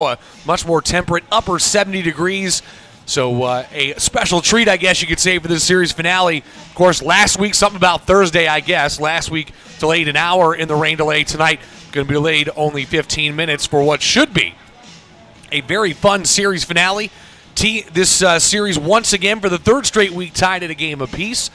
much more temperate, upper 70 degrees. So a special treat, I guess you could say, for this series finale. Of course, last week, something about Thursday, I guess. Last week, delayed an hour in the rain delay. Tonight, going to be delayed only 15 minutes for what should be a very fun series finale. This series, once again, for the third straight week, tied at a game apiece.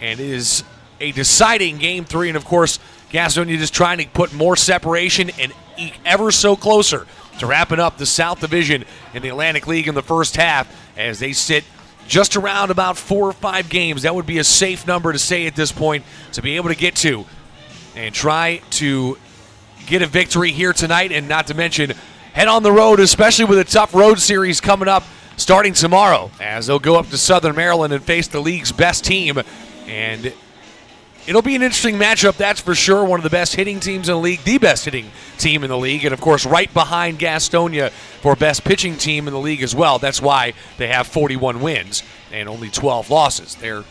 And it is a deciding Game 3. And, of course, Gastonia just trying to put more separation and eke ever so closer to wrapping up the South Division in the Atlantic League in the first half as they sit just around about 4 or 5 games. That would be a safe number to say at this point to be able to get to and try to get a victory here tonight, and not to mention head on the road, especially with a tough road series coming up starting tomorrow as they'll go up to Southern Maryland and face the league's best team. And it'll be an interesting matchup, that's for sure. One of the best hitting teams in the league, the best hitting team in the league, and of course right behind Gastonia for best pitching team in the league as well. That's why they have 41 wins and only 12 losses. They're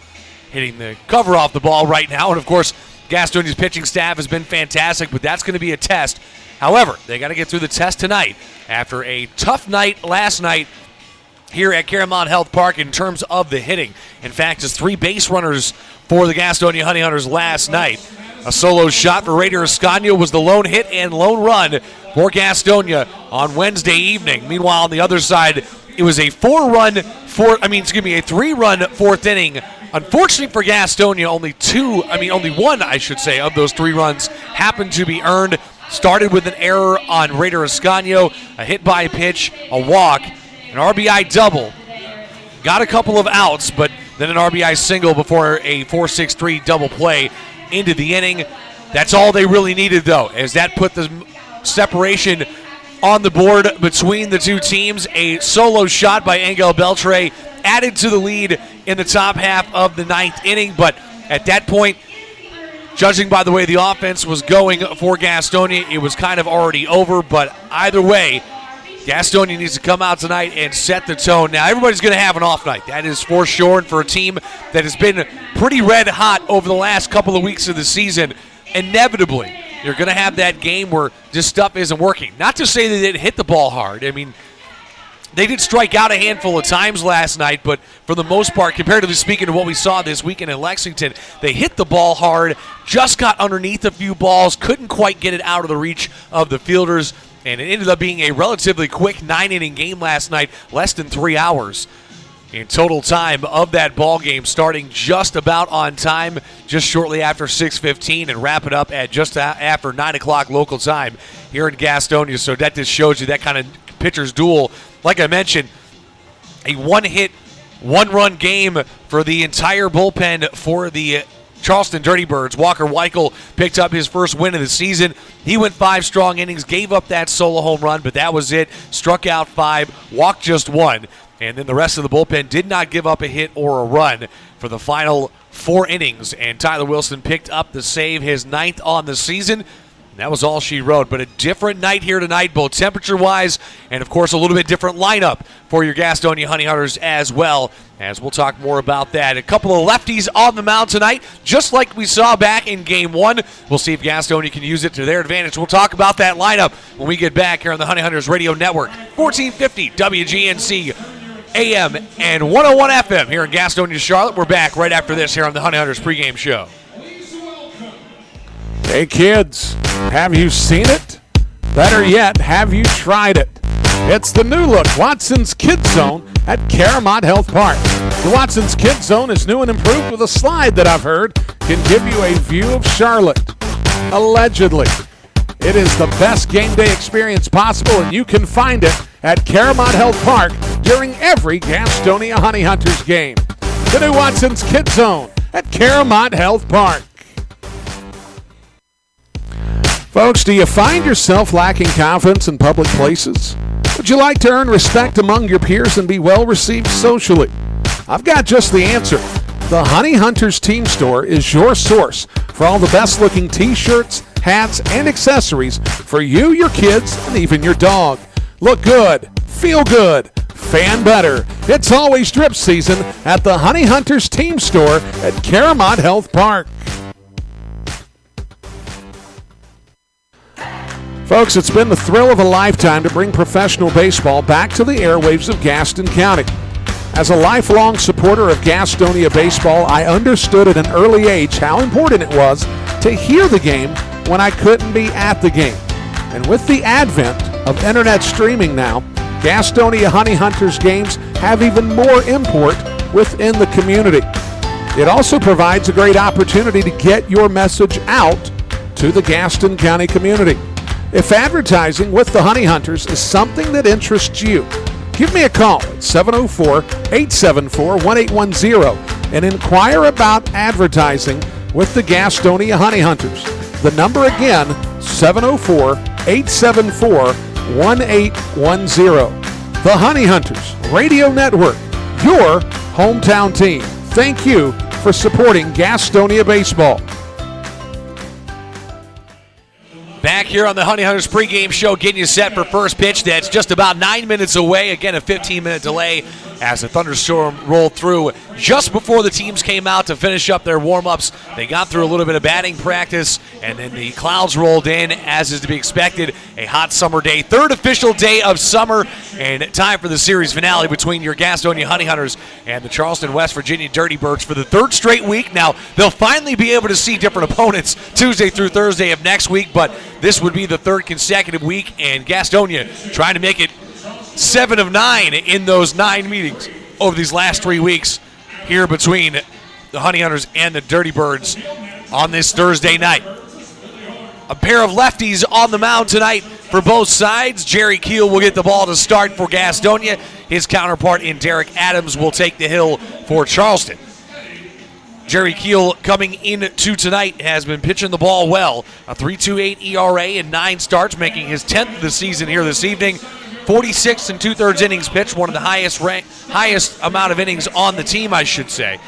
hitting the cover off the ball right now, and of course Gastonia's pitching staff has been fantastic, but that's going to be a test. However, they got to get through the test tonight after a tough night last night here at Caramount Health Park in terms of the hitting. In fact, just 3 base runners for the Gastonia Honey Hunters last night. A solo shot for Raider Escanio was the lone hit and lone run for Gastonia on Wednesday evening. Meanwhile, on the other side, it was a 3-run fourth inning. Unfortunately for Gastonia, only one, I should say, of those 3 runs happened to be earned. Started with an error on Raider Escanio, a hit by pitch, a walk, an RBI double. Got a couple of outs, but then an RBI single before a 4-6-3 double play into the inning. That's all they really needed, though, as that put the separation on the board between the two teams. A solo shot by Angel Beltre added to the lead in the top half of the 9th inning, but at that point, judging by the way the offense was going for Gastonia, it was kind of already over. But either way, Gastonia needs to come out tonight and set the tone. Now, everybody's going to have an off night. That is for sure. And for a team that has been pretty red hot over the last couple of weeks of the season, inevitably, you're going to have that game where this stuff isn't working. Not to say they didn't hit the ball hard. I mean, they did strike out a handful of times last night, but for the most part, comparatively speaking to what we saw this weekend in Lexington, they hit the ball hard, just got underneath a few balls, couldn't quite get it out of the reach of the fielders, and it ended up being a relatively quick 9-inning game last night, less than 3 hours in total time of that ball game, starting just about on time, just shortly after 6:15, and wrap it up at just after 9 o'clock local time here in Gastonia. So that just shows you that kind of pitcher's duel. Like I mentioned, a 1-hit, 1-run game for the entire bullpen for the Charleston Dirty Birds. Walker Weichel picked up his first win of the season. He went 5 strong innings, gave up that solo home run, but that was it. Struck out 5, walked just 1, and then the rest of the bullpen did not give up a hit or a run for the final 4 innings, and Tyler Wilson picked up the save, his 9th on the season. That was all she wrote, but a different night here tonight, both temperature-wise and, of course, a little bit different lineup for your Gastonia Honey Hunters as well, as we'll talk more about that. A couple of lefties on the mound tonight, just like we saw back in Game 1. We'll see if Gastonia can use it to their advantage. We'll talk about that lineup when we get back here on the Honey Hunters Radio Network. 1450 WGNC AM and 101 FM here in Gastonia, Charlotte. We're back right after this here on the Honey Hunters pregame show. Hey kids, have you seen it? Better yet, have you tried it? It's the new look Watson's Kids Zone at Caramount Health Park. The Watson's Kids Zone is new and improved with a slide that I've heard can give you a view of Charlotte. Allegedly. It is the best game day experience possible, and you can find it at Caramount Health Park during every Gastonia Honey Hunters game. The new Watson's Kids Zone at Caramount Health Park. Folks, do you find yourself lacking confidence in public places? Would you like to earn respect among your peers and be well received socially? I've got just the answer. The Honey Hunters Team Store is your source for all the best looking t-shirts, hats, and accessories for you, your kids, and even your dog. Look good, feel good, fan better. It's always drip season at the Honey Hunters Team Store at Caramount Health Park. Folks, it's been the thrill of a lifetime to bring professional baseball back to the airwaves of Gaston County. As a lifelong supporter of Gastonia baseball, I understood at an early age how important it was to hear the game when I couldn't be at the game. And with the advent of internet streaming now, Gastonia Honey Hunters games have even more import within the community. It also provides a great opportunity to get your message out to the Gaston County community. If advertising with the Honey Hunters is something that interests you, give me a call at 704-874-1810 and inquire about advertising with the Gastonia Honey Hunters. The number again, 704-874-1810. The Honey Hunters Radio Network, your hometown team. Thank you for supporting Gastonia baseball. Back here on the Honey Hunters pregame show, getting you set for first pitch that's just about 9 minutes away. Again, a 15-minute delay as the thunderstorm rolled through just before the teams came out to finish up their warm-ups. They got through a little bit of batting practice, and then the clouds rolled in, as is to be expected. A hot summer day, third official day of summer, and time for the series finale between your Gastonia Honey Hunters and the Charleston, West Virginia Dirty Birds for the third straight week. Now, they'll finally be able to see different opponents Tuesday through Thursday of next week, but this would be the third consecutive week, and Gastonia trying to make it 7 of 9 in those 9 meetings over these last 3 weeks here between the Honey Hunters and the Dirty Birds on this Thursday night. A pair of lefties on the mound tonight for both sides. Jerry Keel will get the ball to start for Gastonia. His counterpart in Derek Adams will take the hill for Charleston. Jerry Keel coming into tonight has been pitching the ball well. A 3.28 ERA in 9 starts, making his 10th of the season here this evening. 46 and 2/3 innings pitched, one of the highest amount of innings on the team, I should say.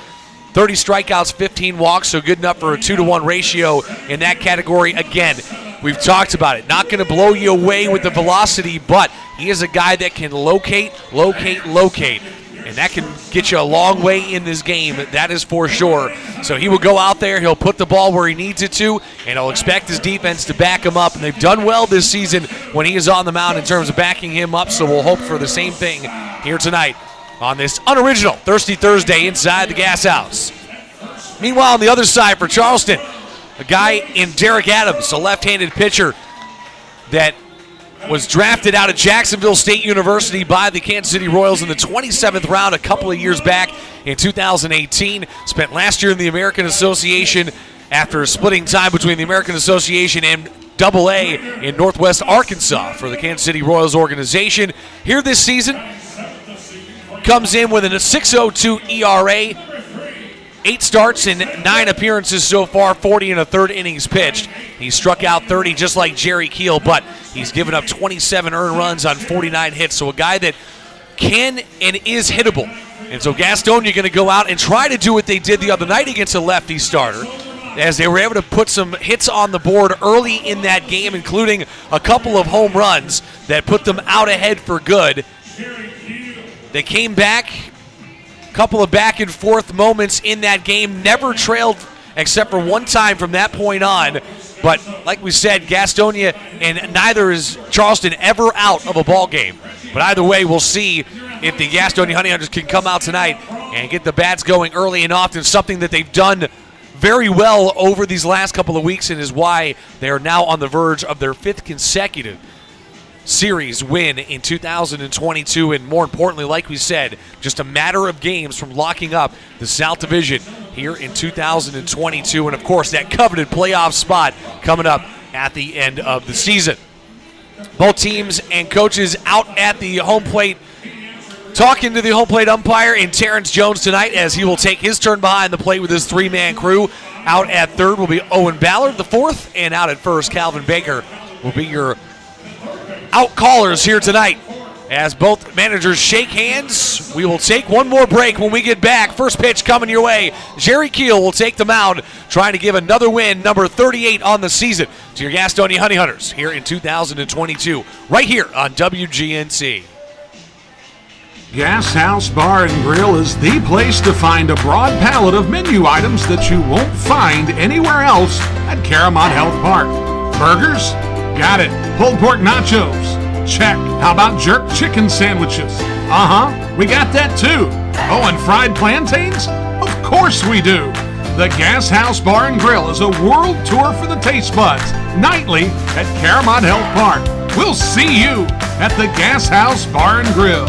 30 strikeouts, 15 walks, so good enough for a 2-to-1 ratio in that category. Again, we've talked about it. Not going to blow you away with the velocity, but he is a guy that can locate. And that can get you a long way in this game, that is for sure. So he will go out there, he'll put the ball where he needs it to, and he'll expect his defense to back him up. And they've done well this season when he is on the mound in terms of backing him up, so we'll hope for the same thing here tonight on this unoriginal Thirsty Thursday inside the Gas House. Meanwhile, on the other side for Charleston, a guy in Derek Adams, a left-handed pitcher that was drafted out of Jacksonville State University by the Kansas City Royals in the 27th round a couple of years back in 2018. Spent last year in the American Association after splitting time between the American Association and AA in Northwest Arkansas for the Kansas City Royals organization. Here this season, comes in with a 6.02 ERA, 8 starts and 9 appearances so far, 40 and a third innings pitched. He struck out 30 just like Jerry Keel, but he's given up 27 earned runs on 49 hits. So a guy that can and is hittable. And so Gastonia going to go out and try to do what they did the other night against a lefty starter, as they were able to put some hits on the board early in that game, including a couple of home runs that put them out ahead for good. They came back, a couple of back and forth moments in that game, never trailed except for one time from that point on. But like we said, Gastonia and neither is Charleston ever out of a ball game. But either way, we'll see if the Gastonia Honey Hunters can come out tonight and get the bats going early and often, something that they've done very well over these last couple of weeks, and is why they are now on the verge of their 5th consecutive series win in 2022, and more importantly, like we said, just a matter of games from locking up the South Division here in 2022, and of course that coveted playoff spot coming up at the end of the season. Both teams and coaches out at the home plate, talking to the home plate umpire in Terrence Jones tonight, as he will take his turn behind the plate with his 3-man crew. Out at third will be Owen Ballard, the 4th, and out at first, Calvin Baker will be your out callers here tonight. As both managers shake hands, we will take one more break. When we get back, first pitch coming your way. Jerry Keel will take the mound, trying to give another win, number 38 on the season, to your Gastonia Honey Hunters here in 2022, right here on WGNC. Gas House Bar and Grill is the place to find a broad palette of menu items that you won't find anywhere else at Caramont Health Park. Burgers, Got it. Pulled pork nachos. Check. How about jerk chicken sandwiches? We got that too. Oh, and fried plantains? Of course we do. The Gas House Bar and Grill is a world tour for the taste buds, nightly at Caramont Health Park. We'll see you at the Gas House Bar and Grill.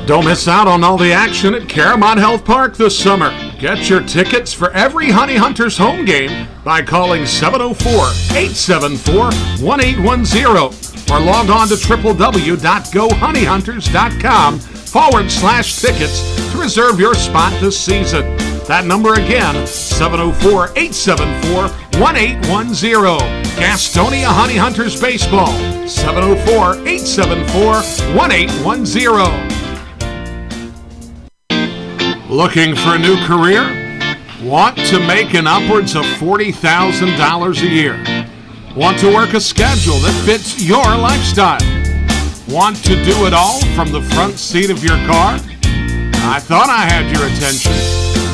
Don't miss out on all the action at Caramont Health Park this summer. Get your tickets for every Honey Hunters home game by calling 704-874-1810 or log on to www.gohoneyhunters.com/tickets to reserve your spot this season. That number again, 704-874-1810. Gastonia Honey Hunters Baseball, 704-874-1810. Looking for a new career? Want to make an upwards of $40,000 a year? Want to work a schedule that fits your lifestyle? Want to do it all from the front seat of your car? I thought I had your attention.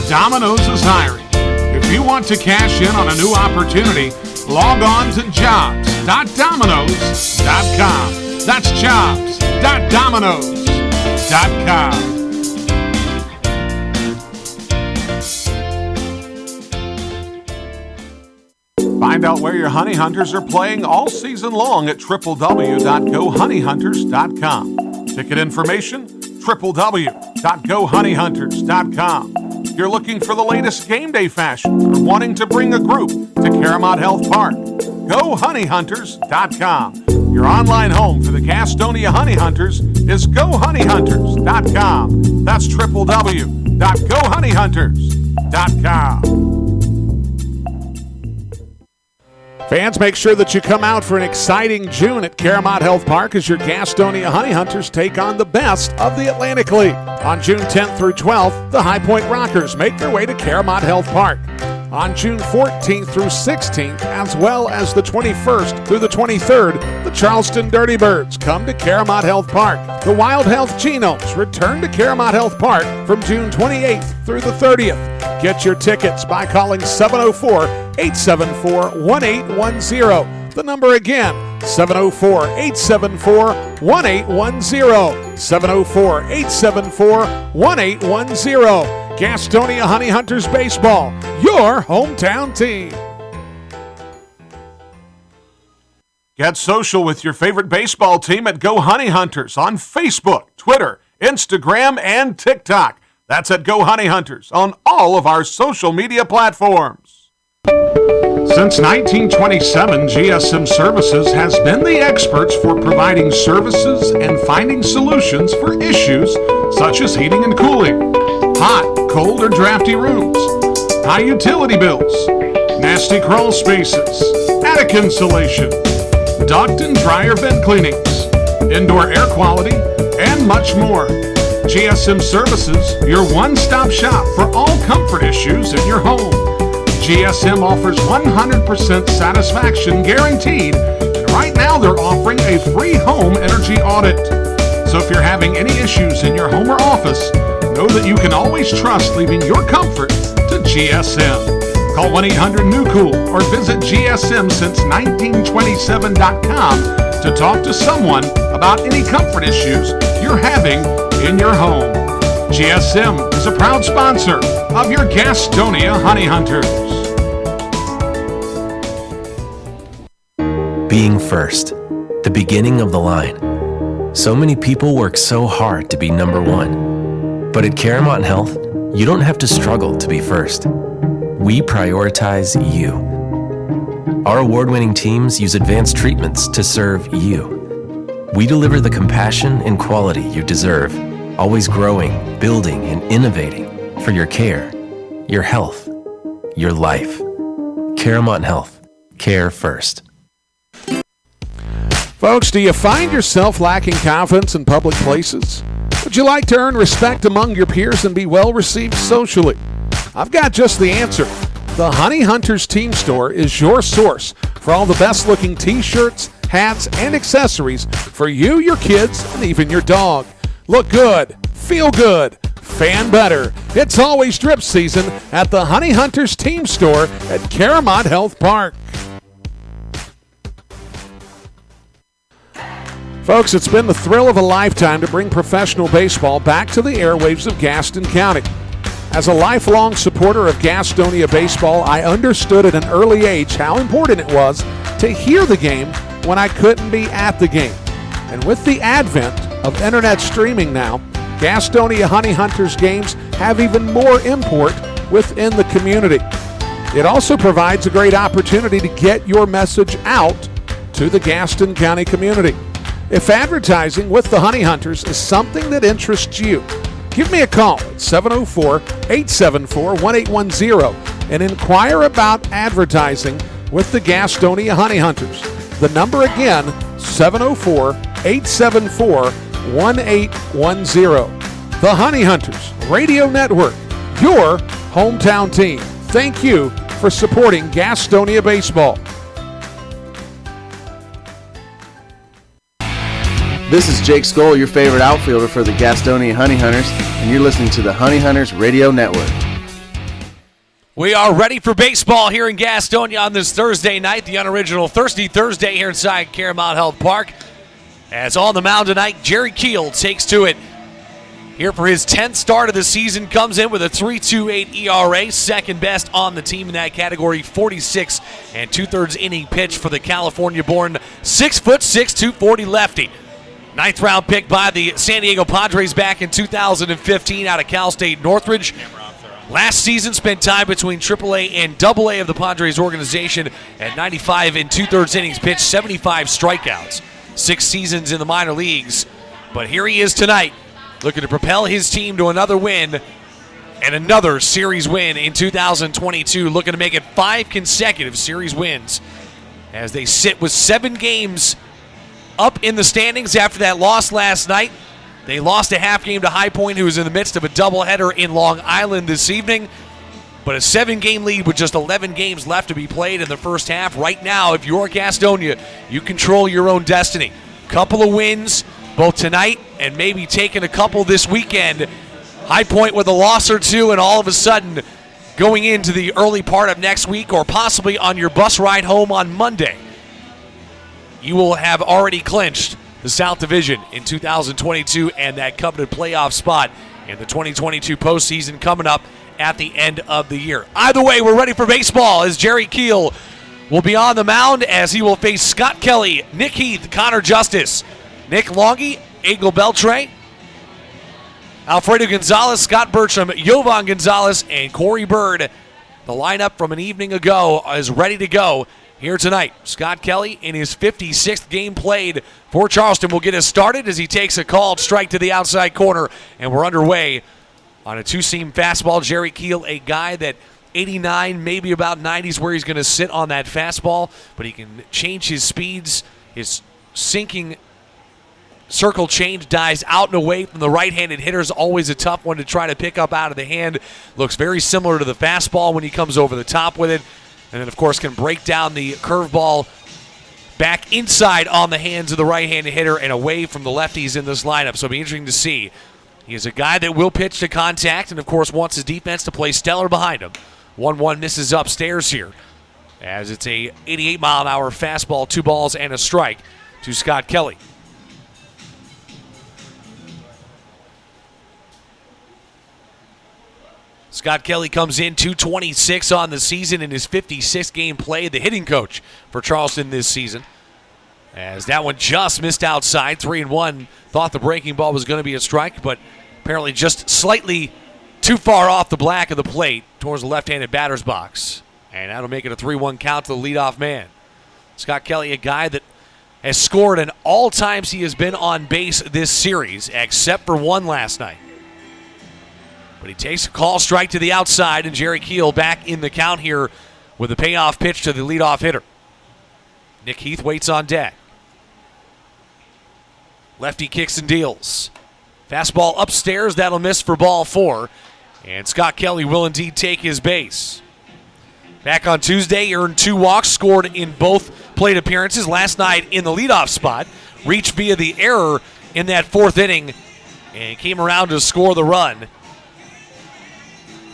Domino's is hiring. If you want to cash in on a new opportunity, log on to jobs.domino's.com. That's jobs.domino's.com. Find out where your honey hunters are playing all season long at www.gohoneyhunters.com. Ticket information, www.gohoneyhunters.com. If you're looking for the latest game day fashion or wanting to bring a group to Caramont Health Park, gohoneyhunters.com. Your online home for the Gastonia Honey Hunters is gohoneyhunters.com. That's www.gohoneyhunters.com. Fans, make sure that you come out for an exciting June at Caramont Health Park as your Gastonia Honey Hunters take on the best of the Atlantic League. On June 10th through 12th, the High Point Rockers make their way to Caramont Health Park. On June 14th through 16th, as well as the 21st through the 23rd, the Charleston Dirty Birds come to Caramont Health Park. The Wild Health Genomes return to Caramont Health Park from June 28th through the 30th. Get your tickets by calling 704-874-1810. The number again, 704-874-1810. 704-874-1810. Gastonia Honey Hunters Baseball, your hometown team. Get social with your favorite baseball team at Go Honey Hunters on Facebook, Twitter, Instagram, and TikTok. That's at Go Honey Hunters on all of our social media platforms. Since 1927, GSM Services has been the experts for providing services and finding solutions for issues such as heating and cooling, hot, cold, or drafty rooms, high utility bills, nasty crawl spaces, attic insulation, duct and dryer vent cleanings, indoor air quality, and much more. GSM Services, your one-stop shop for all comfort issues in your home. GSM offers 100% satisfaction guaranteed, and right now they're offering a free home energy audit. So if you're having any issues in your home or office, know that you can always trust leaving your comfort to GSM. Call 1-800-NEW-COOL or visit GSMsince1927.com to talk to someone about any comfort issues you're having in your home. GSM is a proud sponsor of your Gastonia Honey Hunters. Being first, the beginning of the line. So many people work so hard to be number one. But at Caramont Health, you don't have to struggle to be first. We prioritize you. Our award-winning teams use advanced treatments to serve you. We deliver the compassion and quality you deserve, always growing, building, and innovating for your care, your health, your life. Caramont Health. Care first. Folks, do you find yourself lacking confidence in public places? Would you like to earn respect among your peers and be well received socially? I've got just the answer. The Honey Hunters Team Store is your source for all the best looking t-shirts, hats, and accessories for you, your kids, and even your dog. Look good, feel good, fan better. It's always drip season at the Honey Hunters Team Store at Caramont Health Park. Folks, it's been the thrill of a lifetime to bring professional baseball back to the airwaves of Gaston County. As a lifelong supporter of Gastonia baseball, I understood at an early age how important it was to hear the game when I couldn't be at the game. And with the advent of internet streaming now, Gastonia Honey Hunters games have even more import within the community. It also provides a great opportunity to get your message out to the Gaston County community. If advertising with the Honey Hunters is something that interests you, give me a call at 704-874-1810 and inquire about advertising with the Gastonia Honey Hunters. The number again, 704-874-1810. The Honey Hunters Radio Network, your hometown team. Thank you for supporting Gastonia baseball. This is Jake Skoll, your favorite outfielder for the Gastonia Honey Hunters, and you're listening to the Honey Hunters Radio Network. We are ready for baseball here in Gastonia on this Thursday night, the unoriginal Thirsty Thursday here inside Caramount Health Park. As on the mound tonight, Jerry Keel takes to it here for his 10th start of the season, comes in with a 3.28 ERA, second best on the team in that category, 46 2/3 inning pitch for the California-born 6'6", 240 lefty. Ninth round pick by the San Diego Padres back in 2015 out of Cal State Northridge. Last season spent time between AAA and AA of the Padres organization at 95 2/3 innings pitched, 75 strikeouts. 6 seasons in the minor leagues. But here he is tonight, looking to propel his team to another win and another series win in 2022, looking to make it 5 consecutive series wins as they sit with 7 games up in the standings after that loss last night. They lost a half game to High Point, who was in the midst of a doubleheader in Long Island this evening. But a 7-game lead with just 11 games left to be played in the first half. Right now, if you're Gastonia, you control your own destiny. Couple of wins, both tonight and maybe taking a couple this weekend. High Point with a loss or two, and all of a sudden going into the early part of next week or possibly on your bus ride home on Monday, you will have already clinched the South Division in 2022 and that coveted playoff spot in the 2022 postseason coming up at the end of the year. Either way, we're ready for baseball as Jerry Keel will be on the mound as he will face Scott Kelly, Nick Heath, Connor Justice, Nick Longy, Egil Beltre, Alfredo Gonzalez, Scott Bertram, Jovan Gonzalez, and Corey Bird. The lineup from an evening ago is ready to go here tonight. Scott Kelly, in his 56th game played for Charleston, will get us started as he takes a called strike to the outside corner, and we're underway on a 2-seam fastball. Jerry Keel, a guy that 89, maybe about 90 is where he's going to sit on that fastball, but he can change his speeds. His sinking circle change dies out and away from the right-handed hitters. Always a tough one to try to pick up out of the hand. Looks very similar to the fastball when he comes over the top with it. And then, of course, can break down the curveball back inside on the hands of the right-handed hitter and away from the lefties in this lineup. So it'll be interesting to see. He is a guy that will pitch to contact and, of course, wants his defense to play stellar behind him. 1-1 misses upstairs here as it's a 88-mile-an-hour fastball, 2 balls and a strike to Scott Kelly. Scott Kelly comes in 226 on the season in his 56th game play, the hitting coach for Charleston this season. As that one just missed outside, 3-1. Thought the breaking ball was going to be a strike, but apparently just slightly too far off the black of the plate towards the left-handed batter's box. And that'll make it a 3-1 count to the leadoff man. Scott Kelly, a guy that has scored in all times he has been on base this series, except for one last night. But he takes a call strike to the outside, and Jerry Keel back in the count here with a payoff pitch to the leadoff hitter. Nick Heath waits on deck. Lefty kicks and deals. Fastball upstairs, that'll miss for ball 4. And Scott Kelly will indeed take his base. Back on Tuesday, earned 2 walks, scored in both plate appearances. Last night in the leadoff spot, reached via the error in that 4th inning, and came around to score the run.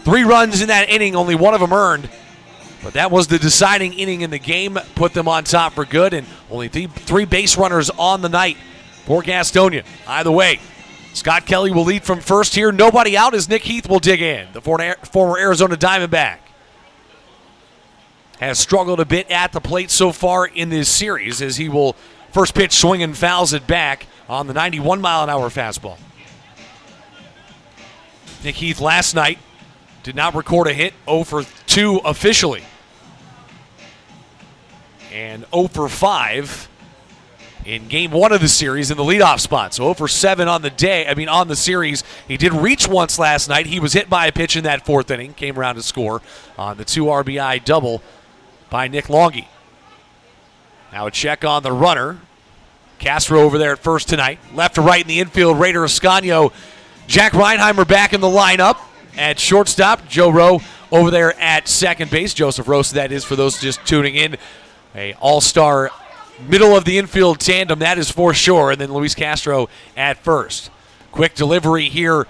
3 runs in that inning, only one of them earned. But that was the deciding inning in the game, put them on top for good, and only 3 base runners on the night for Gastonia. Either way, Scott Kelly will lead from first here. Nobody out as Nick Heath will dig in. The former Arizona Diamondback has struggled a bit at the plate so far in this series as he will first pitch swing and fouls it back on the 91-mile-an-hour fastball. Nick Heath last night did not record a hit, 0 for 2 officially. And 0 for 5 in game 1 of the series in the leadoff spot. So 0 for 7 on the series. He did reach once last night. He was hit by a pitch in that 4th inning, came around to score on the 2 RBI double by Nick Longy. Now a check on the runner. Castro over there at first tonight. Left to right in the infield, Raider Escanio. Jack Reinheimer back in the lineup at shortstop. Joe Rowe over there at second base. Joseph Rosa, that is, for those just tuning in. A all-star middle of the infield tandem, that is for sure. And then Luis Castro at first. Quick delivery here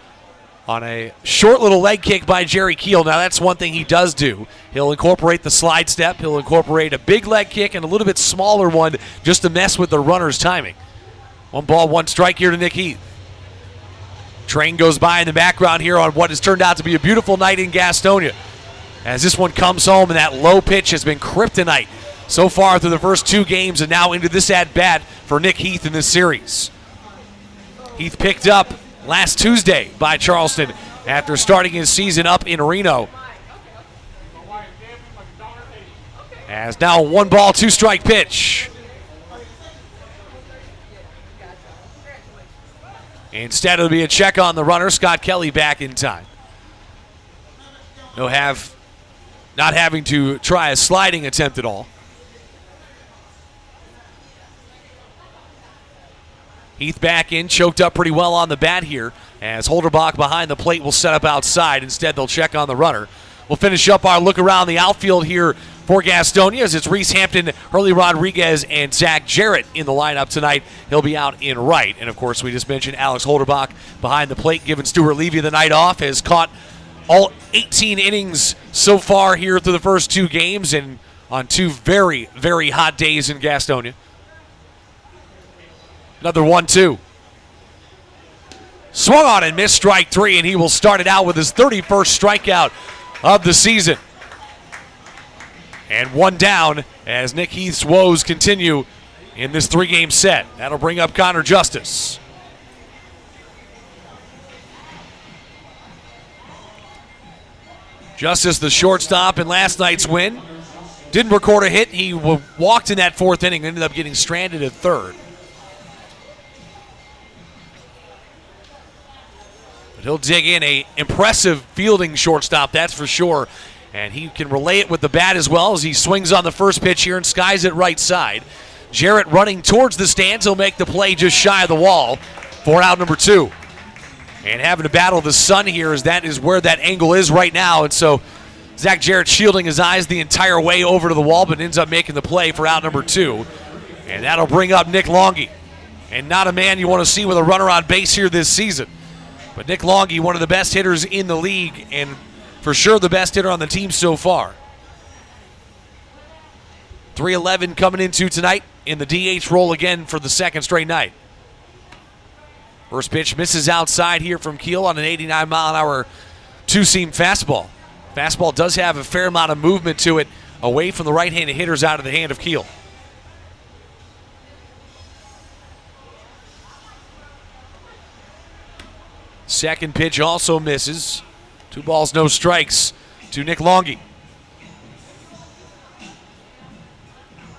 on a short little leg kick by Jerry Keel. Now that's one thing he does do. He'll incorporate the slide step. He'll incorporate a big leg kick and a little bit smaller one just to mess with the runner's timing. 1 ball, 1 strike here to Nick Heath. Train goes by in the background here on what has turned out to be a beautiful night in Gastonia. As this one comes home, and that low pitch has been kryptonite so far through the first 2 games and now into this at-bat for Nick Heath in this series. Heath picked up last Tuesday by Charleston after starting his season up in Reno. As now 1 ball, 2 strike pitch. Instead, it'll be a check on the runner. Scott Kelly back in time. Not having to try a sliding attempt at all. Heath back in, choked up pretty well on the bat here as Holderbach behind the plate will set up outside. Instead, they'll check on the runner. We'll finish up our look around the outfield here for Gastonia as it's Reese Hampton, Hurley Rodriguez, and Zach Jarrett in the lineup tonight. He'll be out in right. And, of course, we just mentioned Alex Holderbach behind the plate, giving Stuart Levy the night off, has caught all 18 innings so far here through the first 2 games and on 2 very, very hot days in Gastonia. Another 1-2. Swung on and missed, strike 3, and he will start it out with his 31st strikeout of the season. And 1 down as Nick Heath's woes continue in this 3-game set. That'll bring up Connor Justice. Justice, the shortstop in last night's win, didn't record a hit. He walked in that 4th inning, ended up getting stranded at 3rd. But he'll dig in, a impressive fielding shortstop, that's for sure. And he can relay it with the bat as well as he swings on the first pitch here and skies it right side. Jarrett running towards the stands. He'll make the play just shy of the wall for out number 2. And having to battle the sun here as that is where that angle is right now. And so Zach Jarrett shielding his eyes the entire way over to the wall, but ends up making the play for out number 2. And that'll bring up Nick Longy. And not a man you want to see with a runner on base here this season. But Nick Longy, one of the best hitters in the league, and for sure the best hitter on the team so far. 3-11 coming into tonight in the DH role again for the 2nd straight night. First pitch misses outside here from Keel on an 89-mile-an-hour 2-seam fastball. Fastball does have a fair amount of movement to it away from the right-handed hitters out of the hand of Keel. Second pitch also misses. 2 balls, no strikes to Nick Longy.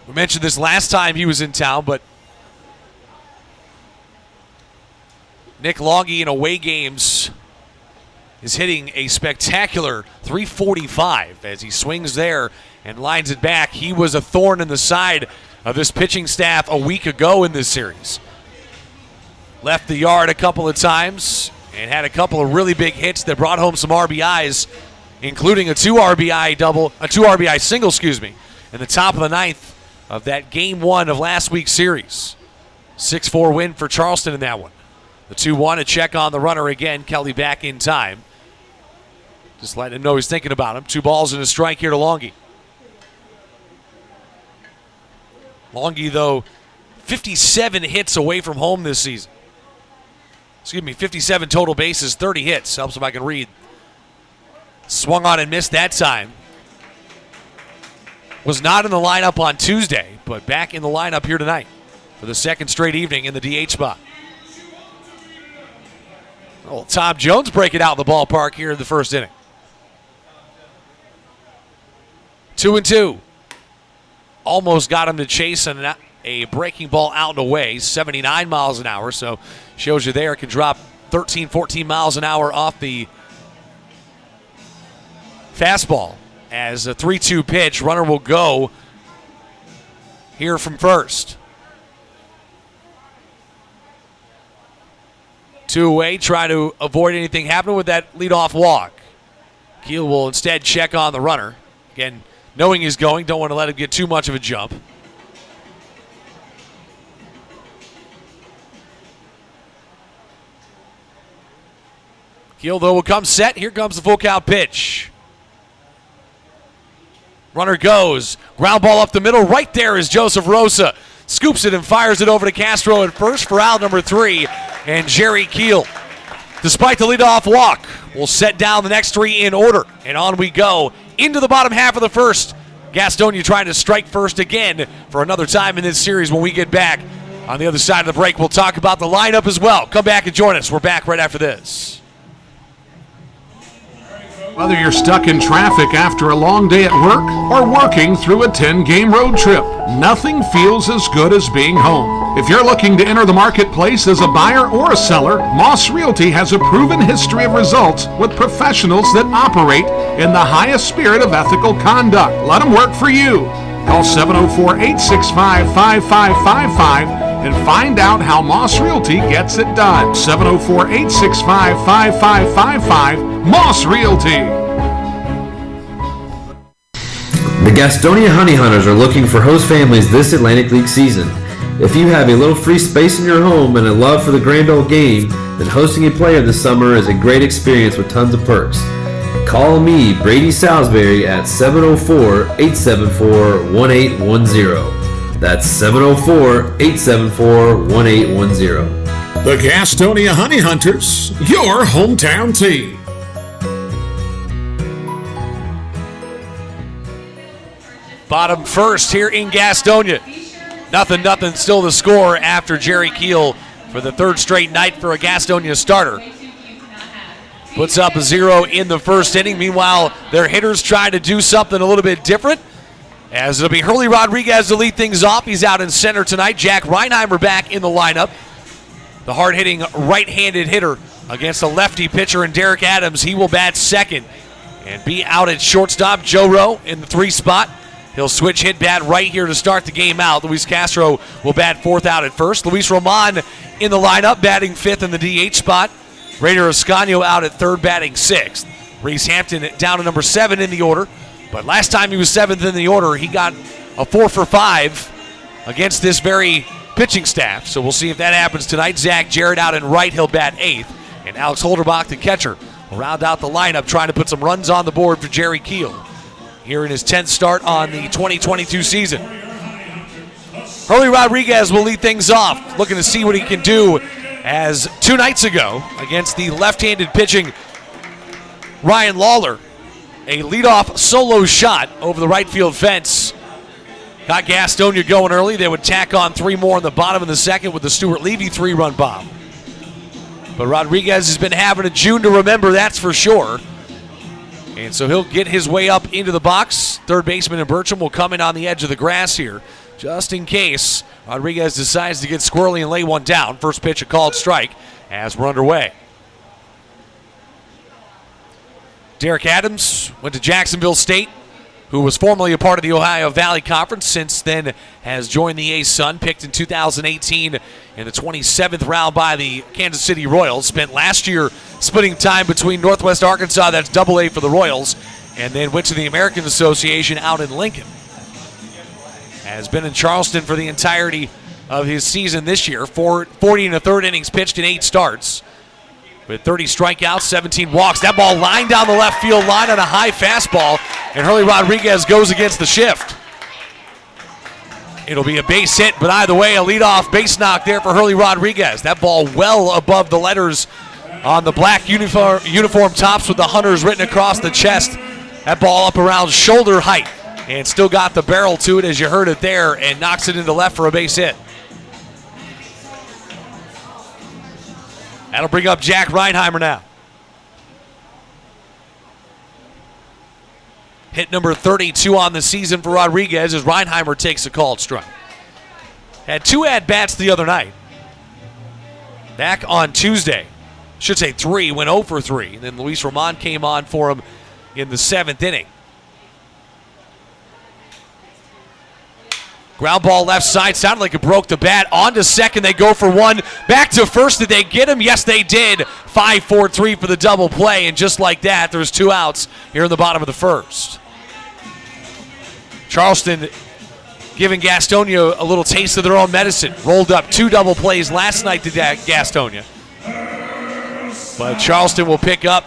We mentioned this last time he was in town, but Nick Longy in away games is hitting a spectacular .345 as he swings there and lines it back. He was a thorn in the side of this pitching staff a week ago in this series. Left the yard a couple of times and had a couple of really big hits that brought home some RBIs, including a 2 RBI single, in the top of the 9th of that game 1 of last week's series. 6-4 win for Charleston in that one. The 2-1, a check on the runner again. Kelly back in time. Just letting him know he's thinking about him. 2 balls and a strike here to Longy. Longy, though, 57 hits away from home this season. 57 total bases, 30 hits. Helps if I can read. Swung on and missed that time. Was not in the lineup on Tuesday, but back in the lineup here tonight for the second straight evening in the DH spot. Oh, Tom Jones breaking out in the ballpark here in the first inning. 2-2. Almost got him to chase a breaking ball out and away, 79 miles an hour. So shows you there it can drop 13, 14 miles an hour off the fastball. As a 3-2 pitch, runner will go here from first. 2 away, try to avoid anything happening with that leadoff walk. Keel will instead check on the runner. Again, knowing he's going, don't want to let him get too much of a jump. Keel, though, will come set. Here comes the full count pitch. Runner goes. Ground ball up the middle. Right there is Joseph Rosa. Scoops it and fires it over to Castro at first for out number 3. And Jerry Keel, despite the leadoff walk, will set down the next 3 in order. And on we go into the bottom half of the first. Gastonia trying to strike first again for another time in this series. When we get back on the other side of the break, we'll talk about the lineup as well. Come back and join us. We're back right after this. Whether you're stuck in traffic after a long day at work or working through a 10-game road trip, nothing feels as good as being home. If you're looking to enter the marketplace as a buyer or a seller, Moss Realty has a proven history of results with professionals that operate in the highest spirit of ethical conduct. Let them work for you. Call 704-865-5555 and find out how Moss Realty gets it done. 704-865-5555, Moss Realty. The Gastonia Honey Hunters are looking for host families this Atlantic League season. If you have a little free space in your home and a love for the grand old game, then hosting a player this summer is a great experience with tons of perks. Call me, Brady Salisbury, at 704-874-1810. That's 704-874-1810. The Gastonia Honey Hunters, your hometown team. Bottom first here in Gastonia. Nothing, still the score after Jerry Keel for the third straight night for a Gastonia starter. Puts up a 0 in the first inning. Meanwhile, their hitters try to do something a little bit different, as it'll be Hurley Rodriguez to lead things off. He's out in center tonight. Jack Reinheimer back in the lineup. The hard-hitting right-handed hitter against a lefty pitcher in Derek Adams. He will bat second and be out at shortstop. Joe Rowe in the 3 spot. He'll switch hit bat right here to start the game out. Luis Castro will bat 4th out at first. Luis Roman in the lineup, batting 5th in the DH spot. Raider Ascanio out at 3rd, batting 6th. Reese Hampton down to number 7 in the order. But last time he was 7th in the order, he got a 4 for 5 against this very pitching staff. So we'll see if that happens tonight. Zach Jarrett out in right, he'll bat 8th. And Alex Holderbach, the catcher, will round out the lineup, trying to put some runs on the board for Jerry Keel here in his 10th start on the 2022 season. Hurley Rodriguez will lead things off, looking to see what he can do, as 2 nights ago against the left-handed pitching Ryan Lawler, a leadoff solo shot over the right field fence got Gastonia going early. They would tack on 3 more in the bottom of the second with the Stuart Levy 3-run bomb. But Rodriguez has been having a June to remember, that's for sure. And so he'll get his way up into the box. Third baseman in Bertram will come in on the edge of the grass here, just in case Rodriguez decides to get squirrely and lay one down. First pitch, a called strike as we're underway. Derek Adams went to Jacksonville State, who was formerly a part of the Ohio Valley Conference, since then has joined the A's Sun, picked in 2018 in the 27th round by the Kansas City Royals. Spent last year splitting time between Northwest Arkansas, that's AA for the Royals, and then went to the American Association out in Lincoln. Has been in Charleston for the entirety of his season this year. 40 1/3 innings pitched in 8 starts. With 30 strikeouts, 17 walks. That ball lined down the left field line on a high fastball, and Hurley Rodriguez goes against the shift. It'll be a base hit, but either way, a leadoff base knock there for Hurley Rodriguez. That ball well above the letters on the black uniform tops with the Hunters written across the chest. That ball up around shoulder height and still got the barrel to it as you heard it there and knocks it into left for a base hit. That'll bring up Jack Reinheimer now. Hit number 32 on the season for Rodriguez as Reinheimer takes a called strike. Had 2 at-bats the other night. Back on Tuesday. Should say 3, went 0 for 3. And then Luis Roman came on for him in the 7th inning. Ground ball left side, sounded like it broke the bat. On to second, they go for 1. Back to first, did they get him? Yes, they did. 5-4-3 for the double play, and just like that, there's 2 outs here in the bottom of the first. Charleston giving Gastonia a little taste of their own medicine. Rolled up 2 double plays last night to Gastonia. But Charleston will pick up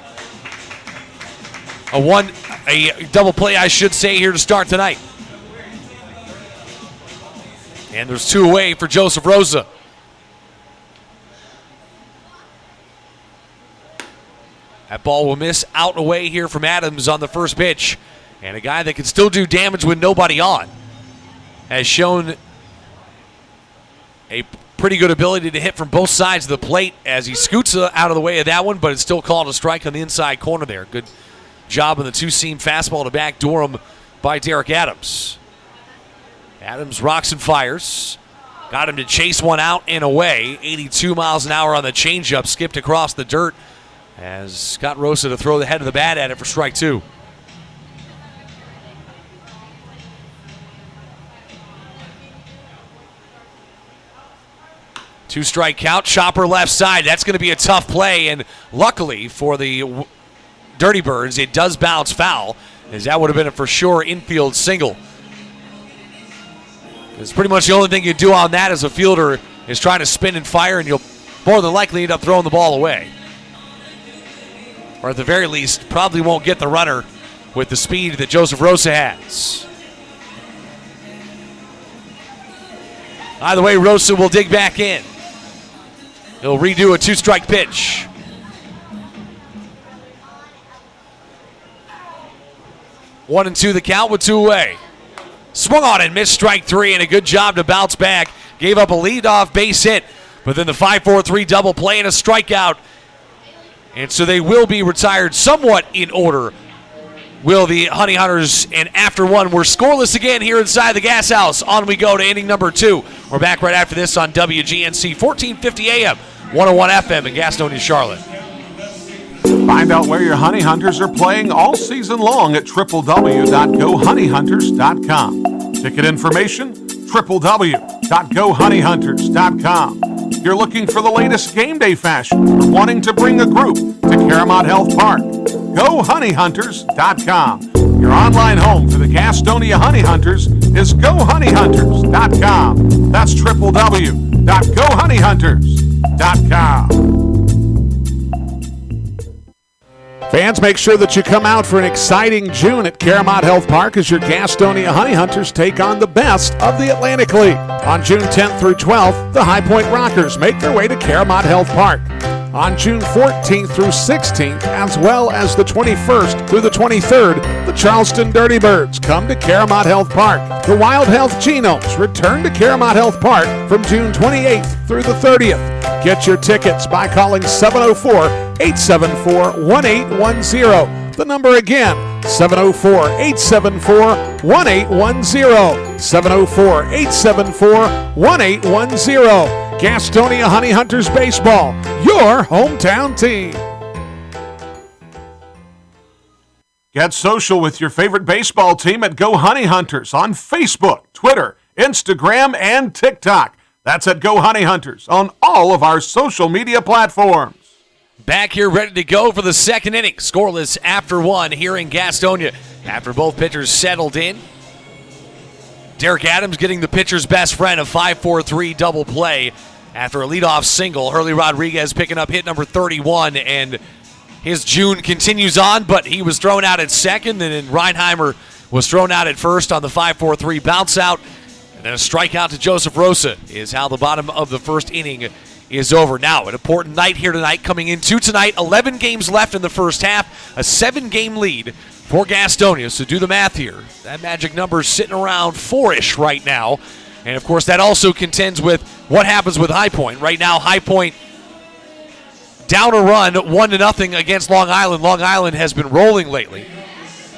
a double play, I should say, here to start tonight. And there's 2 away for Joseph Rosa. That ball will miss out and away here from Adams on the first pitch. And a guy that can still do damage with nobody on has shown a pretty good ability to hit from both sides of the plate as he scoots out of the way of that one, but it's still called a strike on the inside corner there. Good job on the 2-seam fastball to backdoor him by Derek Adams. Adams rocks and fires. Got him to chase one out and away. 82 miles an hour on the changeup. Skipped across the dirt as Scott Rosa to throw the head of the bat at it for strike 2. Two-strike count, chopper left side. That's going to be a tough play, and luckily for the Dirty Birds, it does bounce foul, as that would have been a for sure infield single. It's pretty much the only thing you do on that as a fielder is trying to spin and fire, and you'll more than likely end up throwing the ball away. Or at the very least, probably won't get the runner with the speed that Joseph Rosa has. Either way, Rosa will dig back in. He'll redo a 2-strike pitch. One and 2 the count with 2 away. Swung on and missed strike 3, and a good job to bounce back. Gave up a leadoff base hit, but then the 5-4-3 double play and a strikeout. And so they will be retired somewhat in order, will the Honey Hunters. And after 1, we're scoreless again here inside the Gas House. On we go to inning number 2. We're back right after this on WGNC 1450 AM, 101 FM in Gastonia, Charlotte. Find out where your Honey Hunters are playing all season long at www.gohoneyhunters.com. Ticket information, www.gohoneyhunters.com. If you're looking for the latest game day fashion or wanting to bring a group to Caramount Health Park, GoHoneyHunters.com. Your online home for the Gastonia Honey Hunters is GoHoneyHunters.com. That's www.GoHoneyHunters.com. Fans, make sure that you come out for an exciting June at Caramount Health Park as your Gastonia Honey Hunters take on the best of the Atlantic League. On June 10th through 12th, the High Point Rockers make their way to Caramount Health Park. On June 14th through 16th, as well as the 21st through the 23rd, the Charleston Dirty Birds come to Caramount Health Park. The Wild Health Genomes return to Caramount Health Park from June 28th through the 30th. Get your tickets by calling 704-874-1810. The number again, 704-874-1810. 704-874-1810. Gastonia Honey Hunters Baseball, your hometown team. Get social with your favorite baseball team at Go Honey Hunters on Facebook, Twitter, Instagram, and TikTok. That's at Go Honey Hunters on all of our social media platforms. Back here ready to go for the second inning. Scoreless after 1 here in Gastonia. After both pitchers settled in. Derek Adams getting the pitcher's best friend, a 5-4-3 double play after a leadoff single. Hurley Rodriguez picking up hit number 31, and his June continues on, but he was thrown out at second, and then Reinheimer was thrown out at first on the 5-4-3 bounce out. And then a strikeout to Joseph Rosa is how the bottom of the first inning is over. Now, an important night here tonight, coming into tonight. 11 games left in the first half, a 7-game lead for Gastonia. So do the math here. That magic number is sitting around 4-ish right now. And, of course, that also contends with what happens with High Point. Right now, High Point down a run, 1-0 against Long Island. Long Island has been rolling lately.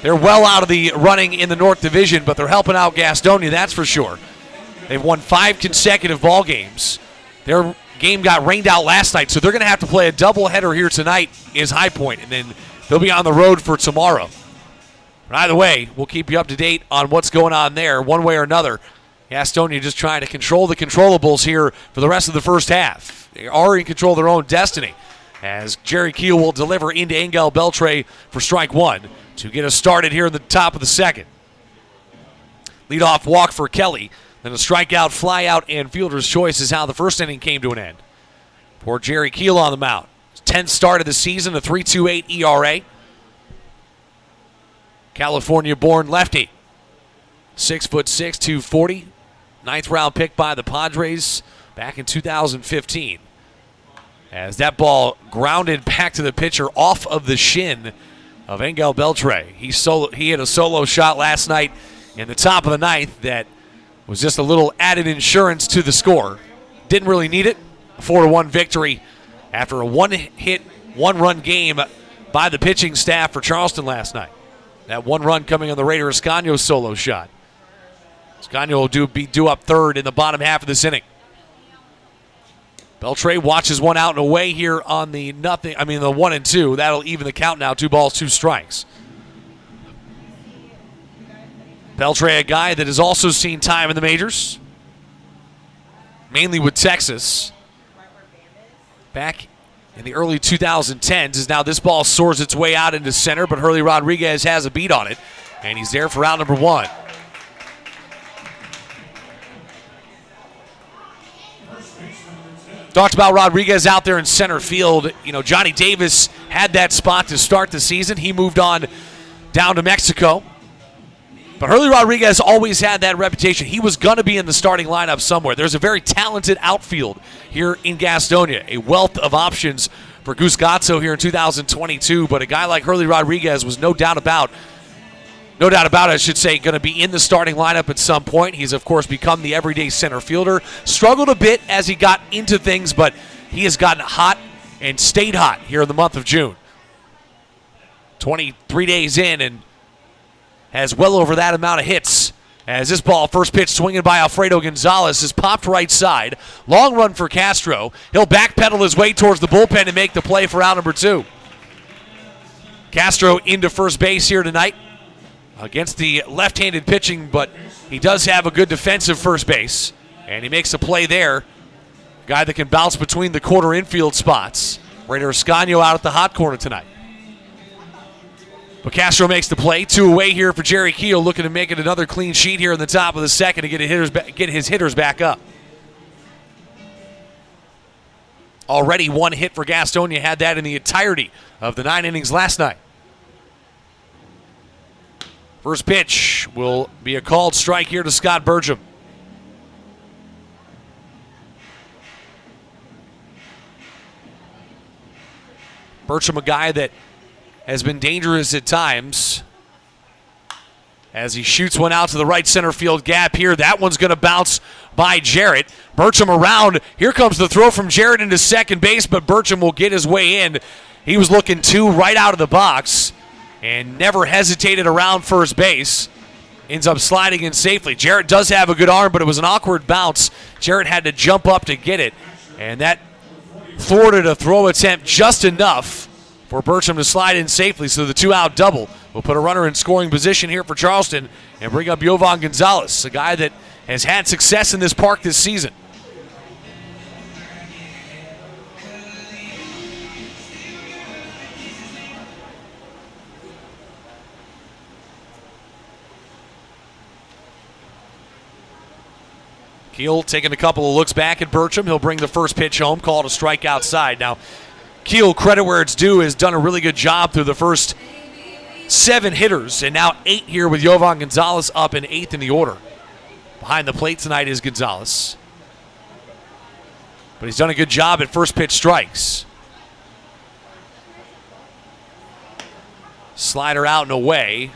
They're well out of the running in the North Division, but they're helping out Gastonia, that's for sure. They've won 5 consecutive ball games. Their game got rained out last night, so they're going to have to play a doubleheader here tonight is High Point, and then they'll be on the road for tomorrow. But either way, we'll keep you up to date on what's going on there one way or another. Gastonia just trying to control the controllables here for the rest of the first half. They are in control of their own destiny as Jerry Keel will deliver into Angel Beltre for strike one to get us started here in the top of the second. Leadoff walk for Kelly. Then a strikeout, fly out, and fielder's choice is how the first inning came to an end. Poor Jerry Keel on the mound. 10th start of the season, a 3.28 ERA. California-born lefty. 6'6", 240. 9th round pick by the Padres back in 2015. As that ball grounded back to the pitcher off of the shin of Angel Beltre. He hit a solo shot last night in the top of the 9th that was just a little added insurance to the score. Didn't really need it. A 4-1 victory after a one-hit, one-run game by the pitching staff for Charleston last night. That one run coming on the Raider Escanio solo shot. Escanio will be due up third in the bottom half of this inning. Beltre watches one out and away here on the 1-2. That'll even the count now. 2 balls, 2 strikes. Beltre, a guy that has also seen time in the majors, mainly with Texas. Back in the early 2010s, as now this ball soars its way out into center, but Hurley Rodriguez has a beat on it, and he's there for out number 1. Talked about Rodriguez out there in center field. You know, Johnny Davis had that spot to start the season. He moved on down to Mexico. But Hurley Rodriguez always had that reputation. He was going to be in the starting lineup somewhere. There's a very talented outfield here in Gastonia. A wealth of options for Goose Gatso here in 2022. But a guy like Hurley Rodriguez was no doubt about it, I should say, going to be in the starting lineup at some point. He's, of course, become the everyday center fielder. Struggled a bit as he got into things, but he has gotten hot and stayed hot here in the month of June. 23 days in and has well over that amount of hits. As this ball, first pitch swinging by Alfredo Gonzalez, is popped right side. Long run for Castro. He'll backpedal his way towards the bullpen and make the play for out number 2. Castro into first base here tonight against the left-handed pitching, but he does have a good defensive first base, and he makes a play there. Guy that can bounce between the corner infield spots. Raider Escanio out at the hot corner tonight. But Castro makes the play. 2 away here for Jerry Keel, looking to make it another clean sheet here in the top of the second to get his hitters back up. Already 1 hit for Gastonia, had that in the entirety of the 9 innings last night. First pitch will be a called strike here to Scott Bertram. Bertram, a guy that has been dangerous at times as he shoots one out to the right center field gap here. That one's going to bounce by Jarrett. Bertram around. Here comes the throw from Jarrett into second base, but Bertram will get his way in. He was looking 2 right out of the box and never hesitated around first base. Ends up sliding in safely. Jarrett does have a good arm, but it was an awkward bounce. Jarrett had to jump up to get it, and that thwarted a throw attempt just enough for Bertram to slide in safely. So the 2-out double will put a runner in scoring position here for Charleston and bring up Yovan Gonzalez, a guy that has had success in this park this season. Keel taking a couple of looks back at Bertram. He'll bring the first pitch home, called a strike outside. Now, Keel, credit where it's due, has done a really good job through the first 7 hitters, and now 8 here with Yovan Gonzalez up in 8th in the order. Behind the plate tonight is Gonzalez. But he's done a good job at first pitch strikes. Slider out and away.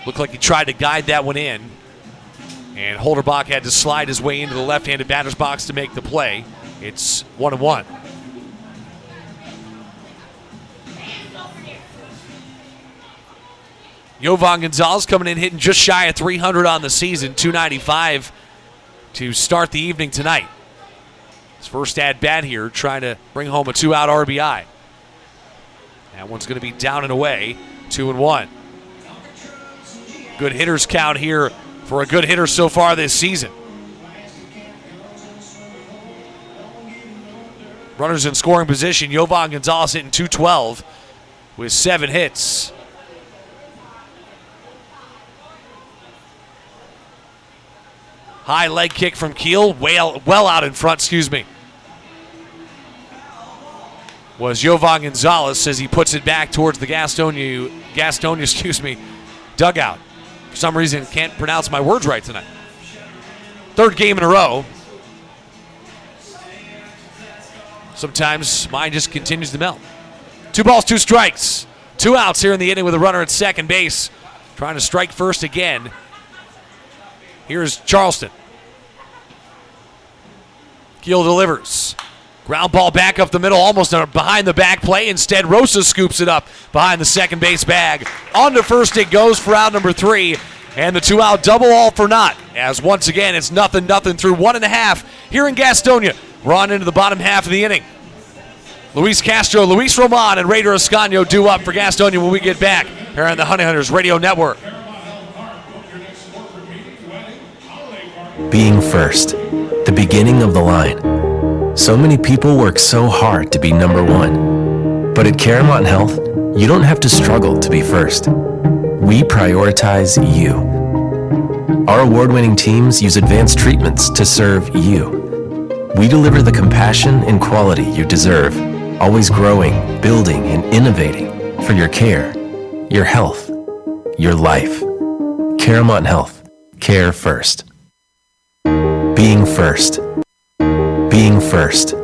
Looked like he tried to guide that one in. And Holderbach had to slide his way into the left-handed batter's box to make the play. It's 1-1. Jovan Gonzalez coming in hitting just shy of 300 on the season, 295 to start the evening tonight. His first at-bat here, trying to bring home a 2-out RBI. That one's going to be down and away, 2-1. Good hitters count here for a good hitter so far this season. Runners in scoring position, Jovan Gonzalez hitting 212 with 7 hits. High leg kick from Keel, well out in front, was Jovan Gonzalez as he puts it back towards the Gastonia, dugout. For some reason, can't pronounce my words right tonight. Third game in a row. Sometimes mine just continues to melt. 2 balls, 2 strikes. 2 outs here in the inning with a runner at second base. Trying to strike first again. Here's Charleston. Keel delivers. Ground ball back up the middle, almost behind the back play. Instead, Rosa scoops it up behind the second base bag. On to first it goes for out number 3. And the 2-out double all for naught. As once again, it's 0-0 through 1.5 here in Gastonia. We're on into the bottom half of the inning. Luis Castro, Luis Roman, and Raider Ascanio due up for Gastonia when we get back here on the Honey Hunters Radio Network. Being first, the beginning of the line. So many people work so hard to be number one. But at Caramont Health, you don't have to struggle to be first. We prioritize you. Our award-winning teams use advanced treatments to serve you. We deliver the compassion and quality you deserve, always growing, building, and innovating for your care, your health, your life. Caramont Health. Care first. Being first. Being first.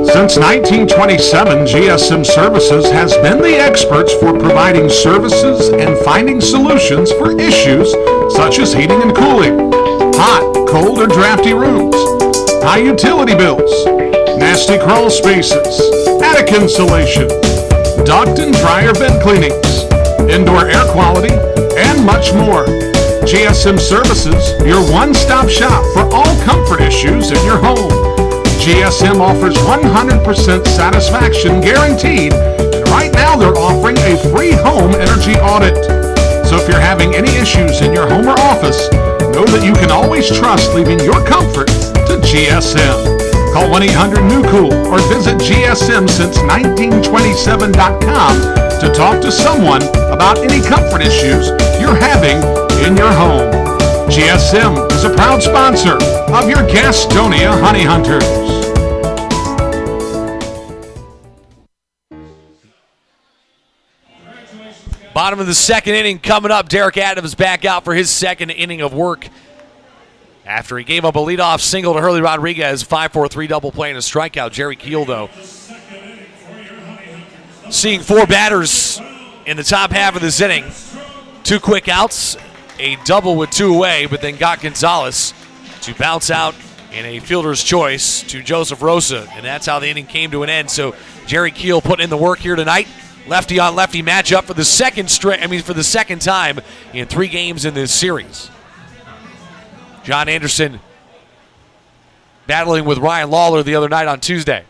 Since 1927, GSM Services has been the experts for providing services and finding solutions for issues such as heating and cooling, hot, cold, or drafty rooms, high utility bills, nasty crawl spaces, attic insulation, duct and dryer bed cleanings, indoor air quality, and much more. GSM Services, your one-stop shop for all comfort issues in your home. GSM offers 100% satisfaction guaranteed, and right now they're offering a free home energy audit. So if you're having any issues in your home or office, know that you can always trust leaving your comfort to GSM. Call 1-800-NEW-COOL or visit GSMsince1927.com to talk to someone about any comfort issues you're having in your home. GSM is a proud sponsor of your Gastonia Honey Hunters. Bottom of the second inning coming up. Derek Adams back out for his second inning of work after he gave up a leadoff single to Hurley Rodriguez, 5-4-3 double play and a strikeout. Jerry Keel, though, seeing 4 batters in the top half of this inning. 2 quick outs, a double with 2 away, but then got Gonzalez to bounce out in a fielder's choice to Joseph Rosa, and that's how the inning came to an end. So Jerry Keel putting in the work here tonight. Lefty on lefty matchup for the second time in 3 games in this series. John Anderson battling with Ryan Lawler the other night on Tuesday.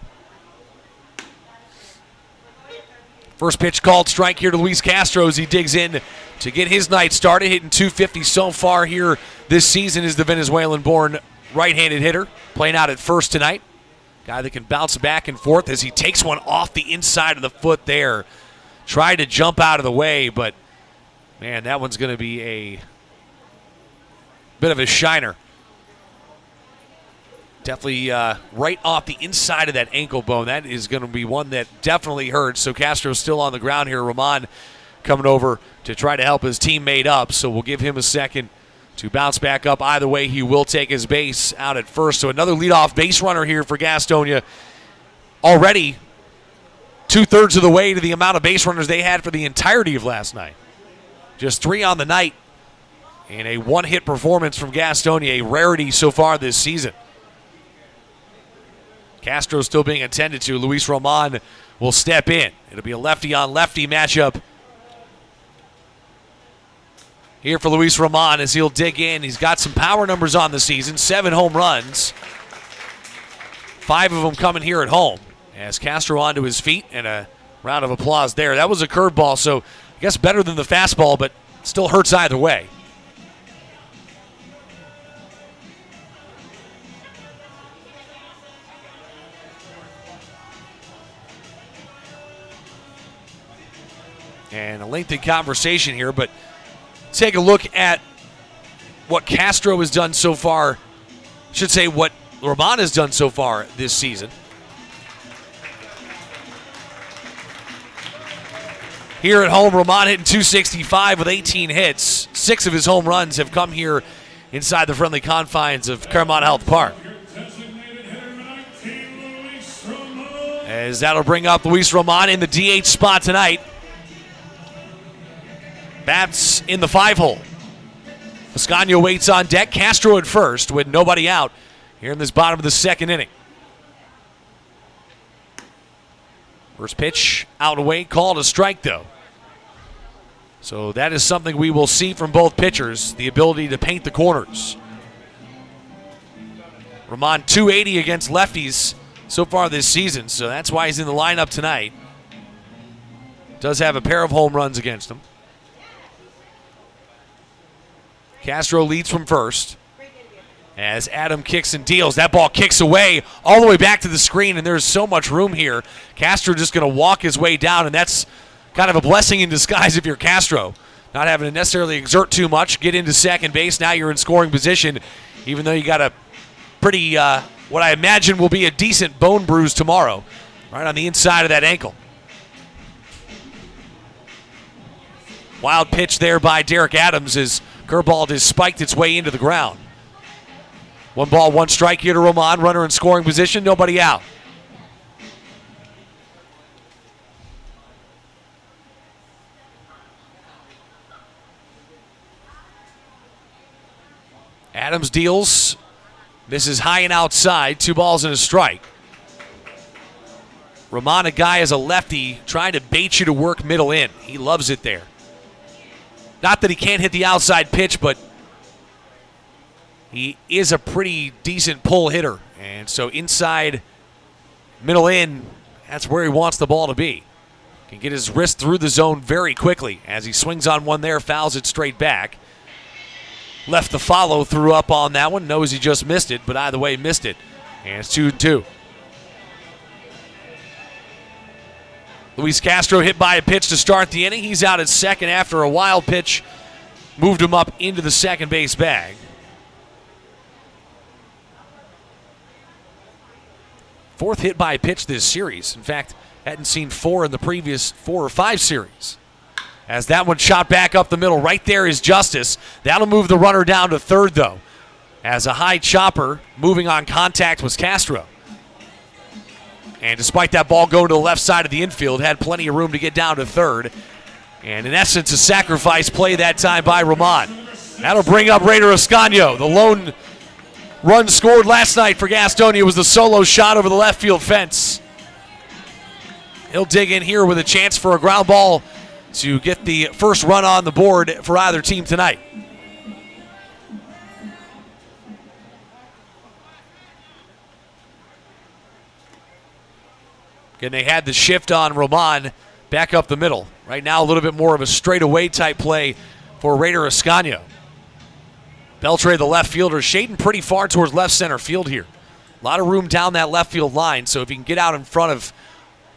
First pitch called, strike here to Luis Castro as he digs in to get his night started. Hitting .250 so far here this season is the Venezuelan-born right-handed hitter. Playing out at first tonight. Guy that can bounce back and forth as he takes one off the inside of the foot there. Tried to jump out of the way, but, man, that one's going to be a bit of a shiner. Definitely right off the inside of that ankle bone. That is going to be one that definitely hurts. So Castro's still on the ground here. Roman coming over to try to help his teammate up. So we'll give him a second to bounce back up. Either way, he will take his base out at first. So another leadoff base runner here for Gastonia. Already 2/3 of the way to the amount of base runners they had for the entirety of last night. Just 3 on the night, and a one-hit performance from Gastonia, a rarity so far this season. Castro still being attended to. Luis Roman will step in. It'll be a lefty-on-lefty matchup here for Luis Roman as he'll dig in. He's got some power numbers on the season, 7 home runs, 5 of them coming here at home. As Castro onto his feet, and a round of applause there. That was a curveball, so I guess better than the fastball, but still hurts either way. And a lengthy conversation here, but take a look at what Castro has done so far. I should say what Roman has done so far this season. Here at home, Roman hitting .265 with 18 hits. 6 of his home runs have come here inside the friendly confines of Claremont Health Park. As that'll bring up Luis Roman in the DH spot tonight. Bats in the 5-hole. Ascanio waits on deck. Castro at first with nobody out here in this bottom of the second inning. First pitch out and away, called a strike though. So that is something we will see from both pitchers, the ability to paint the corners. Roman .280 against lefties so far this season, so that's why he's in the lineup tonight. Does have a pair of home runs against him. Castro leads from first as Adam kicks and deals. That ball kicks away all the way back to the screen, and there's so much room here. Castro just going to walk his way down, and that's kind of a blessing in disguise if you're Castro. Not having to necessarily exert too much, get into second base. Now you're in scoring position, even though you got a pretty, what I imagine will be a decent bone bruise tomorrow, right on the inside of that ankle. Wild pitch there by Derek Adams as curveball has spiked its way into the ground. 1 ball, 1 strike here to Roman. Runner in scoring position, nobody out. Adams deals. This is high and outside. 2 balls and a strike. Roman, a guy as a lefty, trying to bait you to work middle in. He loves it there. Not that he can't hit the outside pitch, but he is a pretty decent pull hitter. And so inside, middle in, that's where he wants the ball to be. Can get his wrist through the zone very quickly as he swings on one there, fouls it straight back. Left the follow through up on that one. Knows he just missed it, but either way, missed it. And it's 2-2. Luis Castro hit by a pitch to start the inning. He's out at second after a wild pitch moved him up into the second base bag. Fourth hit by a pitch this series. In fact, hadn't seen 4 in the previous 4 or 5 series. As that one shot back up the middle. Right there is Justice. That'll move the runner down to third, though, as a high chopper moving on contact was Castro. And despite that ball going to the left side of the infield, had plenty of room to get down to third. And in essence, a sacrifice play that time by Roman. That'll bring up Raider Ascanio. The lone run scored last night for Gastonia was the solo shot over the left field fence. He'll dig in here with a chance for a ground ball to get the first run on the board for either team tonight. Again, they had the shift on Roman back up the middle. Right now, a little bit more of a straightaway type play for Raider Ascanio. Beltre, the left fielder, shading pretty far towards left center field here. A lot of room down that left field line, so if he can get out in front of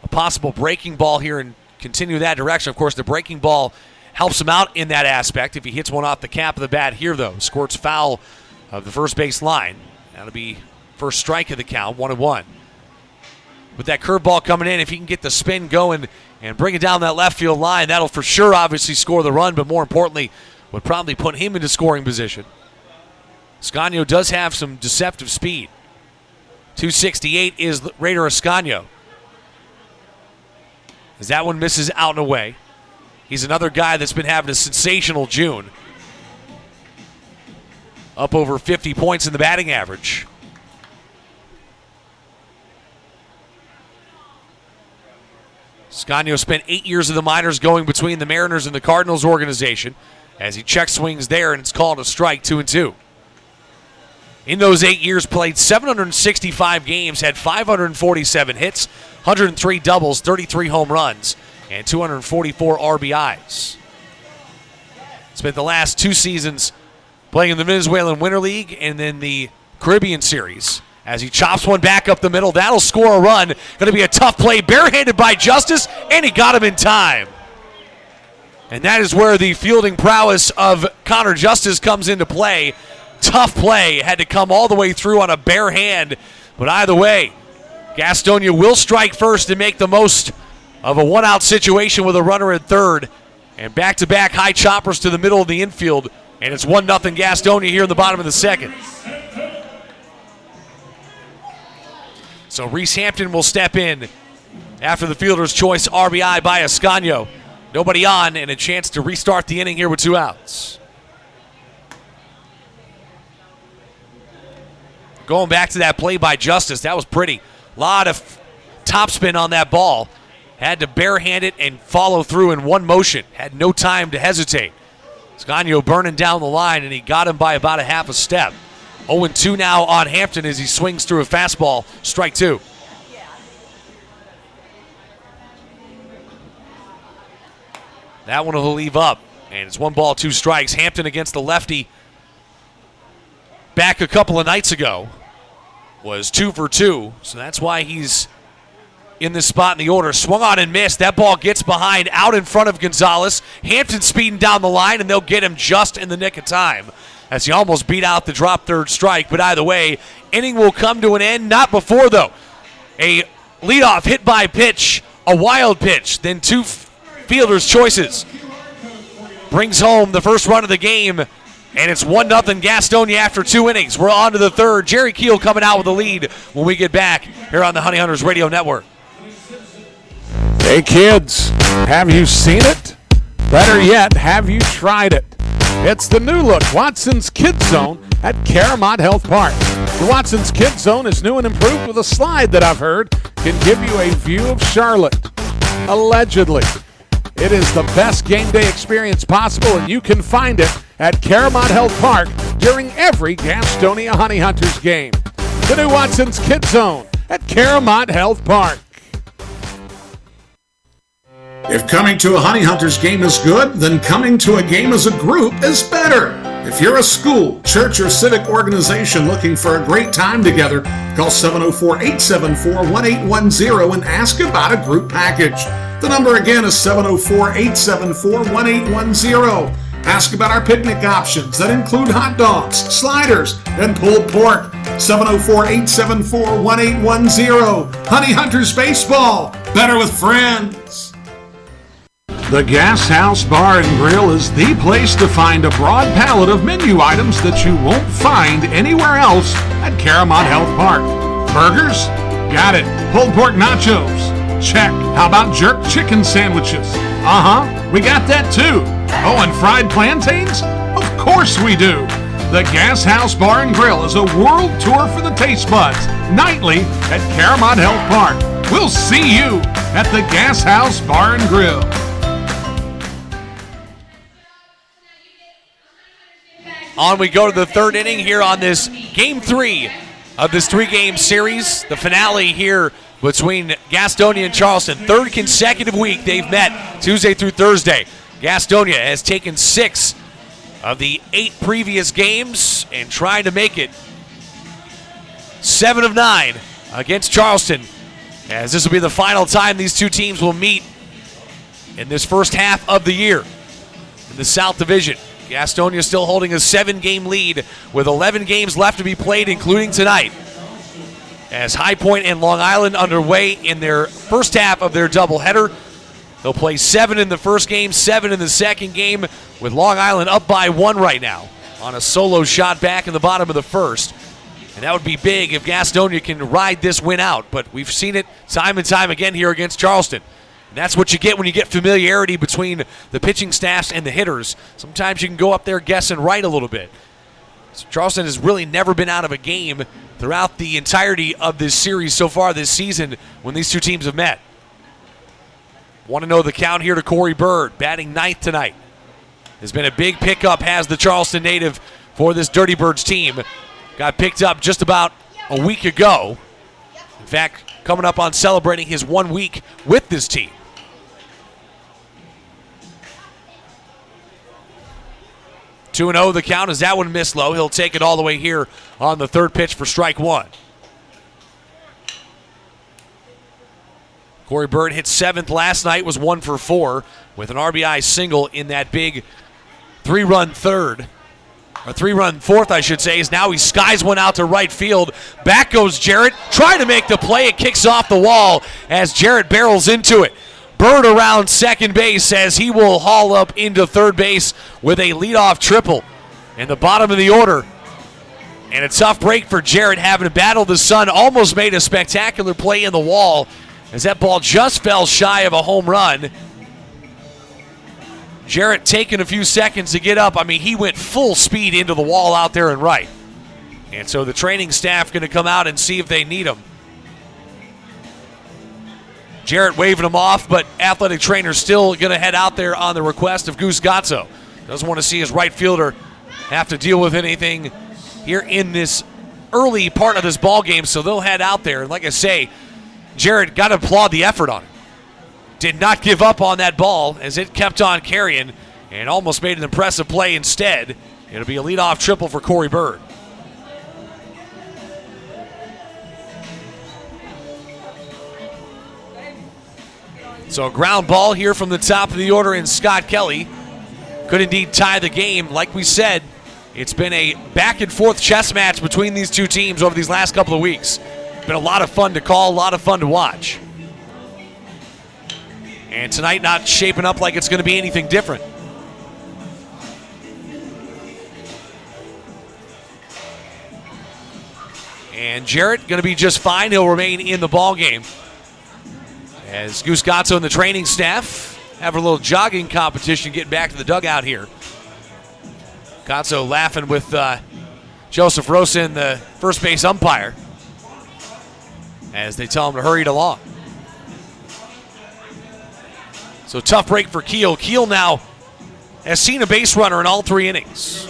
a possible breaking ball here and continue that direction. Of course, the breaking ball helps him out in that aspect. If he hits one off the cap of the bat here, though, squirts foul of the first base line. That'll be first strike of the count, 1-1. With that curveball coming in, if he can get the spin going and bring it down that left field line, that'll for sure obviously score the run, but more importantly, would probably put him into scoring position. Ascanio does have some deceptive speed. 268 is Raider Ascanio. As that one misses out and away. He's another guy that's been having a sensational June. Up over 50 points in the batting average. Ascanio spent 8 years in the minors going between the Mariners and the Cardinals organization as he check swings there, and it's called a strike, 2-2. In those 8 years, played 765 games, had 547 hits, 103 doubles, 33 home runs, and 244 RBIs. Spent the last 2 seasons playing in the Venezuelan Winter League and then the Caribbean Series. As he chops one back up the middle, that'll score a run. Going to be a tough play, barehanded by Justice, and he got him in time. And that is where the fielding prowess of Connor Justice comes into play. Tough play, had to come all the way through on a bare hand. But either way, Gastonia will strike first and make the most of a one-out situation with a runner at third. And back-to-back high choppers to the middle of the infield. And it's 1-0 Gastonia here in the bottom of the second. So Reese Hampton will step in after the fielder's choice RBI by Ascanio. Nobody on, and a chance to restart the inning here with 2 outs. Going back to that play by Justice, that was pretty. A lot of topspin on that ball. Had to barehand it and follow through in one motion. Had no time to hesitate. Ascanio burning down the line, and he got him by about a half a step. 0-2 now on Hampton as he swings through a fastball. Strike 2. That one will leave up, and it's 1 ball, 2 strikes. Hampton against the lefty back a couple of nights ago was 2 for 2, so that's why he's in this spot in the order. Swung on and missed. That ball gets behind, out in front of Gonzalez. Hampton speeding down the line, and they'll get him just in the nick of time as he almost beat out the drop third strike. But either way, inning will come to an end. Not before, though. A leadoff hit by pitch, a wild pitch, then 2 fielders' choices. Brings home the first run of the game, and it's 1-0 Gastonia after 2 innings. We're on to the third. Jerry Keel coming out with the lead when we get back here on the Honey Hunters Radio Network. Hey kids, have you seen it? Better yet, have you tried it? It's the new look Watson's Kids Zone at Caramont Health Park. The Watson's Kids Zone is new and improved with a slide that I've heard can give you a view of Charlotte. Allegedly. It is the best game day experience possible, and you can find it at Caramont Health Park during every Gastonia Honey Hunters game. The new Watson's Kids Zone at Caramont Health Park. If coming to a Honey Hunters game is good, then coming to a game as a group is better. If you're a school, church, or civic organization looking for a great time together, call 704-874-1810 and ask about a group package. The number again is 704-874-1810. Ask about our picnic options that include hot dogs, sliders, and pulled pork. 704-874-1810. Honey Hunters Baseball. Better with friends. The Gas House Bar and Grill is the place to find a broad palette of menu items that you won't find anywhere else at Caramont Health Park. Burgers? Got it. Pulled pork nachos? Check. How about jerk chicken sandwiches? We got that too. Oh, and fried plantains? Of course we do. The Gas House Bar and Grill is a world tour for the taste buds, nightly at Caramont Health Park. We'll see you at the Gas House Bar and Grill. On we go to the third inning here on this Game 3 of this 3-game series. The finale here between Gastonia and Charleston. Third consecutive week they've met Tuesday through Thursday. Gastonia has taken 6 of the 8 previous games and trying to make it 7 of 9 against Charleston, as this will be the final time these two teams will meet in this first half of the year in the South Division. Gastonia still holding a 7-game lead with 11 games left to be played, including tonight, as High Point and Long Island underway in their first half of their doubleheader. They'll play 7 in the first game, 7 in the second game, with Long Island up by 1 right now on a solo shot back in the bottom of the first. And that would be big if Gastonia can ride this win out. But we've seen it time and time again here against Charleston. And that's what you get when you get familiarity between the pitching staffs and the hitters. Sometimes you can go up there guessing right a little bit. So Charleston has really never been out of a game throughout the entirety of this series so far this season when these two teams have met. Want to know the count here to Corey Bird, batting ninth tonight. Has been a big pickup, has the Charleston native for this Dirty Birds team. Got picked up just about a week ago. In fact, coming up on celebrating his 1 week with this team. Two 2-0 the count as that one missed low. He'll take it all the way here on the third pitch for strike one. Corey Bird hit seventh last night, was 1 for 4 with an RBI single in that big 3-run third. Or 3-run fourth, I should say, is now he skies one out to right field. Back goes Jarrett, trying to make the play. It kicks off the wall as Jarrett barrels into it. Bird around second base as he will haul up into third base with a leadoff triple in the bottom of the order. And a tough break for Jarrett, having to battle the sun. Almost made a spectacular play in the wall as that ball just fell shy of a home run. Jarrett taking a few seconds to get up. I mean, he went full speed into the wall out there and right. And so the training staff going to come out and see if they need him. Jarrett waving him off, but athletic trainer still going to head out there on the request of Goose Gazzo. Doesn't want to see his right fielder have to deal with anything here in this early part of this ball game, so they'll head out there. And like I say, Jarrett got to applaud the effort on it. Did not give up on that ball as it kept on carrying and almost made an impressive play instead. It'll be a leadoff triple for Corey Bird. So a ground ball here from the top of the order, and Scott Kelly could indeed tie the game. Like we said, it's been a back and forth chess match between these two teams over these last couple of weeks. Been a lot of fun to call, a lot of fun to watch. And tonight not shaping up like it's going to be anything different. And Jarrett going to be just fine. He'll remain in the ball game. As Goose Gazzo and the training staff have a little jogging competition getting back to the dugout here. Gazzo laughing with Joseph Rosen, the first base umpire, as they tell him to hurry it along. So tough break for Keel. Keel now has seen a base runner in all 3 innings.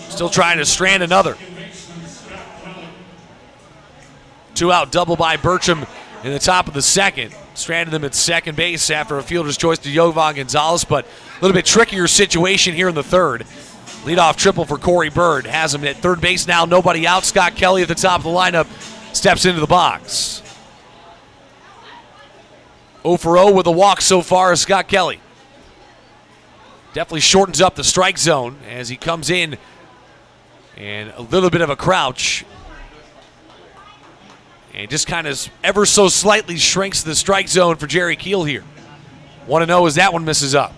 Still trying to strand another. 2-out double by Bertram in the top of the second. Stranded them at second base after a fielder's choice to Jovan Gonzalez, but a little bit trickier situation here in the third. Leadoff triple for Corey Bird. Has him at third base now, nobody out. Scott Kelly at the top of the lineup steps into the box. 0 for 0 with a walk so far is Scott Kelly. Definitely shortens up the strike zone as he comes in, and a little bit of a crouch. And just kind of ever so slightly shrinks the strike zone for Jerry Keel here. 1-0 as that one misses up.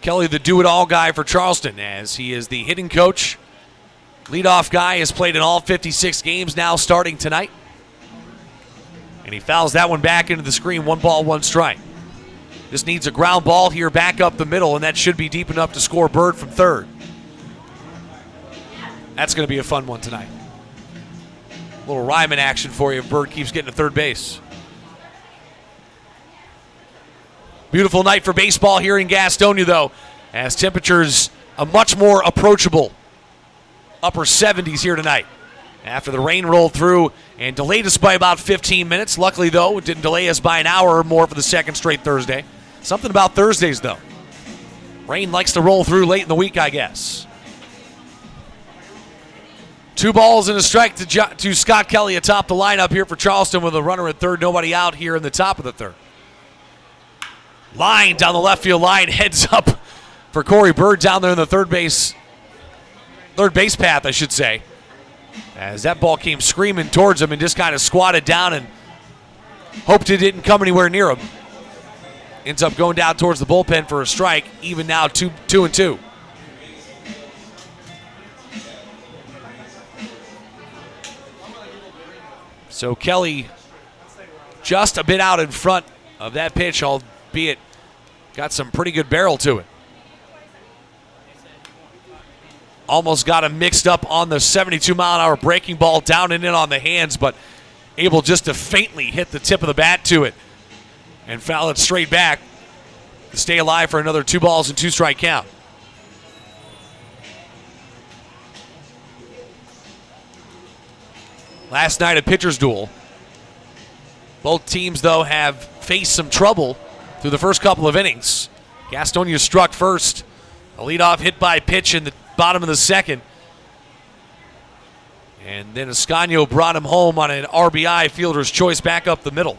Kelly, the do-it-all guy for Charleston, as he is the hitting coach. Leadoff guy, has played in all 56 games now starting tonight. And he fouls that one back into the screen. 1 ball, 1 strike. Just needs a ground ball here back up the middle, and that should be deep enough to score Bird from third. That's going to be a fun one tonight. A little Ryman action for you if Bird keeps getting to third base. Beautiful night for baseball here in Gastonia, though, as temperatures are much more approachable. Upper 70s here tonight after the rain rolled through and delayed us by about 15 minutes. Luckily, though, it didn't delay us by an hour or more for the second straight Thursday. Something about Thursdays, though. Rain likes to roll through late in the week, I guess. 2 balls and a strike to Scott Kelly atop the lineup here for Charleston with a runner at third, nobody out here in the top of the third. Line down the left field line, heads up for Corey Bird down there in the third base path, I should say. As that ball came screaming towards him and just kind of squatted down and hoped it didn't come anywhere near him. ends up going down towards the bullpen for a strike, even now 2-2. So Kelly just a bit out in front of that pitch, albeit got some pretty good barrel to it. Almost got him mixed up on the 72-mile-an-hour breaking ball down and in on the hands, but able just to faintly hit the tip of the bat to it and foul it straight back to stay alive for another 2-2 count. Last night a pitcher's duel. Both teams, though, have faced some trouble through the first couple of innings. Gastonia struck first. A leadoff hit by pitch in the bottom of the second. And then Ascanio brought him home on an RBI fielder's choice back up the middle.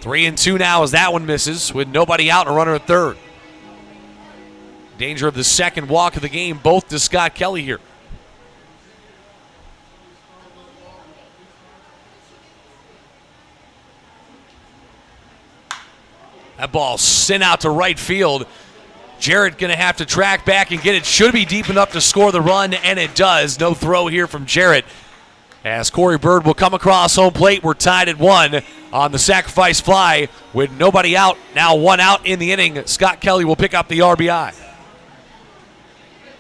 3-2 now as that one misses with nobody out and a runner at third. Danger of the second walk of the game, both to Scott Kelly here. That ball sent out to right field. Jarrett going to have to track back and get it. Should be deep enough to score the run, and it does. No throw here from Jarrett. As Corey Bird will come across home plate, we're tied at 1 on the sacrifice fly with nobody out. Now 1 out in the inning. Scott Kelly will pick up the RBI.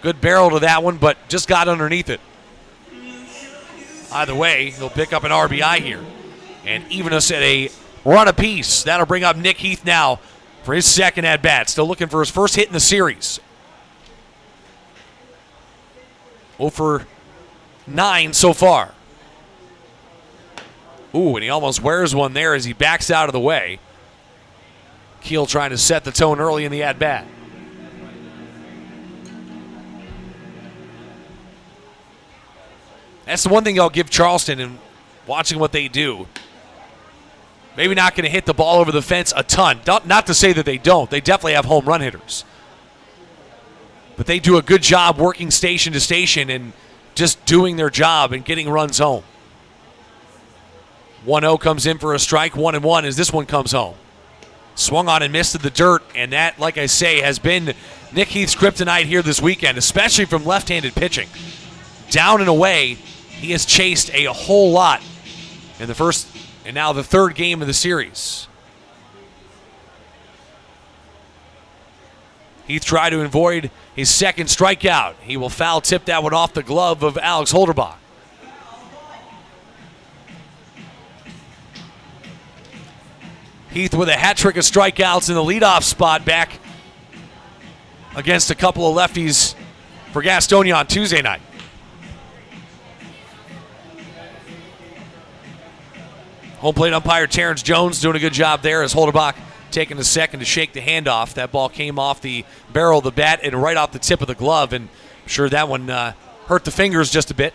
Good barrel to that one, but just got underneath it. Either way, he'll pick up an RBI here and even us at a run apiece. That'll bring up Nick Heath now for his second at-bat. Still looking for his first hit in the series. 0 for 9 so far. Ooh, and he almost wears one there as he backs out of the way. Keel trying to set the tone early in the at-bat. That's the one thing I'll give Charleston in watching what they do. Maybe not going to hit the ball over the fence a ton. Not to say that they don't. They definitely have home run hitters. But they do a good job working station to station and just doing their job and getting runs home. 1-0 comes in for a strike. 1-1 as this one comes home. Swung on and missed to the dirt, and that, like I say, has been Nick Heath's kryptonite here this weekend, especially from left-handed pitching. Down and away, he has chased a whole lot in the first and now the third game of the series. Heath tried to avoid his second strikeout. He will foul tip that one off the glove of Alex Holderbach. Heath with a hat trick of strikeouts in the leadoff spot back against a couple of lefties for Gastonia on Tuesday night. Home plate umpire Terrence Jones doing a good job there as Holderbach taking a second to shake the handoff. That ball came off the barrel of the bat and right off the tip of the glove, and I'm sure that one hurt the fingers just a bit.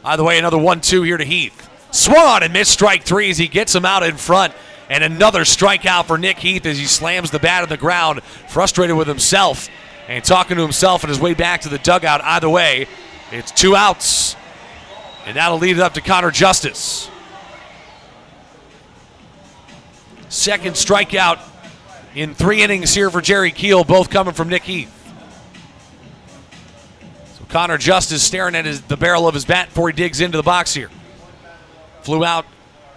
Either way, another 1-2 here to Heath. Swung on and missed strike 3 as he gets him out in front, and another strikeout for Nick Heath as he slams the bat on the ground, frustrated with himself and talking to himself on his way back to the dugout. Either way, it's 2 outs, and that'll lead it up to Connor Justice. Second strikeout in 3 innings here for Jerry Keel, both coming from Nick Heath. So Connor Justice staring at the barrel of his bat before he digs into the box here. Flew out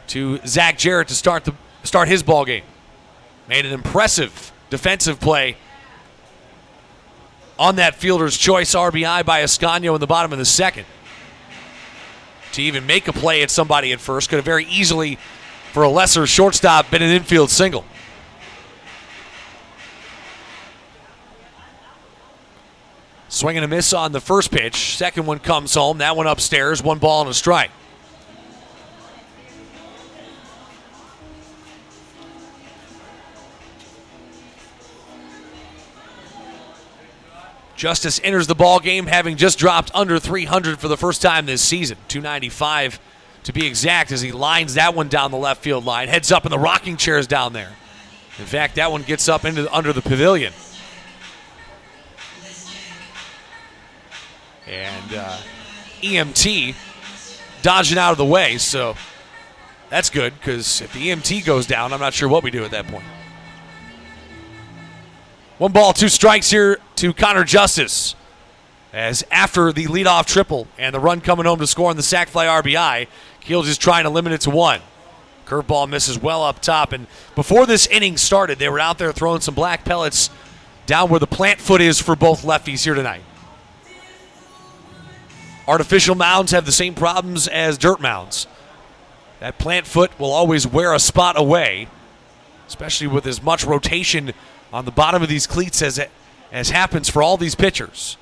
to Zach Jarrett to start his ball game. Made an impressive defensive play on that fielder's choice RBI by Ascanio in the bottom of the second. To even make a play at somebody at first, could have very easily, for a lesser shortstop, been an infield single. Swing and a miss on the first pitch. Second one comes home. That one upstairs. 1 ball and a strike. Justice enters the ball game having just dropped under 300 for the first time this season. 295 to be exact as he lines that one down the left field line. Heads up in the rocking chairs down there. In fact, that one gets up under the pavilion. And EMT dodging out of the way, so That's good, because if the EMT goes down, I'm not sure what we do at that point. 1 ball, 2 strikes here to Connor Justice. As after the leadoff triple and the run coming home to score on the sac fly RBI, Keel just trying to limit it to 1. Curveball misses well up top. And before this inning started, they were out there throwing some black pellets down where the plant foot is for both lefties here tonight. Artificial mounds have the same problems as dirt mounds. That plant foot will always wear a spot away, especially with as much rotation on the bottom of these cleats as happens for all these pitchers.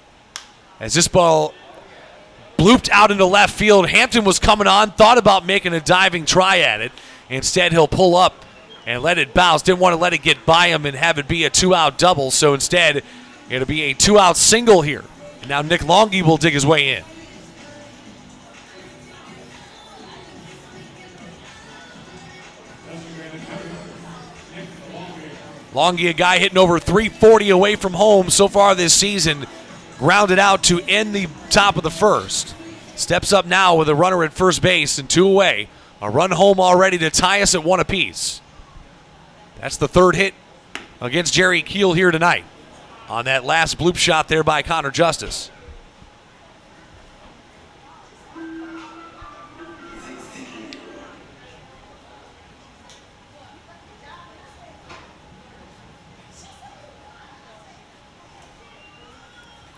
As this ball blooped out into left field, Hampton was coming on, thought about making a diving try at it. Instead, he'll pull up and let it bounce. Didn't want to let it get by him and have it be a 2-out double, so instead it'll be a 2-out single here. And now Nick Longy will dig his way in. Longy, a guy hitting over 340 away from home so far this season, grounded out to end the top of the first. Steps up now with a runner at first base and 2 away. A run home already to tie us at 1 apiece. That's the 3rd hit against Jerry Keel here tonight on that last bloop shot there by Connor Justice.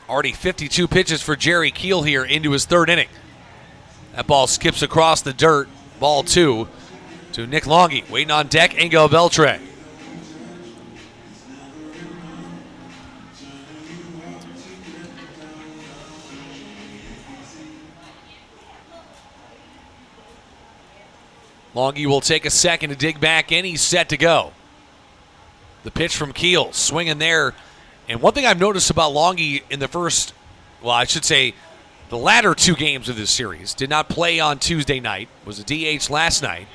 Already 52 pitches for Jerry Keel here into his 3rd inning. That ball skips across the dirt. Ball 2 to Nick Longy. Waiting on deck, Angel Beltre. Longy will take a second to dig back in. He's set to go. The pitch from Keel, swinging there. And one thing I've noticed about Longy in the latter 2 games of this series, did not play on Tuesday night, was a DH last night,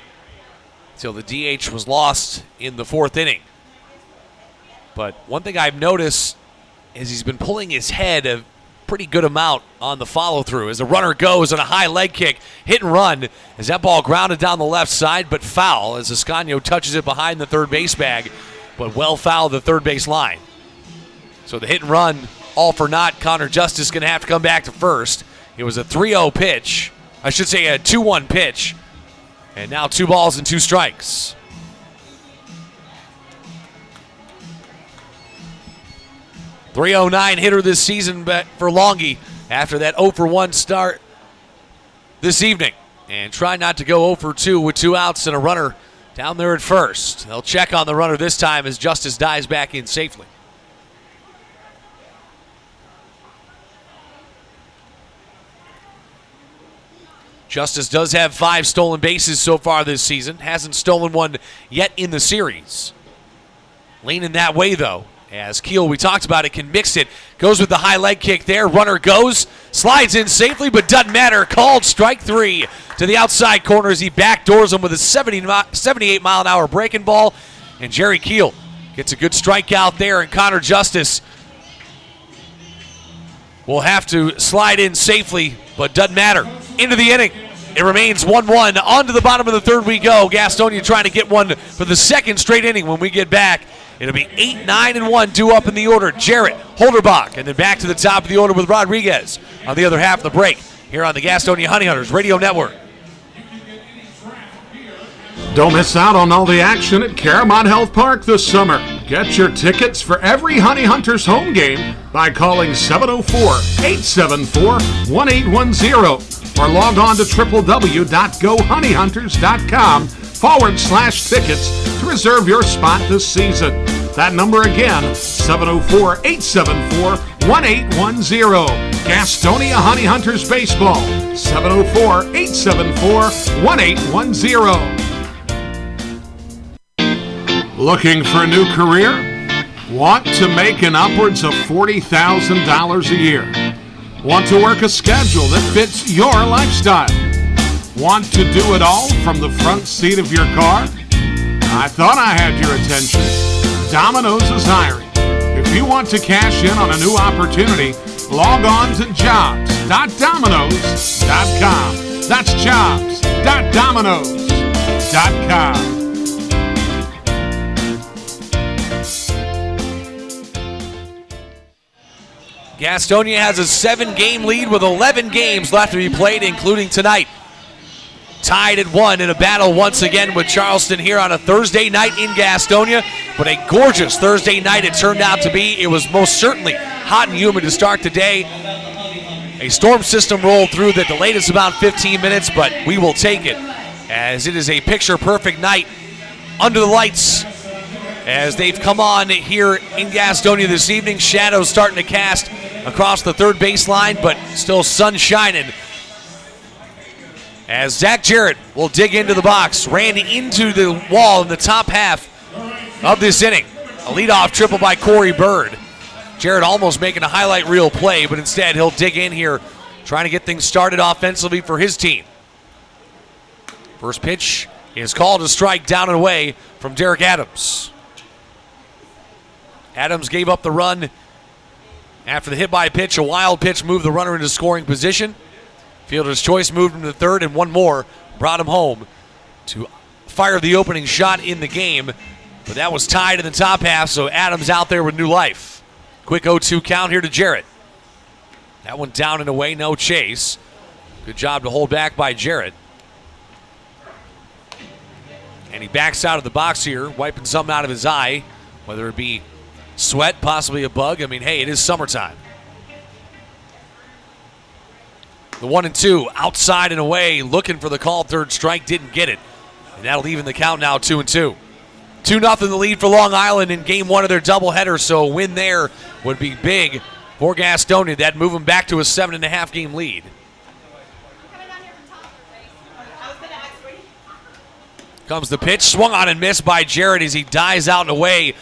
until the DH was lost in the 4th inning. But one thing I've noticed is he's been pulling his head a pretty good amount on the follow-through. As the runner goes on a high leg kick, hit and run, as that ball grounded down the left side, but foul, as Ascanio touches it behind the third base bag, but well fouled the third base line. So the hit and run, all for naught. Connor Justice going to have to come back to first. It was a 3-0 pitch. I should say a 2-1 pitch. And now 2 balls and 2 strikes. .309 hitter this season for Longy after that 0-for-1 start this evening. And try not to go 0-for-2 with 2 outs and a runner down there at first. They'll check on the runner this time as Justice dives back in safely. Justice does have 5 stolen bases so far this season. Hasn't stolen one yet in the series. Leaning that way, though, as Keel, we talked about it, can mix it. Goes with the high leg kick there. Runner goes, slides in safely, but doesn't matter. Called strike 3 to the outside corner as he backdoors him with a 78-mile-an-hour breaking ball. And Jerry Keel gets a good strikeout there, and Connor Justice will have to slide in safely, but doesn't matter. Into the inning. It remains 1-1. On to the bottom of the 3rd we go. Gastonia trying to get one for the 2nd straight inning. When we get back, it'll be 8, 9, and 1 due up in the order. Jarrett, Holderbach, and then back to the top of the order with Rodriguez on the other half of the break here on the Gastonia Honey Hunters Radio Network. Don't miss out on all the action at Caramont Health Park this summer. Get your tickets for every Honey Hunters home game by calling 704-874-1810 or log on to www.gohoneyhunters.com/tickets to reserve your spot this season. That number again, 704-874-1810. Gastonia Honey Hunters Baseball, 704-874-1810. Looking for a new career? Want to make an upwards of $40,000 a year? Want to work a schedule that fits your lifestyle? Want to do it all from the front seat of your car? I thought I had your attention. Domino's is hiring. If you want to cash in on a new opportunity, log on to jobs.domino's.com. That's jobs.domino's. GastoniaHoneyHunters.com. Gastonia has a 7-game lead with 11 games left to be played, including tonight. Tied at 1 in a battle once again with Charleston here on a Thursday night in Gastonia. But a gorgeous Thursday night it turned out to be. It was most certainly hot and humid to start the day. A storm system rolled through that delayed us about 15 minutes, but we will take it as it is a picture-perfect night under the lights as they've come on here in Gastonia this evening. Shadows starting to cast across the third baseline, but still sun shining. As Zach Jarrett will dig into the box, ran into the wall in the top half of this inning. A leadoff triple by Corey Bird. Jarrett almost making a highlight reel play, but instead he'll dig in here, trying to get things started offensively for his team. First pitch is called a strike down and away from Derek Adams. Adams gave up the run after the hit by pitch. A wild pitch moved the runner into scoring position. Fielder's choice moved him to third, and one more brought him home to fire the opening shot in the game. But that was tied in the top half, so Adams out there with new life. Quick 0-2 count here to Jarrett. That one down and away, no chase. Good job to hold back by Jarrett. And he backs out of the box here, wiping something out of his eye, whether it be sweat, possibly a bug. I mean, hey, it is summertime. The 1-2, outside and away, looking for the called third strike, didn't get it. And that'll even the count now 2-2. 2-0 the lead for Long Island in game one of their doubleheader, so a win there would be big for Gastonia. That'd move them back to a 7.5 game lead. Comes the pitch, swung on and missed by Jarrett as he dies out and away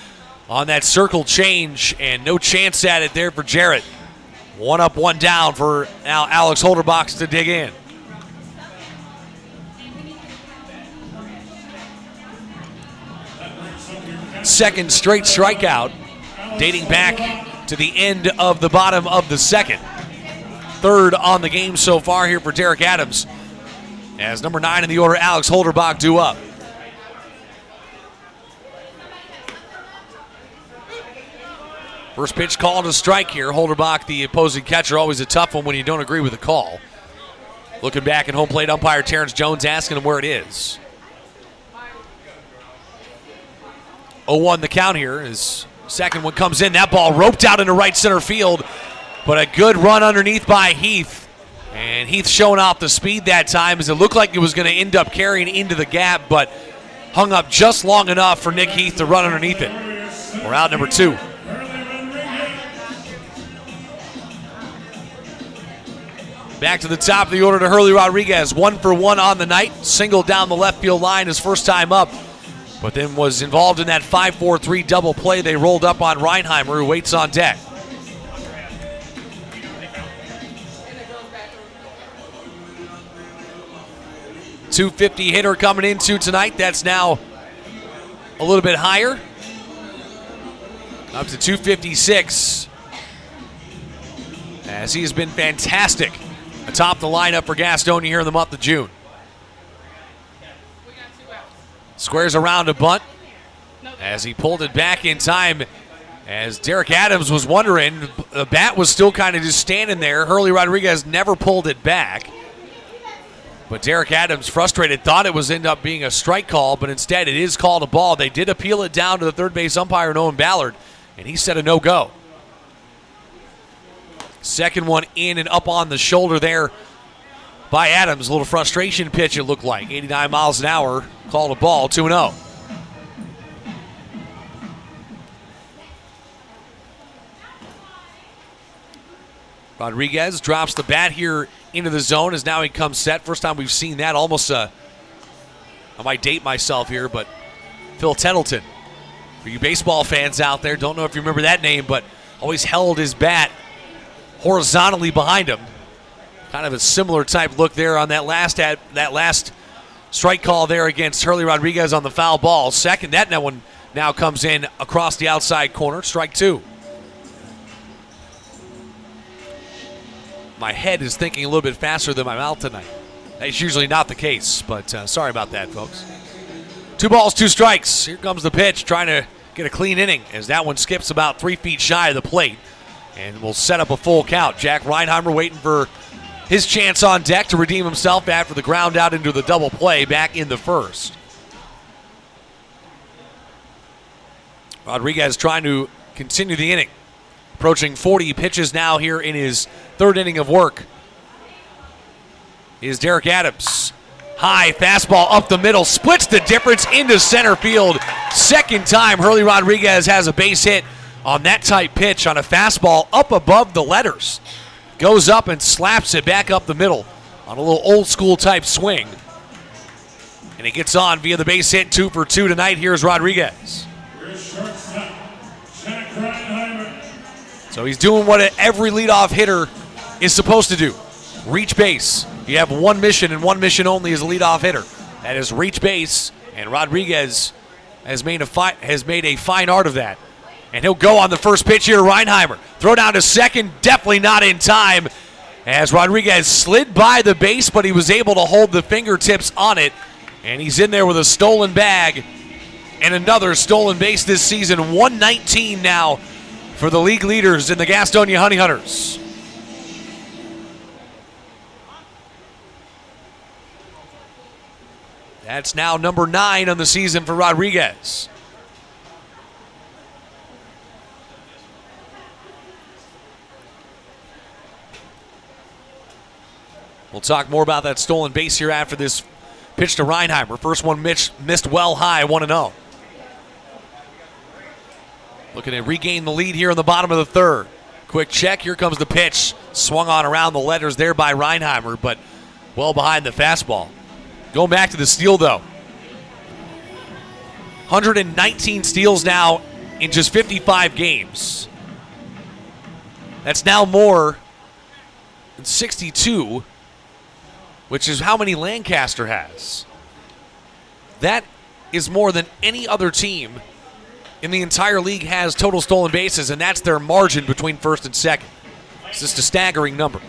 on that circle change, and no chance at it there for Jarrett. 1 up, 1 down for now Alex Holderbach to dig in. Second straight strikeout, dating back to the end of the bottom of the second. Third on the game so far here for Derek Adams, as number 9 in the order, Alex Holderbach, due up. First pitch called a strike here. Holderbach, the opposing catcher, always a tough one when you don't agree with the call. Looking back at home plate umpire Terrence Jones, asking him where it is. 0-1 the count here as second one comes in. That ball roped out into right center field, but a good run underneath by Heath. And Heath showing off the speed that time as it looked like it was going to end up carrying into the gap, but hung up just long enough for Nick Heath to run underneath it. We're out number 2. Back to the top of the order to Hurley Rodriguez. 1 for 1 on the night. Single down the left field line his first time up, but then was involved in that 5-4-3 double play. They rolled up on Reinheimer, who waits on deck. .250 hitter coming into tonight. That's now a little bit higher, up to .256, as he has been fantastic atop the lineup for Gastonia here in the month of June. Squares around a bunt as he pulled it back in time. As Derek Adams was wondering, the bat was still kind of just standing there. Hurley Rodriguez never pulled it back. But Derek Adams, frustrated, thought it was end up being a strike call, but instead it is called a ball. They did appeal it down to the third base umpire, Owen Ballard, and he said a no-go. Second one in and up on the shoulder there by Adams. A little frustration pitch, it looked like. 89 miles an hour, called a ball, 2-0. Rodriguez drops the bat here into the zone as now he comes set. First time we've seen that. Almost, I might date myself here, but Phil Tettleton. For you baseball fans out there, don't know if you remember that name, but always held his bat horizontally behind him. Kind of a similar type look there on that last strike call there against Hurley Rodriguez on the foul ball. Second, that one now comes in across the outside corner. Strike 2. My head is thinking a little bit faster than my mouth tonight. That's usually not the case, but sorry about that, folks. 2 balls, 2 strikes. Here comes the pitch, trying to get a clean inning as that one skips about 3 feet shy of the plate. And will set up a full count. Jack Reinheimer waiting for his chance on deck to redeem himself after the ground out into the double play back in the first. Rodriguez trying to continue the inning. Approaching 40 pitches now here in his 3rd inning of work. Is Derek Adams. High fastball up the middle, splits the difference into center field. 2nd time Hurley Rodriguez has a base hit on that type pitch on a fastball up above the letters. Goes up and slaps it back up the middle on a little old school type swing. And it gets on via the base hit, 2 for 2 tonight. Here's Rodriguez. So he's doing what every leadoff hitter is supposed to do. Reach base. You have one mission and one mission only as a leadoff hitter. That is reach base, and Rodriguez has made a fine art of that. And he'll go on the first pitch here to Reinheimer. Throw down to second, definitely not in time as Rodriguez slid by the base, but he was able to hold the fingertips on it. And he's in there with a stolen bag and another stolen base this season. 119 now for the league leaders in the Gastonia Honey Hunters. That's now number 9 on the season for Rodriguez. We'll talk more about that stolen base here after this pitch to Reinheimer. First one missed well high, 1-0. Looking to regain the lead here in the bottom of the 3rd. Quick check, here comes the pitch. Swung on around the letters there by Reinheimer, but well behind the fastball. Going back to the steal, though. 119 steals now in just 55 games. That's now more than 62, which is how many Lancaster has. That is more than any other team in the entire league has total stolen bases, and that's their margin between first and second. It's just a staggering number.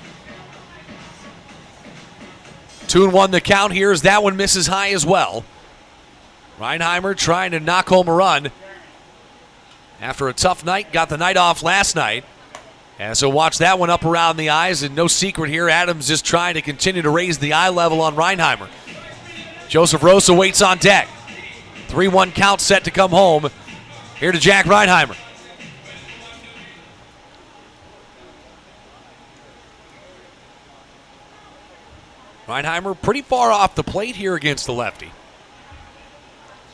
2-1 the count here as that one misses high as well. Reinheimer trying to knock home a run. After a tough night, got the night off last night. And so watch that one up around the eyes, and no secret here, Adams just trying to continue to raise the eye level on Reinheimer. Joseph Rosa waits on deck. 3-1 count set to come home. Here to Jack Reinheimer. Reinheimer pretty far off the plate here against the lefty.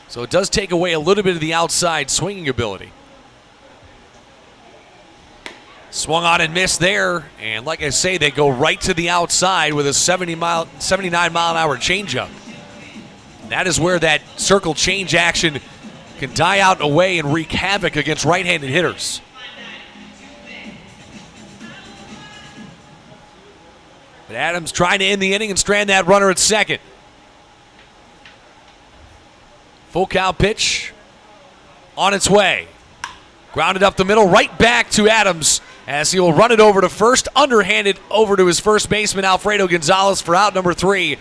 So it does take away a little bit of the outside swinging ability. Swung on and missed there, and like I say, they go right to the outside with a 79 mile an hour changeup. And that is where that circle change action can die out away and wreak havoc against right-handed hitters. But Adams trying to end the inning and strand that runner at second. Full count pitch on its way. Grounded up the middle, right back to Adams as he will run it over to first, underhanded over to his first baseman, Alfredo Gonzalez, for out number 3.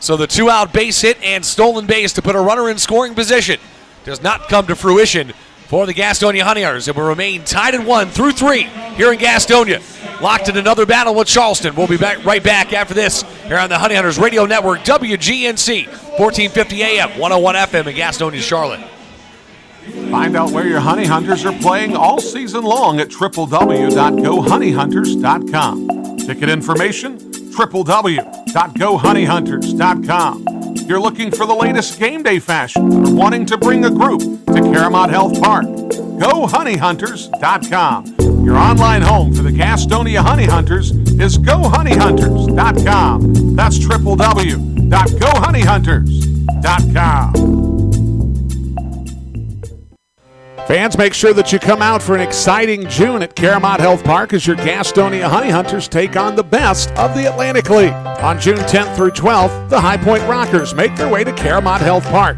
So the 2-out base hit and stolen base to put a runner in scoring position does not come to fruition for the Gastonia Honey Hunters. It will remain tied at 1 through 3 here in Gastonia. Locked in another battle with Charleston. We'll be right back after this here on the Honey Hunters Radio Network, WGNC, 1450 AM, 101 FM in Gastonia, Charlotte. Find out where your honey hunters are playing all season long at www.gohoneyhunters.com. Ticket information, www.gohoneyhunters.com. You're looking for the latest game day fashion or wanting to bring a group to Caramount Health Park. GoHoneyHunters.com. Your online home for the Gastonia Honey Hunters is GoHoneyHunters.com. That's www.gohoneyhunters.com. Fans, make sure that you come out for an exciting June at Caramount Health Park as your Gastonia Honey Hunters take on the best of the Atlantic League. On June 10th through 12th, the High Point Rockers make their way to Caramount Health Park.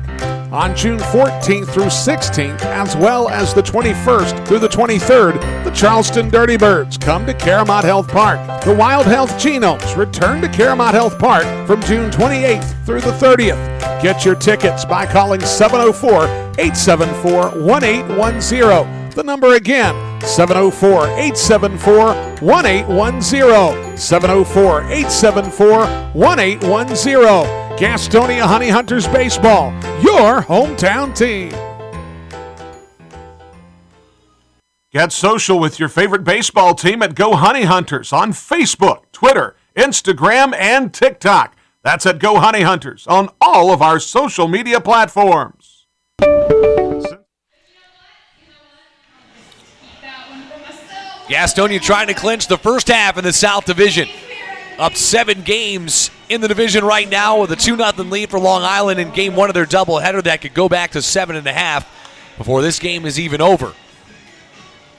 On June 14th through 16th, as well as the 21st through the 23rd, the Charleston Dirty Birds come to Caramont Health Park. The Wild Health Genomes return to Caramont Health Park from June 28th through the 30th. Get your tickets by calling 704-874-1810. The number again, 704-874-1810. 704-874-1810. Gastonia Honey Hunters Baseball, your hometown team. Get social with your favorite baseball team at Go Honey Hunters on Facebook, Twitter, Instagram, and TikTok. That's at Go Honey Hunters on all of our social media platforms. Gastonia trying to clinch the first half in the South Division. Up 7 games in the division right now with a 2-0 lead for Long Island in game 1 of their doubleheader that could go back to 7.5 before this game is even over.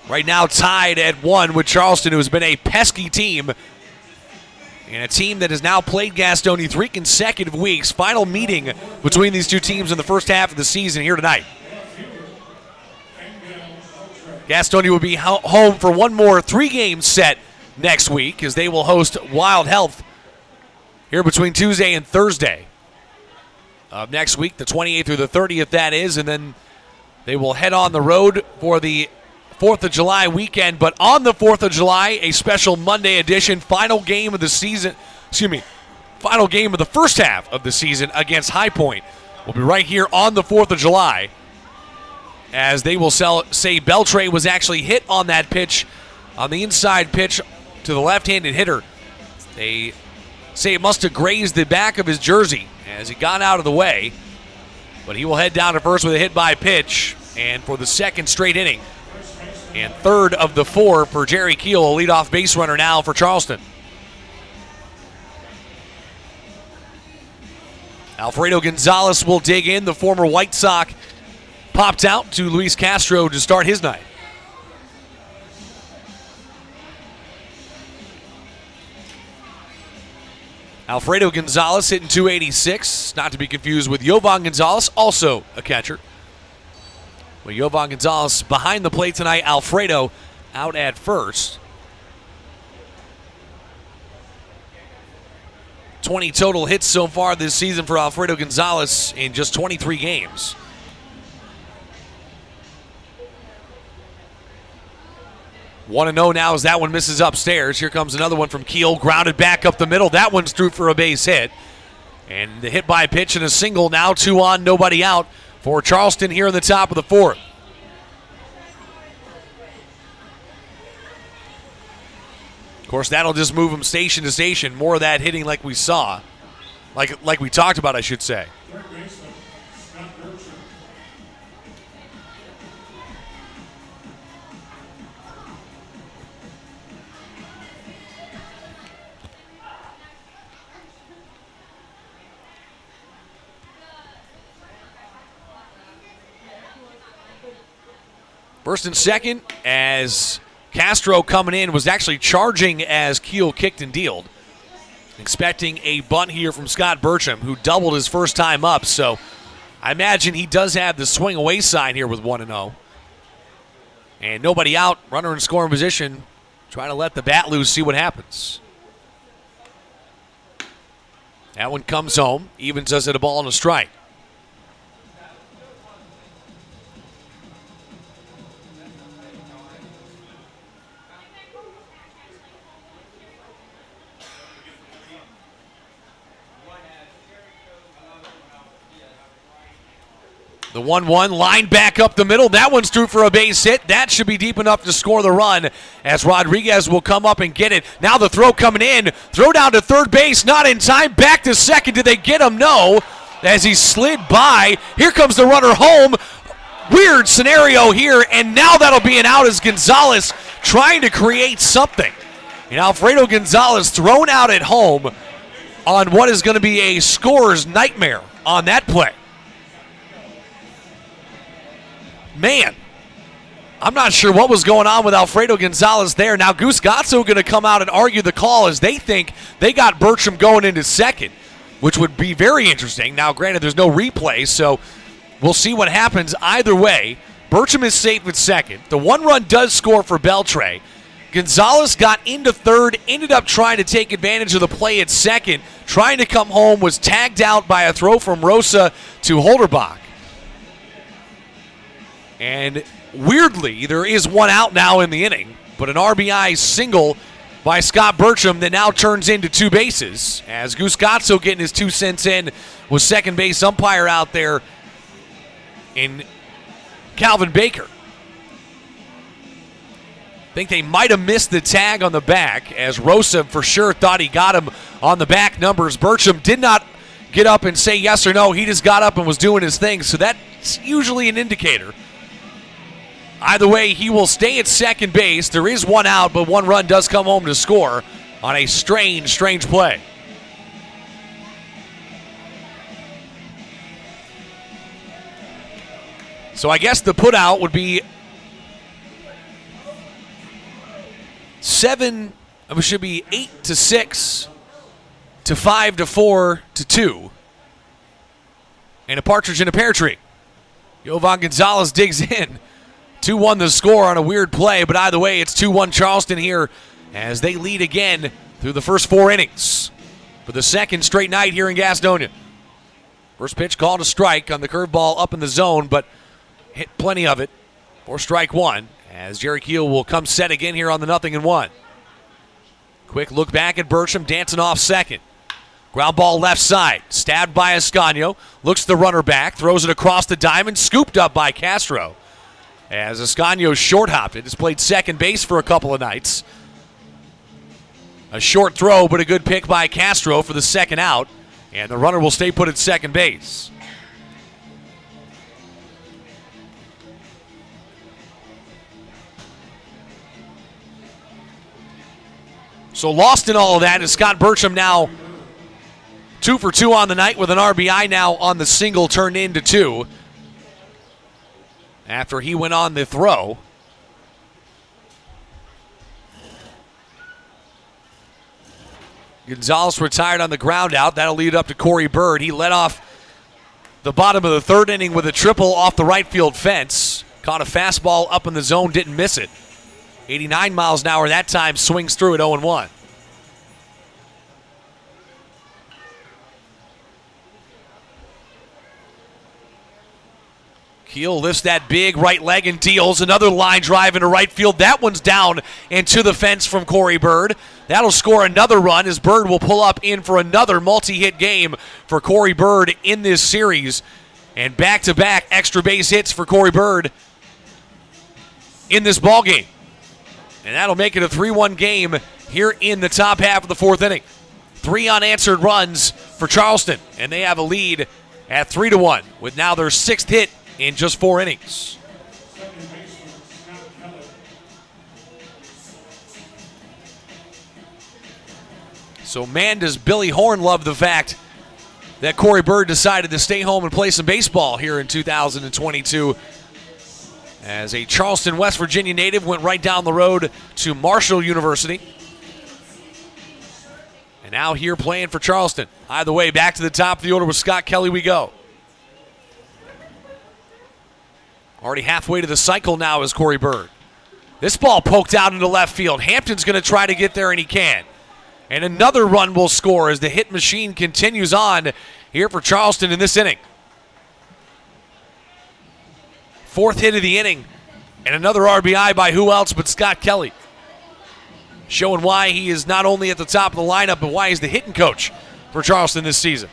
Right now tied at 1 with Charleston, who has been a pesky team and a team that has now played Gastonia 3 consecutive weeks. Final meeting between these two teams in the first half of the season here tonight. Gastonia will be home for one more 3-game set next week as they will host Wild Health here between Tuesday and Thursday of next week, the 28th through the 30th, that is, and then they will head on the road for the 4th of July weekend. But on the 4th of July, a special Monday edition, final game of the season, final game of the first half of the season against High Point. We'll be right here on the 4th of July, as they will say Beltray was actually hit on that pitch, on the inside pitch to the left-handed hitter. They say it must have grazed the back of his jersey as he got out of the way, but he will head down to first with a hit by pitch, and for the second straight inning, and third of the 4 for Jerry Keel, a leadoff base runner now for Charleston. Alfredo Gonzalez will dig in. The former White Sox popped out to Luis Castro to start his night. Alfredo Gonzalez hitting .286, not to be confused with Jovan Gonzalez, also a catcher. With Jovan Gonzalez behind the plate tonight, Alfredo out at first. 20 total hits so far this season for Alfredo Gonzalez in just 23 games. 1-0 now as that one misses upstairs. Here comes another one from Keel, grounded back up the middle. That one's through for a base hit. And the hit by pitch and a single, now 2 on, nobody out for Charleston here in the top of the 4th. Of course, that'll just move them station to station. More of that hitting like we saw, like we talked about, I should say. First and second, as Castro coming in was actually charging as Keel kicked and dealed. Expecting a bunt here from Scott Burcham, who doubled his first time up. So I imagine he does have the swing away sign here with 1-0. And nobody out, runner in scoring position, trying to let the bat loose, see what happens. That one comes home, evens us at a ball and a strike. The 1-1 line back up the middle. That one's through for a base hit. That should be deep enough to score the run as Rodriguez will come up and get it. Now the throw coming in. Throw down to third base. Not in time. Back to second. Did they get him? No. As he slid by. Here comes the runner home. Weird scenario here. And now that'll be an out as Gonzalez trying to create something. And Alfredo Gonzalez thrown out at home on what is going to be a scorer's nightmare on that play. Man, I'm not sure what was going on with Alfredo Gonzalez there. Now Goose Gotso going to come out and argue the call as they think they got Burcham going into second, which would be very interesting. Now, granted, there's no replay, so we'll see what happens either way. Bertram is safe at second. The one run does score for Beltre. Gonzalez got into third, ended up trying to take advantage of the play at second, trying to come home, was tagged out by a throw from Rosa to Holderbach. And weirdly, there is one out now in the inning, but an RBI single by Scott Bertram that now turns into two bases, as Guscazzo getting his 2 cents in with second base umpire out there in Calvin Baker. I think they might have missed the tag on the back, as Rosa for sure thought he got him on the back numbers. Bertram did not get up and say yes or no. He just got up and was doing his thing, so that's usually an indicator. Either way, he will stay at second base. There is one out, but one run does come home to score on a strange play. So I guess the put out would be 8-6 to 5-4-2, and a partridge in a pear tree. Jovan Gonzalez digs in. 2-1 the score on a weird play, but either way, it's 2-1 Charleston here as they lead again through the first 4 innings for the second straight night here in Gastonia. First pitch called a strike on the curveball up in the zone, but hit plenty of it for strike one, as Jerry Keel will come set again here on the 0-1. Quick look back at Bertram, dancing off second. Ground ball left side, stabbed by Ascanio, looks the runner back, throws it across the diamond, scooped up by Castro. As Ascanio short-hopped it, has played second base for a couple of nights. A short throw, but a good pick by Castro for the second out, and the runner will stay put at second base. So lost in all of that is Scott Bertram, now 2 for 2 on the night with an RBI now on the single turned into 2 after he went on the throw. Gonzalez retired on the ground out. That'll lead up to Corey Bird. He led off the bottom of the third inning with a triple off the right field fence. Caught a fastball up in the zone, didn't miss it. 89 miles an hour that time, swings through at 0-1. Keel lifts that big right leg and deals another line drive into right field. That one's down and to the fence from Corey Bird. That'll score another run as Bird will pull up in for another multi-hit game for Corey Bird in this series. And back-to-back extra base hits for Corey Bird in this ballgame. And that'll make it a 3-1 game here in the top half of the fourth inning. 3 unanswered runs for Charleston, and they have a lead at 3-1 with now their 6th hit in just 4 innings. So man, does Billy Horn love the fact that Corey Bird decided to stay home and play some baseball here in 2022. As a Charleston, West Virginia native, went right down the road to Marshall University. And now here playing for Charleston. Either way, back to the top of the order with Scott Kelly we go. Already halfway to the cycle now is Corey Bird. This ball poked out into left field. Hampton's going to try to get there, and he can. And another run will score as the hit machine continues on here for Charleston in this inning. 4th hit of the inning, and another RBI by who else but Scott Kelly. Showing why he is not only at the top of the lineup, but why he's the hitting coach for Charleston this season.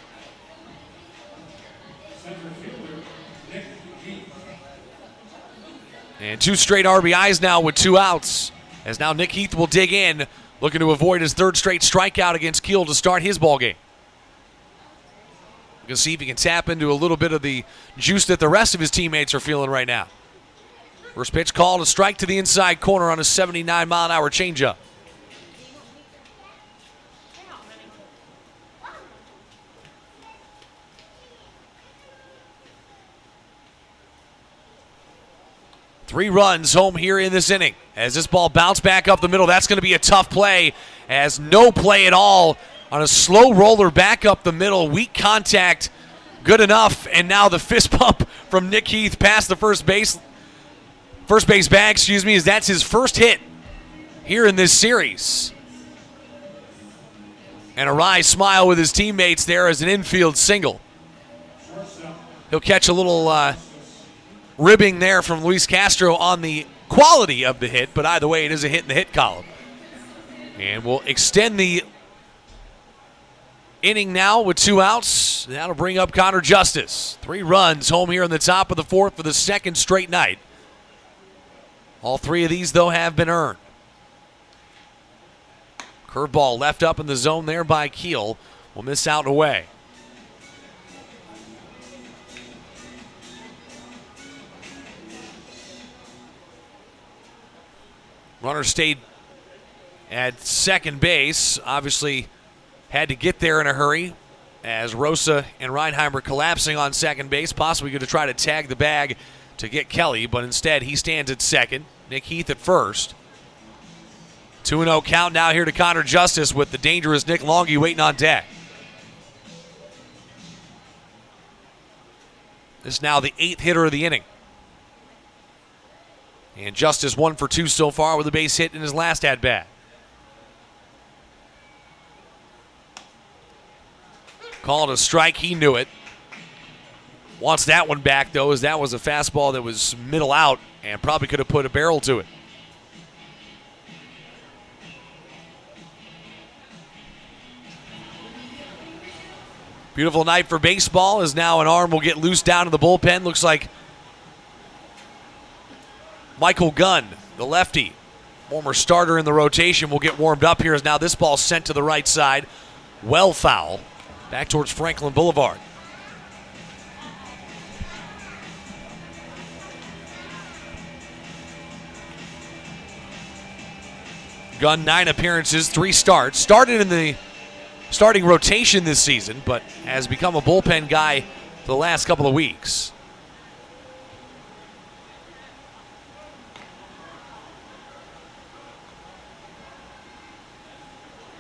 And 2 straight RBIs now with 2 outs, as now Nick Heath will dig in, looking to avoid his 3rd straight strikeout against Keel to start his ball game. We'll see if he can tap into a little bit of the juice that the rest of his teammates are feeling right now. First pitch called, a strike to the inside corner on a 79-mile-an-hour changeup. Three runs home here in this inning. As this ball bounced back up the middle, that's going to be a tough play, as no play at all on a slow roller back up the middle. Weak contact good enough, and now the fist pump from Nick Heath past the first base bag, as that's his first hit here in this series. And a wry smile with his teammates there as an infield single. He'll catch a little ribbing there from Luis Castro on the quality of the hit, but either way, it is a hit in the hit column. And we'll extend the inning now with 2 outs. That'll bring up Connor Justice. 3 runs home here in the top of the 4th for the second straight night. All 3 of these, though, have been earned. Curveball left up in the zone there by Keel. Will miss out and away. Runner stayed at second base. Obviously had to get there in a hurry as Rosa and Reinheimer collapsing on second base, possibly going to try to tag the bag to get Kelly, but instead he stands at second. Nick Heath at first. 2-0 count now here to Connor Justice with the dangerous Nick Longy waiting on deck. This is now the 8th hitter of the inning. And Justice 1 for 2 so far with a base hit in his last at-bat. Called a strike, he knew it. Wants that one back, though, as that was a fastball that was middle out and probably could have put a barrel to it. Beautiful night for baseball as now an arm will get loose down in the bullpen. Looks like Michael Gunn, the lefty, former starter in the rotation, will get warmed up here as now this ball sent to the right side. Well foul. Back towards Franklin Boulevard. Gunn, 9 appearances, 3 starts. Started in the starting rotation this season, but has become a bullpen guy for the last couple of weeks.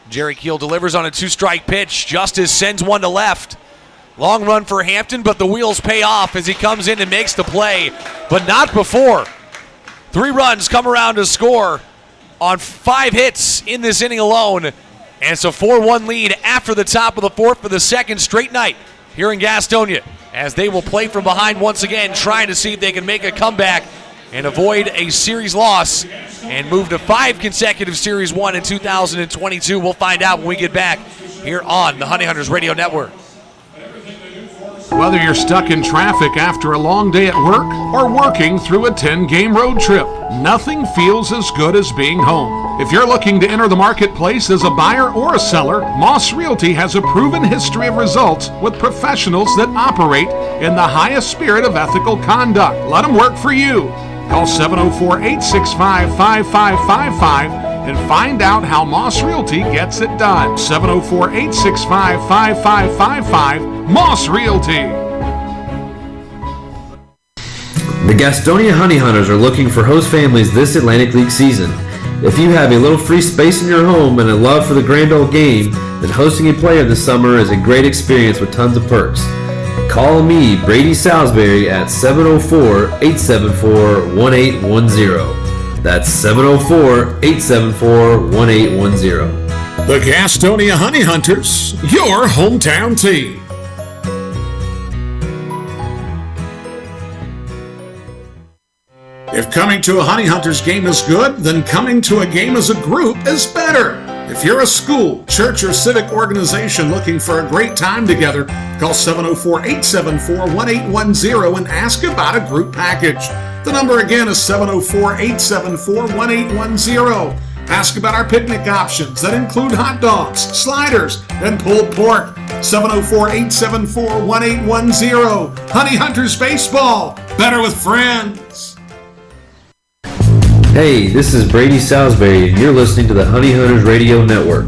Jerry Keel delivers on a 2-strike pitch. Justice sends one to left. Long run for Hampton, but the wheels pay off as he comes in and makes the play, but not before. 3 runs come around to score on 5 hits in this inning alone. And it's a 4-1 lead after the top of the 4th for the second straight night here in Gastonia, as they will play from behind once again, trying to see if they can make a comeback and avoid a series loss and move to 5 consecutive Series 1 in 2022. We'll find out when we get back here on the Honey Hunters Radio Network. Whether you're stuck in traffic after a long day at work or working through a 10-game road trip, nothing feels as good as being home. If you're looking to enter the marketplace as a buyer or a seller, Moss Realty has a proven history of results with professionals that operate in the highest spirit of ethical conduct. Let them work for you. Call 704-865-5555 and find out how Moss Realty gets it done. 704-865-5555, Moss Realty. The Gastonia Honey Hunters are looking for host families this Atlantic League season. If you have a little free space in your home and a love for the grand old game, then hosting a player this summer is a great experience with tons of perks. Call me, Brady Salisbury, at 704-874-1810. That's 704-874-1810. The Gastonia Honey Hunters, your hometown team. If coming to a Honey Hunters game is good, then coming to a game as a group is better. If you're a school, church, or civic organization looking for a great time together, call 704-874-1810 and ask about a group package. The number again is 704-874-1810. Ask about our picnic options that include hot dogs, sliders, and pulled pork. 704-874-1810. Honey Hunters Baseball. Better with friends. Hey, this is Brady Salisbury, and you're listening to the Honey Hunters Radio Network.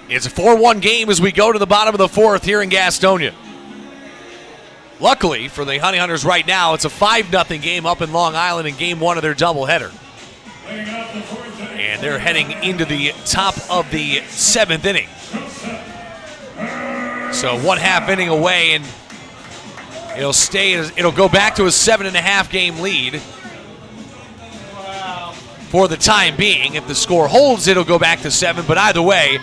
It's a 4-1 game as we go to the bottom of the 4th here in Gastonia. Luckily for the Honey Hunters right now, it's a 5-0 game up in Long Island in Game 1 of their doubleheader. And they're heading into the top of the 7th inning. So 1/2 inning away, and it'll go back to a 7.5 game lead for the time being. If the score holds, it'll go back to 7, but either way,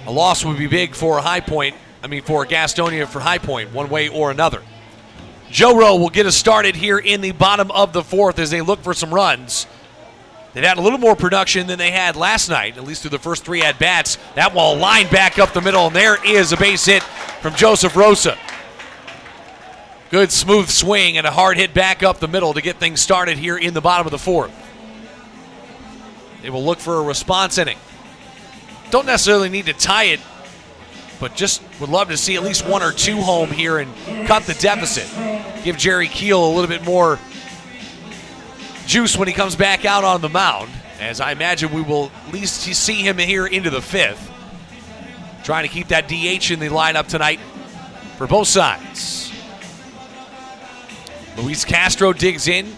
a loss would be big for for Gastonia for High Point, one way or another. Joe Rowe will get us started here in the bottom of the 4th as they look for some runs. They've had a little more production than they had last night, at least through the first 3 at-bats. That ball lined back up the middle, and there is a base hit from Joseph Rosa. Good smooth swing and a hard hit back up the middle to get things started here in the bottom of the 4th. They will look for a response inning. Don't necessarily need to tie it, but just would love to see at least 1 or 2 home here and cut the deficit. Give Jerry Keel a little bit more juice when he comes back out on the mound, as I imagine we will at least see him here into the 5th. Trying to keep that DH in the lineup tonight for both sides. Luis Castro digs in.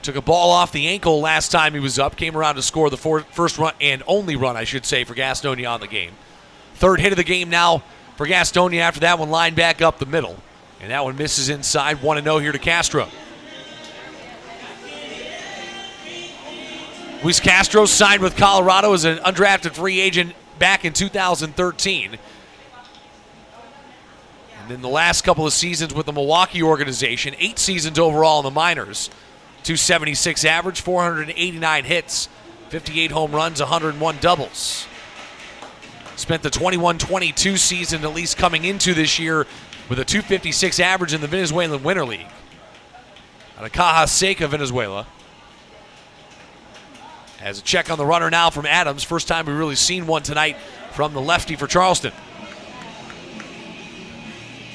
Took a ball off the ankle last time he was up. Came around to score the first run, and only run, I should say, for Gastonia on the game. 3rd hit of the game now for Gastonia after that one lined back up the middle. And that one misses inside. 1-0 here to Castro. Luis Castro signed with Colorado as an undrafted free agent back in 2013. And then the last couple of seasons with the Milwaukee organization, 8 seasons overall in the minors. 276 average, 489 hits, 58 home runs, 101 doubles. Spent the 21-22 season at least coming into this year with a 256 average in the Venezuelan Winter League. Out of Caja Seca, Venezuela. As a check on the runner now from Adams. First time we've really seen one tonight from the lefty for Charleston.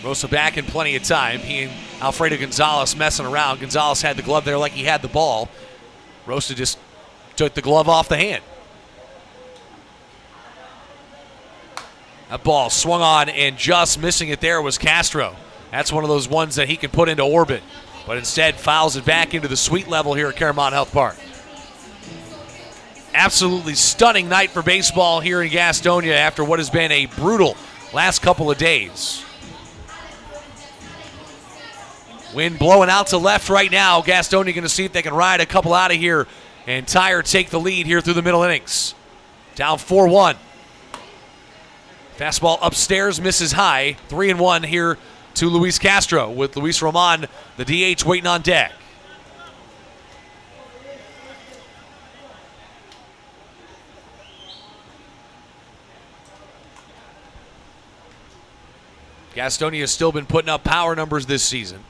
Rosa back in plenty of time. He and Alfredo Gonzalez messing around. Gonzalez had the glove there like he had the ball. Rosa just took the glove off the hand. That ball swung on, and just missing it there was Castro. That's one of those ones that he can put into orbit, but instead fouls it back into the sweet level here at Caramount Health Park. Absolutely stunning night for baseball here in Gastonia after what has been a brutal last couple of days. Wind blowing out to left right now. Gastonia going to see if they can ride a couple out of here and tie or take the lead here through the middle innings. Down 4-1. Fastball upstairs, misses high. 3-1 here to Luis Castro with Luis Roman, the DH, waiting on deck. Gastonia has still been putting up power numbers this season.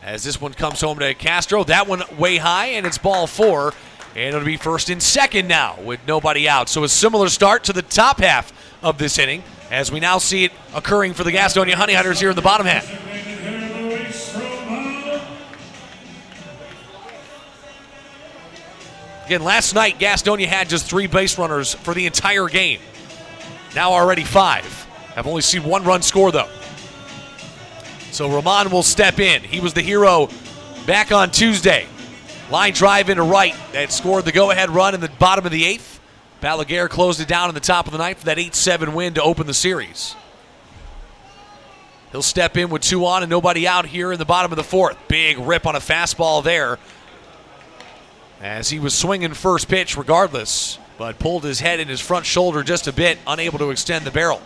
As this one comes home to Castro, that one way high, and it's ball 4. And it'll be first and second now with nobody out. So a similar start to the top half of this inning, as we now see it occurring for the Gastonia Honey Hunters here in the bottom half. Again, last night, Gastonia had just 3 base runners for the entire game. Now already 5. I've only seen 1 run score, though. So Roman will step in. He was the hero back on Tuesday. Line drive into right that scored the go-ahead run in the bottom of the 8th. Balaguer closed it down in the top of the 9th for that 8-7 win to open the series. He'll step in with 2 on and nobody out here in the bottom of the 4th. Big rip on a fastball there, as he was swinging first pitch regardless, but pulled his head and his front shoulder just a bit, unable to extend the barrel.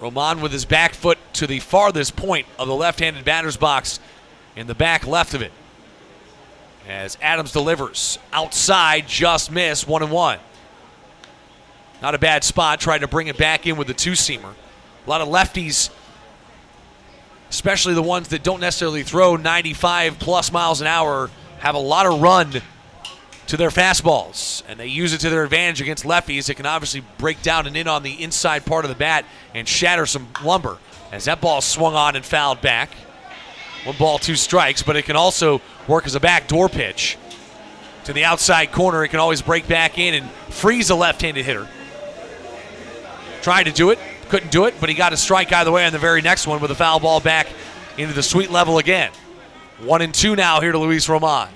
Roman with his back foot to the farthest point of the left-handed batter's box in the back left of it. As Adams delivers outside, just miss, 1-1. Not a bad spot, trying to bring it back in with the 2-seamer. A lot of lefties, especially the ones that don't necessarily throw 95 plus miles an hour, have a lot of run to their fastballs, and they use it to their advantage against lefties. It can obviously break down and in on the inside part of the bat and shatter some lumber, as that ball swung on and fouled back. 1 ball, 2 strikes, but it can also work as a backdoor pitch to the outside corner. It can always break back in and freeze a left-handed hitter. Tried to do it, Couldn't do it, but he got a strike either way on the very next one with a foul ball back into the sweet level again. 1-2 now here to Luis Roman.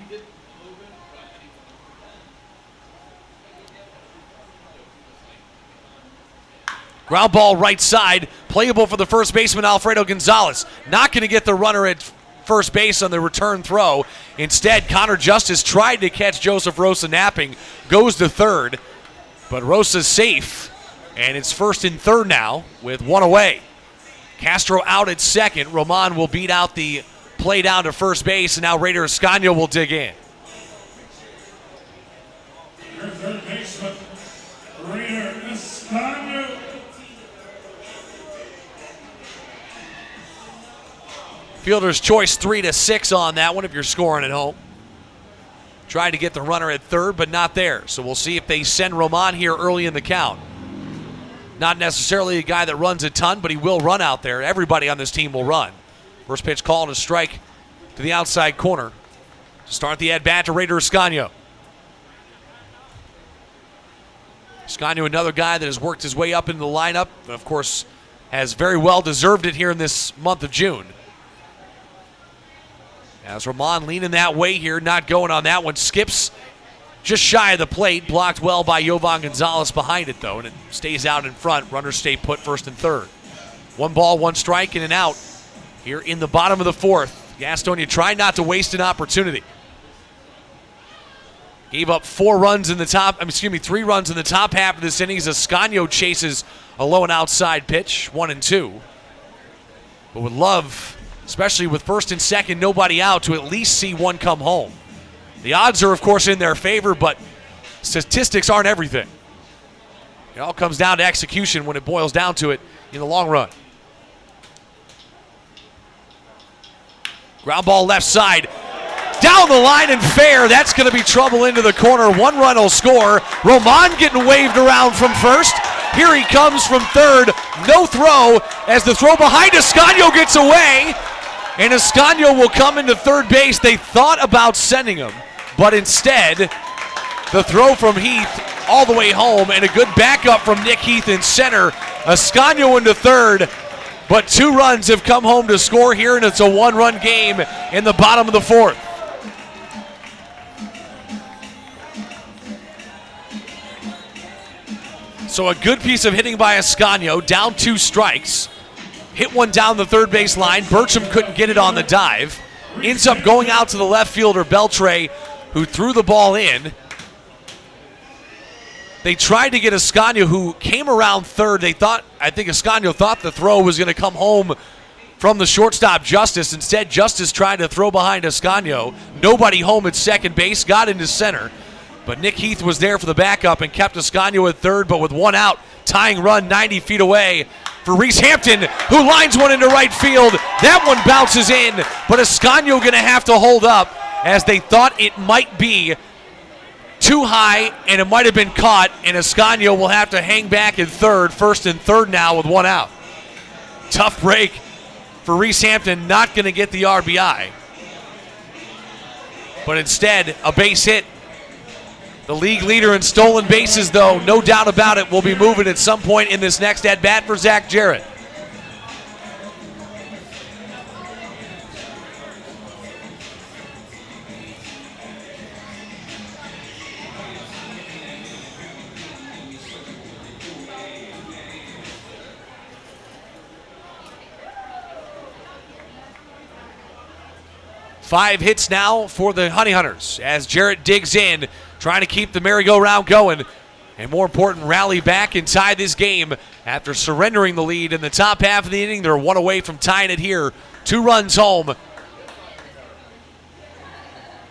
Ground ball right side, playable for the first baseman Alfredo Gonzalez. Not going to get the runner at first base on the return throw. Instead, Connor Justice tried to catch Joseph Rosa napping, goes to third, but Rosa's safe, and it's first and third now with one away. Castro out at second. Roman will beat out the play down to first base, and now Raider Escanio will dig in. Your third baseman, Raider Escanio. Fielder's choice 3-6 on that one if you're scoring at home. Tried to get the runner at third, but not there. So we'll see if they send Roman here early in the count. Not necessarily a guy that runs a ton, but he will run out there. Everybody on this team will run. First pitch called, a strike to the outside corner to start the at-bat to Raider Escanio. Escanio, another guy that has worked his way up into the lineup, and of course has very well deserved it here in this month of June. As Roman leaning that way here, not going on that one. Skips just shy of the plate. Blocked well by Jovan Gonzalez behind it, though, and it stays out in front. Runners stay put first and third. 1 ball, 1 strike, and an out here in the bottom of the fourth. Gastonia trying not to waste an opportunity. Gave up 3 runs in the top half of this inning as Escanio chases a low and outside pitch, 1-2. But would love, especially with first and second, nobody out, to at least see one come home. The odds are, of course, in their favor, but statistics aren't everything. It all comes down to execution when it boils down to it in the long run. Ground ball left side. Down the line and fair. That's going to be trouble into the corner. 1 run will score. Roman getting waved around from first. Here he comes from third. No throw as the throw behind Escanio gets away. And Escanio will come into third base. They thought about sending him, but instead, the throw from Heath all the way home and a good backup from Nick Heath in center. Escanio into third, but 2 runs have come home to score here, and it's a 1-run game in the bottom of the fourth. So a good piece of hitting by Escanio, down 2 strikes. Hit one down the third base line. Bertram couldn't get it on the dive. Ends up going out to the left fielder, Beltre, who threw the ball in. They tried to get Escanio, who came around third. I think Escanio thought the throw was going to come home from the shortstop, Justice. Instead, Justice tried to throw behind Escanio. Nobody home at second base, got into center. But Nick Heath was there for the backup and kept Escanio at third, but with 1 out, tying run 90 feet away for Reese Hampton, who lines one into right field. That one bounces in, but Escanio going to have to hold up as they thought it might be too high, and it might have been caught, and Escanio will have to hang back in third, first and third now with 1 out. Tough break for Reese Hampton, not going to get the RBI. But instead, a base hit. The league leader in stolen bases, though, no doubt about it, will be moving at some point in this next at-bat for Zach Jarrett. Five hits now for the Honey Hunters as Jarrett digs in, trying to keep the merry-go-round going, and more important, rally back and tie this game after surrendering the lead in the top half of the inning. They're 1 away from tying it here. 2 runs home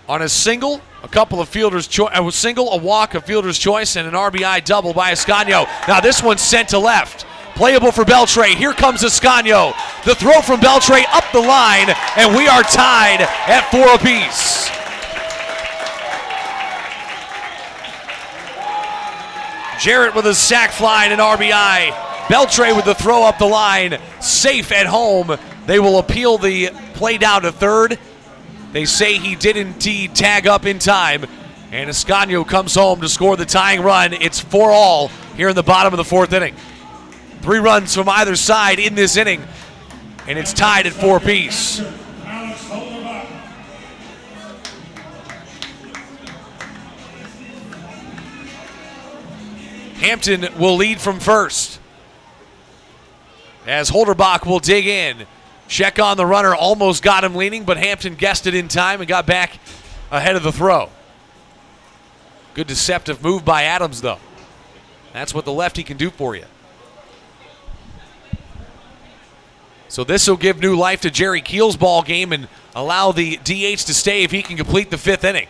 on a single, a walk, a fielder's choice, and an RBI double by Escanio. Now this one's sent to left. Playable for Beltre. Here comes Escanio. The throw from Beltre up the line, and we are tied at 4 apiece. Jarrett with a sac fly and an RBI. Beltre with the throw up the line. Safe at home. They will appeal the play down to third. They say he did indeed tag up in time. And Escanio comes home to score the tying run. It's 4-all here in the bottom of the fourth inning. 3 runs from either side in this inning, and it's tied at 4 apiece. Alex Holderbuck. Hampton will lead from first, as Holderbach will dig in. Check on the runner, almost got him leaning, but Hampton guessed it in time and got back ahead of the throw. Good deceptive move by Adams, though. That's what the lefty can do for you. So this will give new life to Jerry Keel's ball game and allow the DH to stay if he can complete the 5th inning.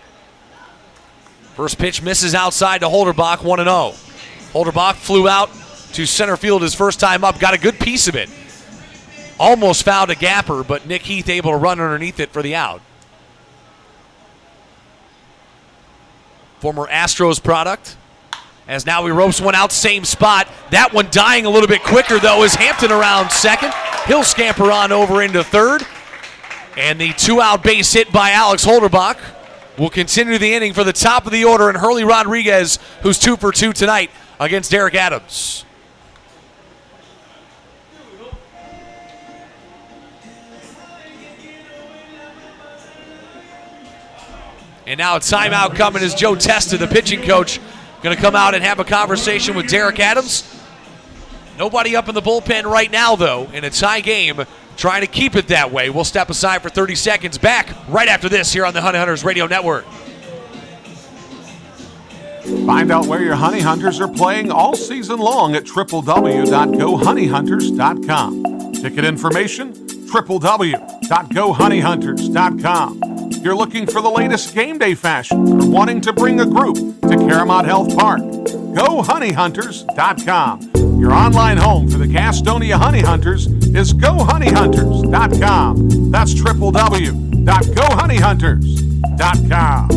First pitch misses outside to Holderbach, 1-0. Holderbach flew out to center field his first time up, got a good piece of it. Almost fouled a gapper, but Nick Heath able to run underneath it for the out. Former Astros product, as now he ropes one out, same spot. That one dying a little bit quicker, though, is Hampton around second. He'll scamper on over into third. And the 2-out base hit by Alex Holderbach will continue the inning for the top of the order, and Hurley Rodriguez, who's 2 for 2 tonight against Derek Adams. And now a timeout coming as Joe Testa, the pitching coach, going to come out and have a conversation with Derek Adams. Nobody up in the bullpen right now, though, in a tie game, trying to keep it that way. We'll step aside for 30 seconds. Back right after this here on the Honey Hunters Radio Network. Find out where your honey hunters are playing all season long at www.gohoneyhunters.com. Ticket information, www.gohoneyhunters.com. If you're looking for the latest game day fashion or wanting to bring a group to Caramount Health Park, GoHoneyHunters.com. Your online home for the Gastonia Honey Hunters is GoHoneyHunters.com. That's www.GoHoneyHunters.com.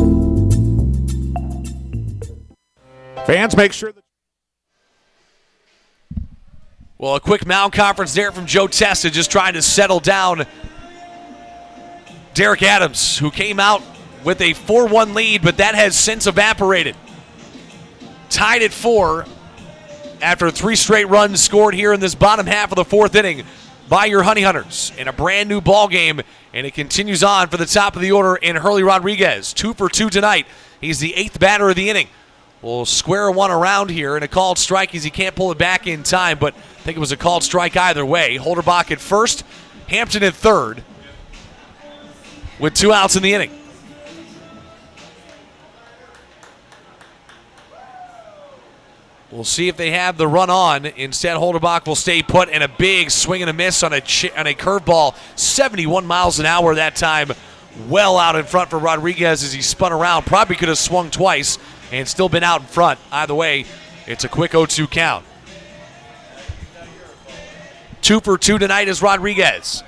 Fans, make sure that. Well, a quick mound conference there from Joe Testa, just trying to settle down Derek Adams, who came out with a 4-1 lead, but that has since evaporated. Tied at 4 after 3 straight runs scored here in this bottom half of the 4th inning by your Honey Hunters in a brand new ball game, and it continues on for the top of the order in Hurley Rodriguez. 2 for 2 tonight. He's the 8th batter of the inning. We'll square one around here, and a called strike as he can't pull it back in time, but I think it was a called strike either way. Holderbach at first, Hampton at third, with 2 outs in the inning. We'll see if they have the run on. Instead, Holderbach will stay put, and a big swing and a miss on a curveball, 71 miles an hour that time, well out in front for Rodriguez as he spun around. Probably could have swung twice and still been out in front. Either way, it's a quick 0-2 count. 2 for 2 tonight is Rodriguez.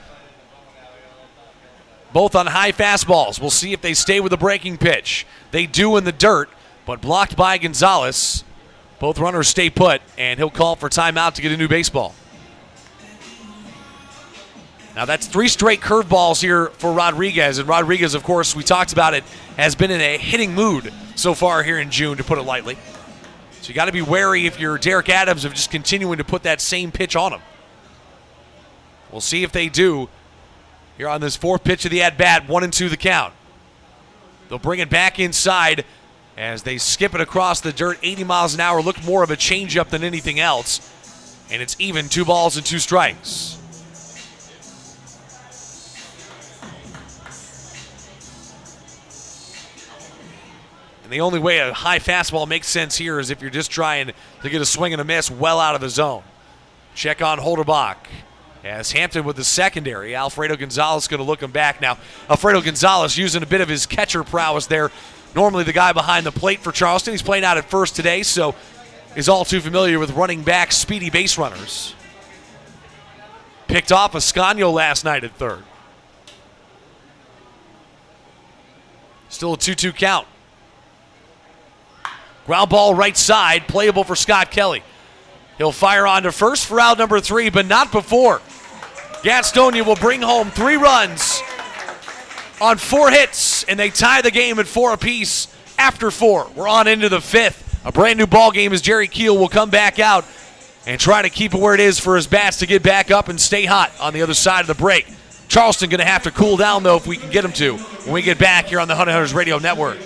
Both on high fastballs. We'll see if they stay with the breaking pitch. They do in the dirt, but blocked by Gonzalez. Both runners stay put, and he'll call for timeout to get a new baseball. Now that's 3 straight curveballs here for Rodriguez, and Rodriguez, of course, we talked about it, has been in a hitting mood so far here in June, to put it lightly. So you got to be wary if you're Derek Adams of just continuing to put that same pitch on him. We'll see if they do here on this 4th pitch of the at-bat, 1-2 the count. They'll bring it back inside as they skip it across the dirt, 80 miles an hour. Look more of a changeup than anything else. And it's even, 2 balls and 2 strikes. And the only way a high fastball makes sense here is if you're just trying to get a swing and a miss well out of the zone. Check on Holderbach. As Hampton with the secondary, Alfredo Gonzalez going to look him back now. Alfredo Gonzalez using a bit of his catcher prowess there. Normally the guy behind the plate for Charleston. He's playing out at first today, so is all too familiar with running back speedy base runners. Picked off Ascanio last night at third. Still a 2-2 count. Ground ball right side, playable for Scott Kelly. He'll fire on to first for out number 3, but not before. Gastonia will bring home 3 runs on 4 hits, and they tie the game at 4 apiece after 4. We're on into the 5th. A brand new ball game as Jerry Keel will come back out and try to keep it where it is for his bats to get back up and stay hot on the other side of the break. Charleston going to have to cool down, though, if we can get him to when we get back here on the Honey Hunters Radio Network.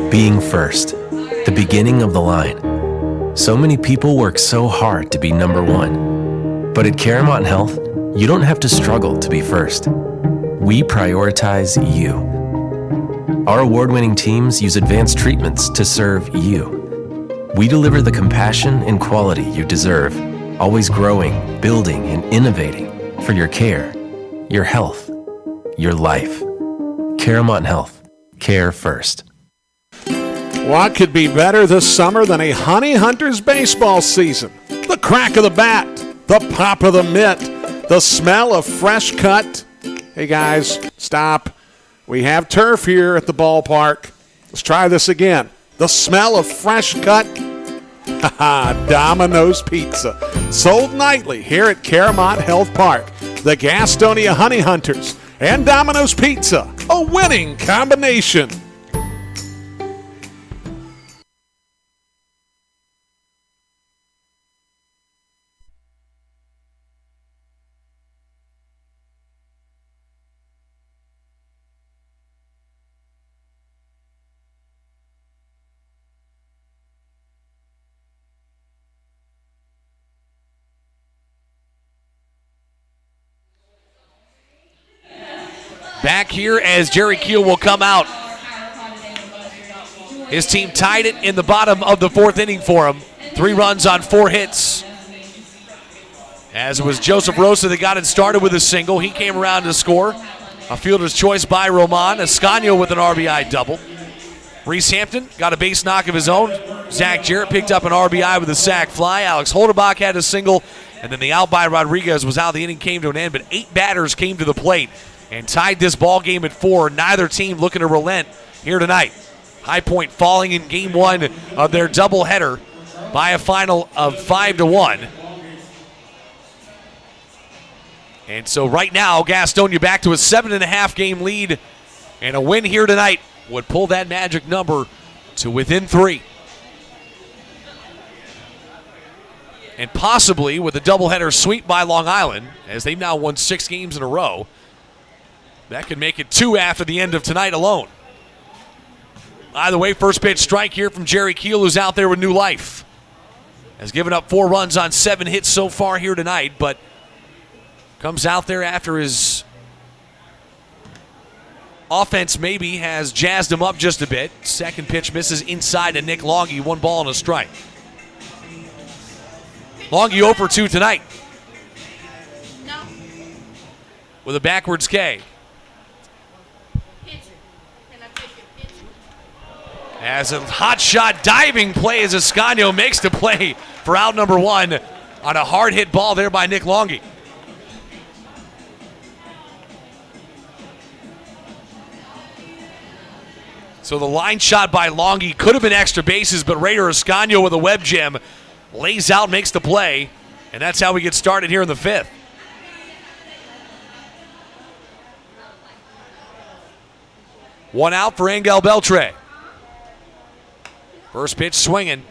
Being first, the beginning of the line. So many people work so hard to be number one. But at Caramont Health, you don't have to struggle to be first. We prioritize you. Our award-winning teams use advanced treatments to serve you. We deliver the compassion and quality you deserve, always growing, building, and innovating for your care, your health, your life. Caramont Health. Care first. What could be better this summer than a Honey Hunters baseball season? The crack of the bat, the pop of the mitt, the smell of fresh cut. Hey guys, stop. We have turf here at the ballpark. Let's try this again. The smell of fresh cut. Domino's Pizza. Sold nightly here at Caramont Health Park. The Gastonia Honey Hunters and Domino's Pizza. A winning combination. Back here as Jerry Keel will come out. His team tied it in the bottom of the fourth inning for him. 3 runs on 4 hits. As it was Joseph Rosa that got it started with a single. He came around to score. A fielder's choice by Roman. Escanio with an RBI double. Reese Hampton got a base knock of his own. Zach Jarrett picked up an RBI with a sac fly. Alex Holderbach had a single. And then the out by Rodriguez was how the inning came to an end. But 8 batters came to the plate and tied this ball game at 4. Neither team looking to relent here tonight. High Point falling in game 1 of their doubleheader by a final of 5-1. And so right now, Gastonia back to a 7.5 game lead, and a win here tonight would pull that magic number to within 3. And possibly with a doubleheader sweep by Long Island, as they've now won 6 games in a row, that could make it 2 after the end of tonight alone. Either way, first pitch strike here from Jerry Keel, who's out there with new life. Has given up 4 runs on 7 hits so far here tonight, but comes out there after his offense maybe has jazzed him up just a bit. Second pitch misses inside to Nick Longy, 1 ball and a strike. Longy 0 for 2 tonight. No. With a backwards K. As a hot shot diving play as Escanio makes the play for out number 1 on a hard hit ball there by Nick Longy. So the line shot by Longy could have been extra bases, but Raider Escanio with a web gem lays out, makes the play, and that's how we get started here in the 5th. One out for Angel Beltre. First pitch swinging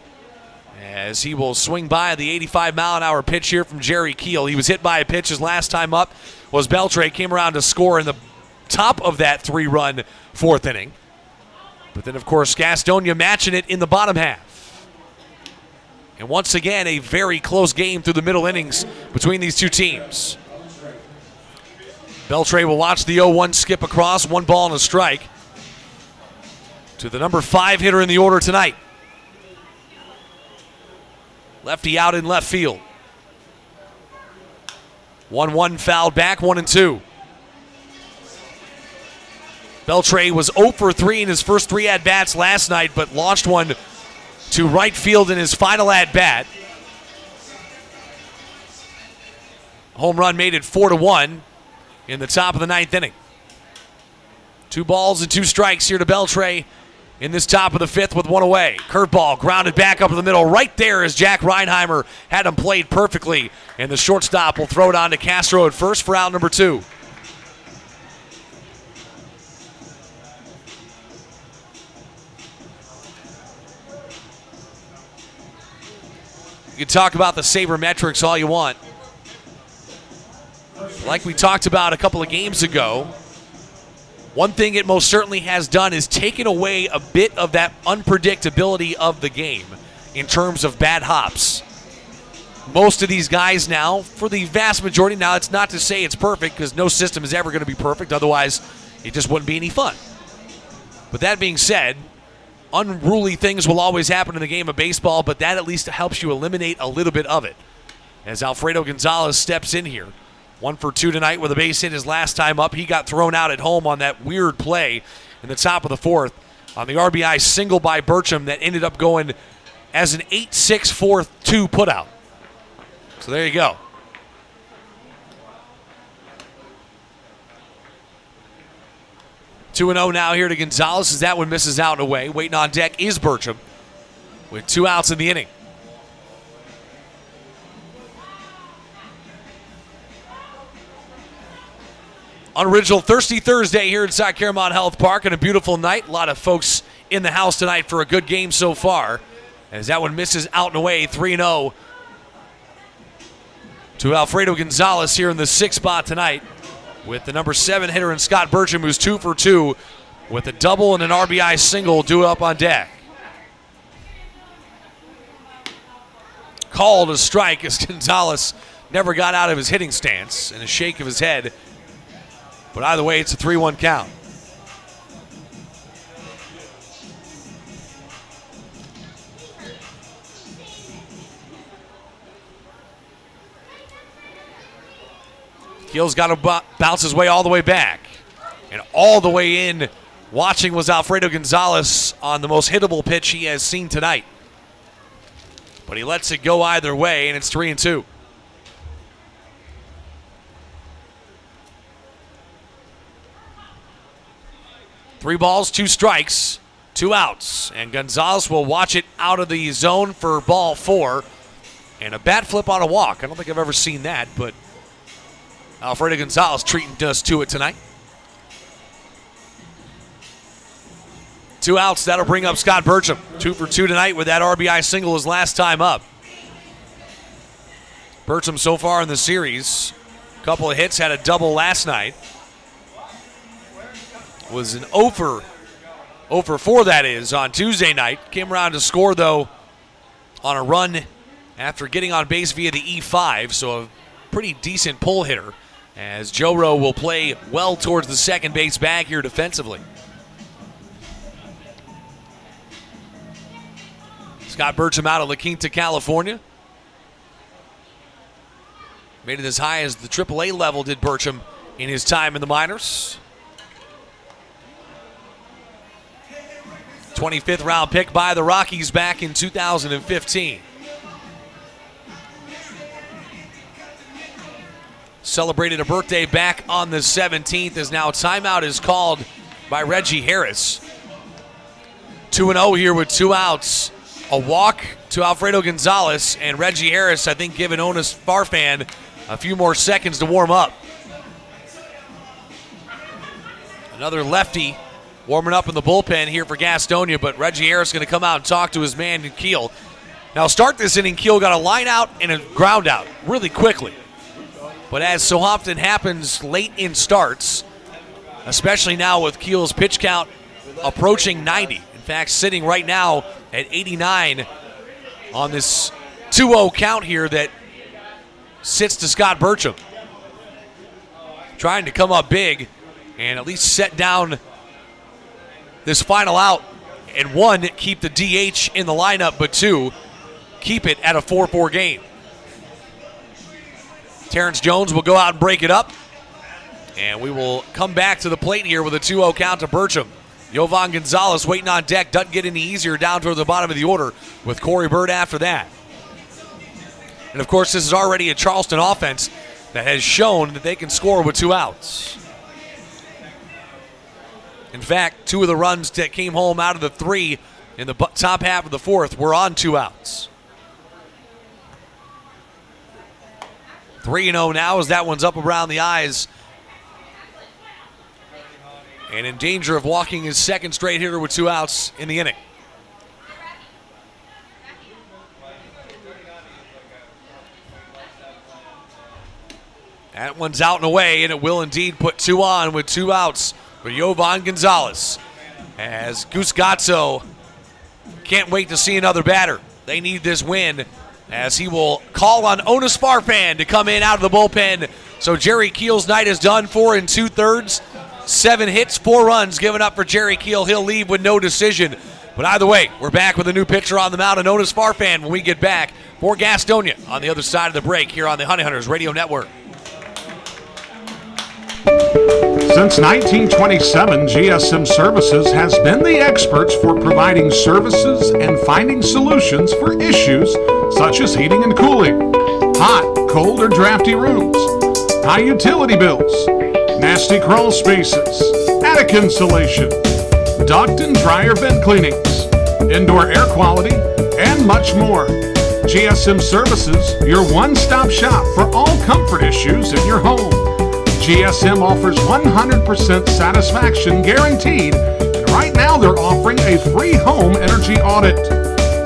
as he will swing by the 85-mile-an-hour pitch here from Jerry Keel. He was hit by a pitch his last time up was Beltre. Came around to score in the top of that 3-run 4th inning. But then, of course, Gastonia matching it in the bottom half. And once again, a very close game through the middle innings between these two teams. Beltre will watch the 0-1 skip across, 1 ball and a strike to the number 5 hitter in the order tonight. Lefty out in left field. 1-1 fouled back, 1-2. Beltre was 0 for 3 in his first 3 at-bats last night, but launched one to right field in his final at-bat. Home run made it 4-1 in the top of the 9th inning. 2 balls and 2 strikes here to Beltre in this top of the 5th with 1 away. Curveball grounded back up in the middle right there as Jack Reinheimer had him played perfectly. And the shortstop will throw it on to Castro at first for out number 2. You can talk about the sabermetrics all you want. Like we talked about a couple of games ago, one thing it most certainly has done is taken away a bit of that unpredictability of the game in terms of bad hops. Most of these guys now, for the vast majority, now it's not to say it's perfect because no system is ever going to be perfect, otherwise it just wouldn't be any fun. But that being said, unruly things will always happen in the game of baseball, but that at least helps you eliminate a little bit of it. As Alfredo Gonzalez steps in here. 1 for 2 tonight with a base hit his last time up. He got thrown out at home on that weird play in the top of the 4th on the RBI single by Bertram that ended up going as an 8-6 4-2 putout. So there you go. Two 2-0 now here to Gonzalez as that one misses out and away. Waiting on deck is Bertram with 2 outs in the inning. Unoriginal Thirsty Thursday here inside Caramount Health Park, and a beautiful night. A lot of folks in the house tonight for a good game so far. As that one misses out and away, 3-0 to Alfredo Gonzalez here in the 6th spot tonight with the number 7 hitter in Scott Bertram, who's 2 for 2 with a double and an RBI single due up on deck. Called a strike as Gonzalez never got out of his hitting stance and a shake of his head. But either way, it's a 3-1 count. Keel's got to bounce his way all the way back. And all the way in watching was Alfredo Gonzalez on the most hittable pitch he has seen tonight. But he lets it go either way, and it's 3-2. Three balls, 2 strikes, 2 outs. And Gonzalez will watch it out of the zone for ball 4. And a bat flip on a walk. I don't think I've ever seen that, but Alfredo Gonzalez treating us to it tonight. 2 outs, that'll bring up Scott Bertram. 2 for 2 tonight with that RBI single his last time up. Bertram so far in the series, a couple of hits, had a double last night. Was an 0 for 4, that is, on Tuesday night. Came around to score, though, on a run after getting on base via the E5, so a pretty decent pull hitter, as Joe Rowe will play well towards the second base bag here defensively. Scott Bertram out of La Quinta, California. Made it as high as the AAA level, did Bertram in his time in the minors. 25th round pick by the Rockies back in 2015. Celebrated a birthday back on the 17th as now timeout is called by Reggie Harris. 2-0 here with 2 outs. A walk to Alfredo Gonzalez, and Reggie Harris, I think, giving Onis Farfan a few more seconds to warm up. Another lefty warming up in the bullpen here for Gastonia, but Reggie Harris going to come out and talk to his man, Keel. Now, start this inning, Keel got a line out and a ground out really quickly. But as so often happens late in starts, especially now with Keel's pitch count approaching 90, in fact, sitting right now at 89 on this 2-0 count here that sits to Scott Bertram. Trying to come up big and at least set down this final out, and 1, keep the DH in the lineup, but 2, keep it at a 4-4 game. Terrence Jones will go out and break it up, and we will come back to the plate here with a 2-0 count to Bertram. Yovan Gonzalez waiting on deck, doesn't get any easier down toward the bottom of the order with Corey Bird after that. And of course, this is already a Charleston offense that has shown that they can score with 2 outs. In fact, 2 of the runs that came home out of the 3 in the top half of the 4th were on 2 outs. 3-0 now as that one's up around the eyes. And in danger of walking his second straight hitter with 2 outs in the inning. That one's out and away, and it will indeed put 2 on with 2 outs for Jovan Gonzalez. As Gusgazzo can't wait to see another batter. They need this win, as he will call on Onis Farfan to come in out of the bullpen. So Jerry Keel's night is done. 4 2/3, 7 hits, 4 runs given up for Jerry Keel. He'll leave with no decision. But either way, we're back with a new pitcher on the mound, and Onis Farfan when we get back for Gastonia on the other side of the break here on the Honey Hunters Radio Network. Since 1927, GSM Services has been the experts for providing services and finding solutions for issues such as heating and cooling, hot, cold, or drafty rooms, high utility bills, nasty crawl spaces, attic insulation, duct and dryer vent cleanings, indoor air quality, and much more. GSM Services, your one-stop shop for all comfort issues in your home. GSM offers 100% satisfaction guaranteed, and right now they're offering a free home energy audit.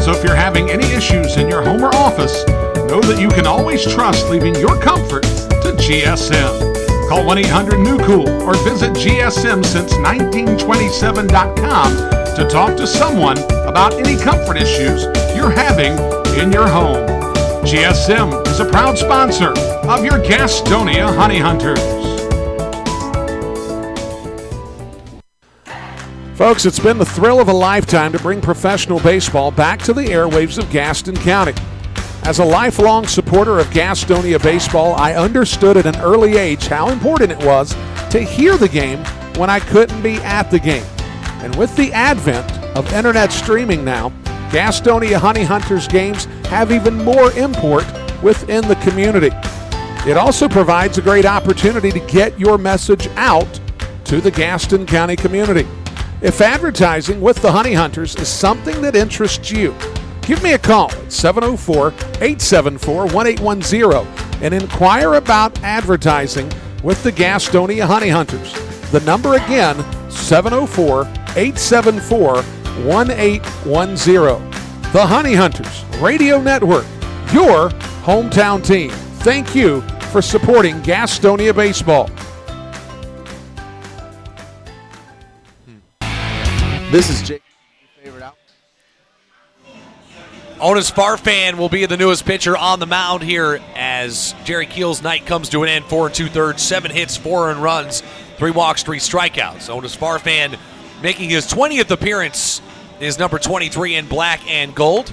So if you're having any issues in your home or office, know that you can always trust leaving your comfort to GSM. Call 1-800-NEW-COOL or visit GSMsince1927.com to talk to someone about any comfort issues you're having in your home. GSM is a proud sponsor of your Gastonia Honey Hunters. Folks, it's been the thrill of a lifetime to bring professional baseball back to the airwaves of Gaston County. As a lifelong supporter of Gastonia baseball, I understood at an early age how important it was to hear the game when I couldn't be at the game. And with the advent of internet streaming now, Gastonia Honey Hunters games have even more import within the community. It also provides a great opportunity to get your message out to the Gaston County community. If advertising with the Honey Hunters is something that interests you, give me a call at 704-874-1810 and inquire about advertising with the Gastonia Honey Hunters. The number again, 704-874-1810. The Honey Hunters Radio Network, your hometown team. Thank you for supporting Gastonia baseball. This is Jake. Favorite out. Onis Farfan will be the newest pitcher on the mound here as Jerry Keel's night comes to an end. 4 2/3, 7 hits, 4 earned runs, 3 walks, 3 strikeouts. Onis Farfan making his 20th appearance is number 23 in black and gold.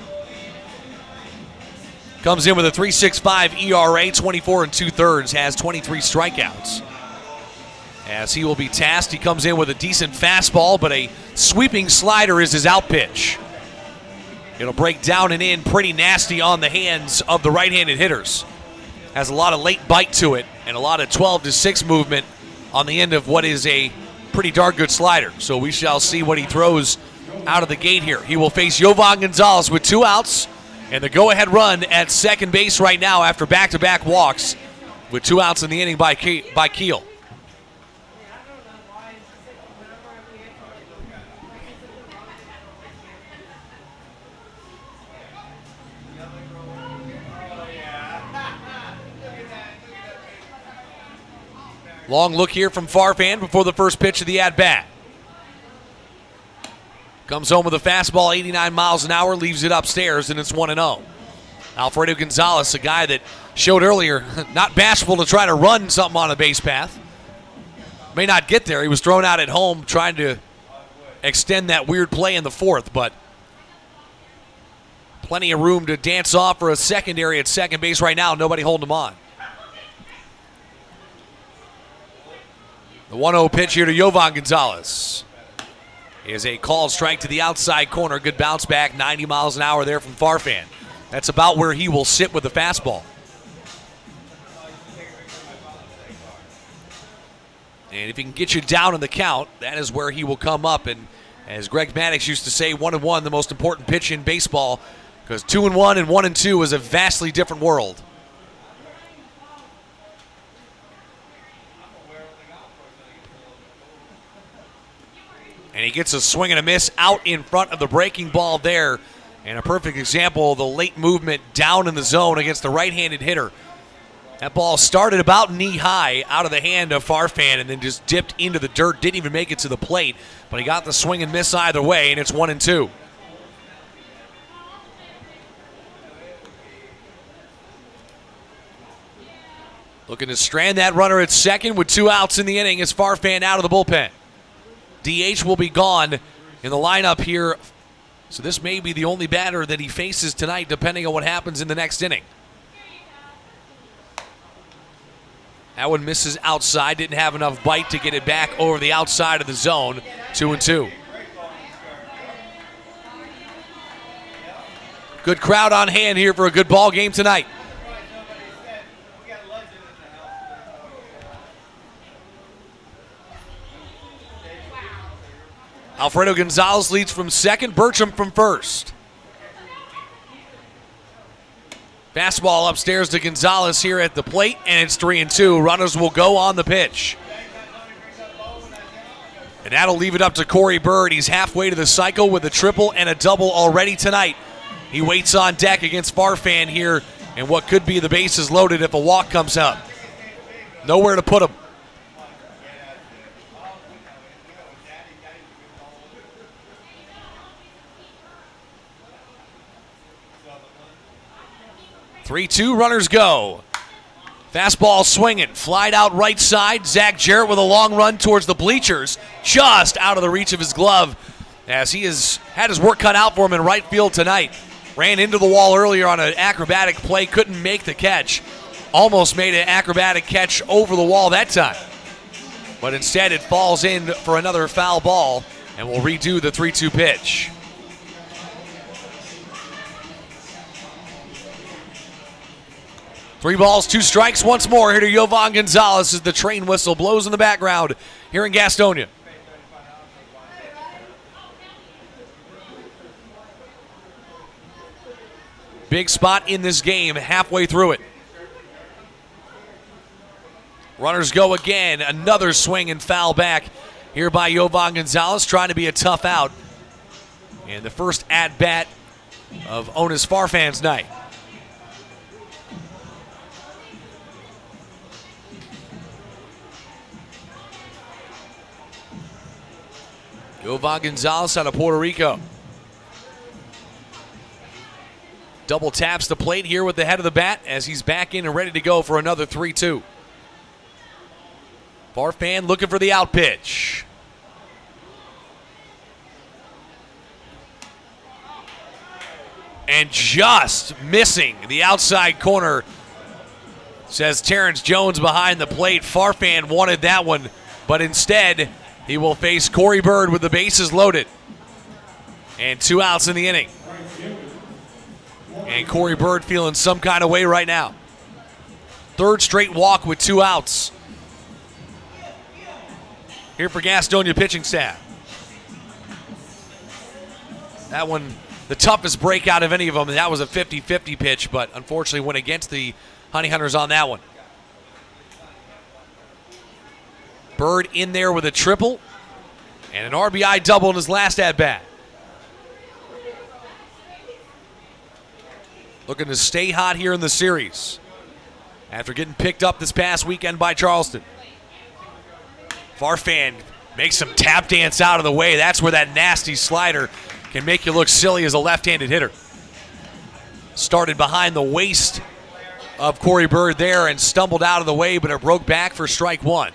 Comes in with a 3.65 ERA, 24 2/3, has 23 strikeouts. As he will be tasked, he comes in with a decent fastball, but a sweeping slider is his out pitch. It'll break down and in pretty nasty on the hands of the right-handed hitters. Has a lot of late bite to it and a lot of 12-6 movement on the end of what is a pretty darn good slider. So we shall see what he throws out of the gate here. He will face Jovan Gonzalez with 2 outs and the go-ahead run at second base right now after back-to-back walks with 2 outs in the inning by Keel. Long look here from Farfan before the first pitch of the at-bat. Comes home with a fastball, 89 miles an hour, leaves it upstairs, and it's 1-0. Alfredo Gonzalez, a guy that showed earlier, not bashful to try to run something on a base path. May not get there. He was thrown out at home trying to extend that weird play in the 4th, but plenty of room to dance off for a secondary at second base right now. Nobody holding him on. The 1-0 pitch here to Jovan Gonzalez is a called strike to the outside corner. Good bounce back, 90 miles an hour there from Farfan. That's about where he will sit with the fastball. And if he can get you down in the count, that is where he will come up. And as Greg Maddox used to say, 1-1, the most important pitch in baseball, because 2-1 and 1-2 is a vastly different world. And he gets a swing and a miss out in front of the breaking ball there. And a perfect example of the late movement down in the zone against the right-handed hitter. That ball started about knee-high out of the hand of Farfan and then just dipped into the dirt. Didn't even make it to the plate, but he got the swing and miss either way, and it's 1-2. Looking to strand that runner at second with 2 outs in the inning as Farfan out of the bullpen. DH will be gone in the lineup here, so this may be the only batter that he faces tonight, depending on what happens in the next inning. That one misses outside, didn't have enough bite to get it back over the outside of the zone. 2-2. Good crowd on hand here for a good ball game tonight. Alfredo Gonzalez leads from second, Bertram from first. Fastball upstairs to Gonzalez here at the plate, and it's 3-2. Runners will go on the pitch. And that'll leave it up to Corey Bird. He's halfway to the cycle with a triple and a double already tonight. He waits on deck against Farfan here, and what could be the bases loaded if a walk comes up. Nowhere to put him. Three-two, runners go. Fastball swinging, flied out right side. Zach Jarrett with a long run towards the bleachers, just out of the reach of his glove, as he has had his work cut out for him in right field tonight. Ran into the wall earlier on an acrobatic play, couldn't make the catch. Almost made an acrobatic catch over the wall that time, but instead it falls in for another foul ball, and we'll redo the 3-2 pitch. Three balls, 2 strikes once more here to Yovan Gonzalez as the train whistle blows in the background here in Gastonia. Big spot in this game, halfway through it. Runners go again, another swing and foul back here by Yovan Gonzalez, trying to be a tough out. And the first at-bat of Onis Farfan's night. Yovan Gonzalez out of Puerto Rico. Double taps the plate here with the head of the bat as he's back in and ready to go for another 3-2. Farfan looking for the out pitch. And just missing the outside corner, says Terrence Jones behind the plate. Farfan wanted that one, but instead he will face Corey Bird with the bases loaded. And 2 outs in the inning. And Corey Bird feeling some kind of way right now. Third straight walk with 2 outs. Here for Gastonia pitching staff. That one, the toughest breakout of any of them. That was a 50-50 pitch, but unfortunately went against the Honey Hunters on that one. Bird in there with a triple and an RBI double in his last at-bat. Looking to stay hot here in the series after getting picked up this past weekend by Charleston. Farfan makes some tap dance out of the way. That's where that nasty slider can make you look silly as a left-handed hitter. Started behind the waist of Corey Bird there and stumbled out of the way, but it broke back for strike 1.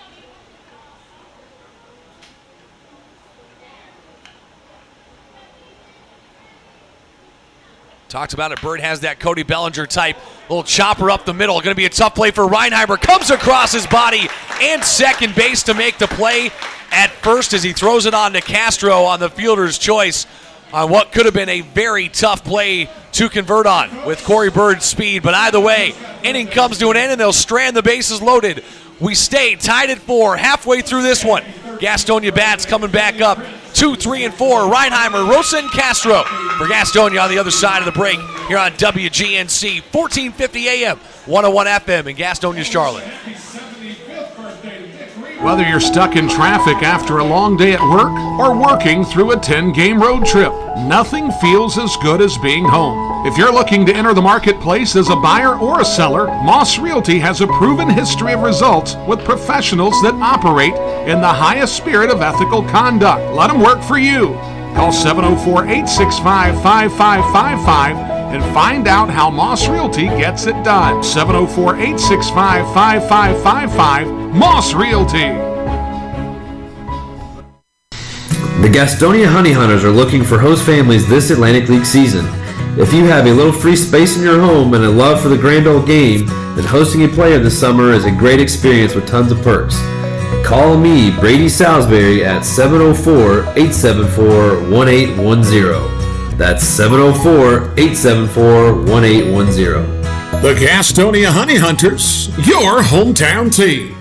Talked about it. Bird has that Cody Bellinger type little chopper up the middle. Going to be a tough play for Reinheimer. Comes across his body and second base to make the play at first as he throws it on to Castro on the fielder's choice on what could have been a very tough play to convert on with Corey Bird's speed. But either way, inning comes to an end and they'll strand the bases loaded. We stay tied at 4 halfway through this one. Gastonia bats coming back up 2, 3, and 4. Reinheimer, Rosa, and Castro for Gastonia on the other side of the break here on WGNC 1450 AM, 101 FM in Gastonia, Charlotte. Whether you're stuck in traffic after a long day at work or working through a 10-game road trip, nothing feels as good as being home. If you're looking to enter the marketplace as a buyer or a seller, Moss Realty has a proven history of results with professionals that operate in the highest spirit of ethical conduct. Let them work for you. Call 704-865-5555 and find out how Moss Realty gets it done. 704-865-5555, Moss Realty. The Gastonia Honey Hunters are looking for host families this Atlantic League season. If you have a little free space in your home and a love for the grand old game, then hosting a player this summer is a great experience with tons of perks. Call me, Brady Salisbury, at 704-874-1810. That's 704-874-1810. The Gastonia Honey Hunters, your hometown team.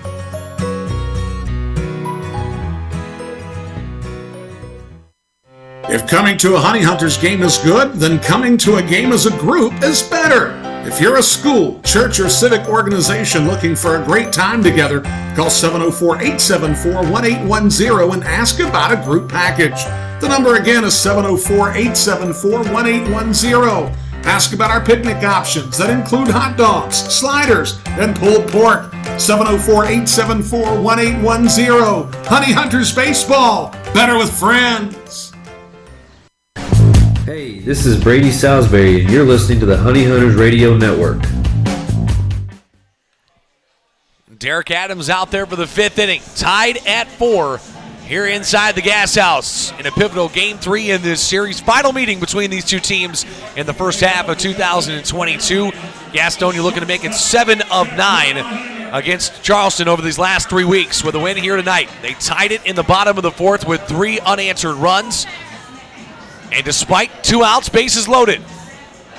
If coming to a Honey Hunters game is good, then coming to a game as a group is better. If you're a school, church, or civic organization looking for a great time together, call 704-874-1810 and ask about a group package. The number again is 704-874-1810. Ask about our picnic options that include hot dogs, sliders, and pulled pork. 704-874-1810. Honey Hunters Baseball. Better with friends. Hey, this is Brady Salisbury, and you're listening to the Honey Hunters Radio Network. Derek Adams out there for the fifth inning, tied at 4 here inside the Gas House in a pivotal Game 3 in this series. Final meeting between these two teams in the first half of 2022. Gastonia looking to make it 7 of 9 against Charleston over these last 3 weeks with a win here tonight. They tied it in the bottom of the fourth with 3 unanswered runs. And despite 2 outs, bases loaded,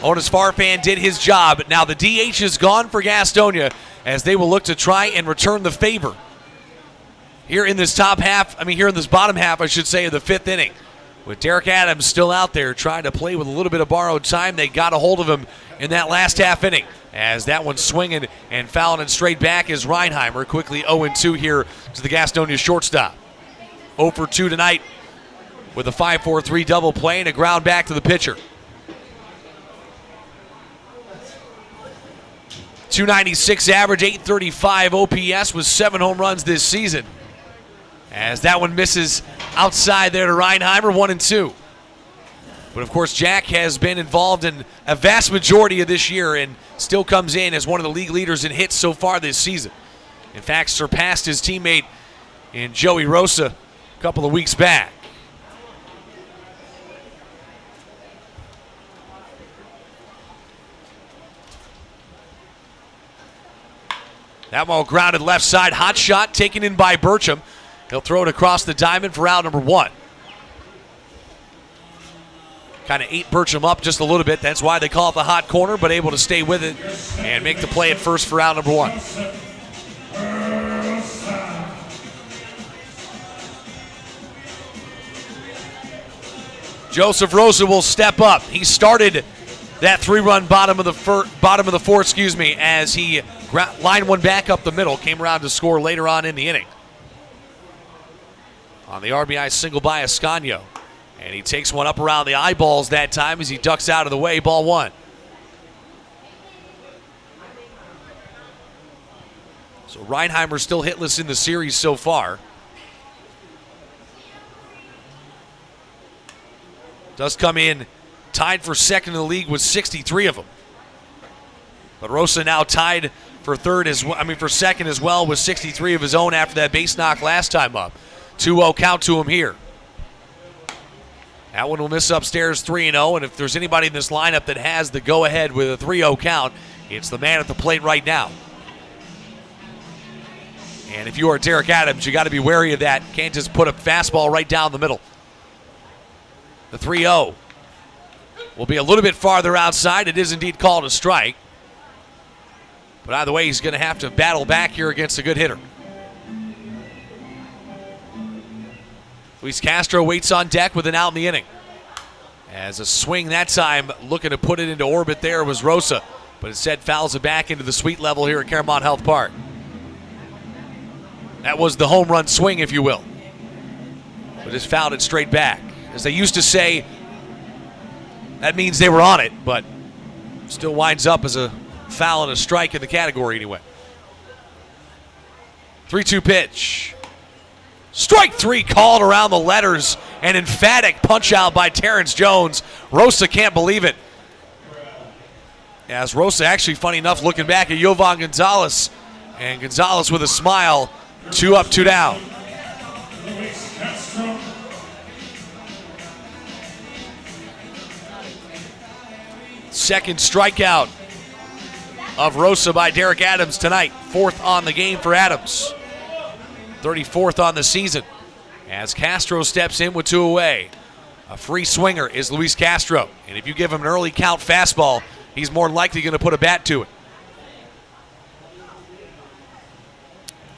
Otis Farfan did his job. Now the DH is gone for Gastonia as they will look to try and return the favor here in this bottom half, I should say, of the fifth inning. With Derek Adams still out there trying to play with a little bit of borrowed time, they got a hold of him in that last half inning. As that one's swinging and fouling and straight back is Reinheimer. Quickly 0-2 here to the Gastonia shortstop. 0 for 2 tonight with a 5-4-3 double play and a ground back to the pitcher. .296 average, .835 OPS with 7 home runs this season. As that one misses outside there to Reinheimer, 1-2. But of course, Jack has been involved in a vast majority of this year and still comes in as one of the league leaders in hits so far this season. In fact, surpassed his teammate in Joey Rosa a couple of weeks back. That ball grounded left side, hot shot taken in by Burcham. He'll throw it across the diamond for out number 1. Kind of ate Burcham up just a little bit. That's why they call it the hot corner, but able to stay with it and make the play at first for out number 1. Joseph Rosa will step up. He started that 3-run bottom of the fourth, as he lined one back up the middle, came around to score later on in the inning. On the RBI single by Ascanio. And he takes one up around the eyeballs that time as he ducks out of the way, ball 1. So Reinheimer still hitless in the series so far. Does come in tied for second in the league with 63 of them. But Rosa now tied for second as well with 63 of his own after that base knock last time up. 2-0 count to him here. That one will miss upstairs 3-0, and if there's anybody in this lineup that has the go-ahead with a 3-0 count, it's the man at the plate right now. And if you are Derek Adams, you got to be wary of that. Can't just put a fastball right down the middle. The 3-0 will be a little bit farther outside. It is indeed called a strike. But either way, he's going to have to battle back here against a good hitter. Luis Castro waits on deck with an out in the inning. As a swing that time, looking to put it into orbit there was Rosa. But instead fouls it back into the sweet level here at Caramount Health Park. That was the home run swing, if you will. But just fouled it straight back. As they used to say, that means they were on it, but still winds up as a foul and a strike in the category anyway. 3-2 pitch. Strike three called around the letters. An emphatic punch out by Terrence Jones. Rosa can't believe it. As Rosa actually, funny enough, looking back at Jovan Gonzalez. And Gonzalez with a smile. 2 up, 2 down. Second strikeout of Rosa by Derek Adams tonight. 4th on the game for Adams. 34th on the season. As Castro steps in with 2 away. A free swinger is Luis Castro. And if you give him an early count fastball, he's more likely going to put a bat to it.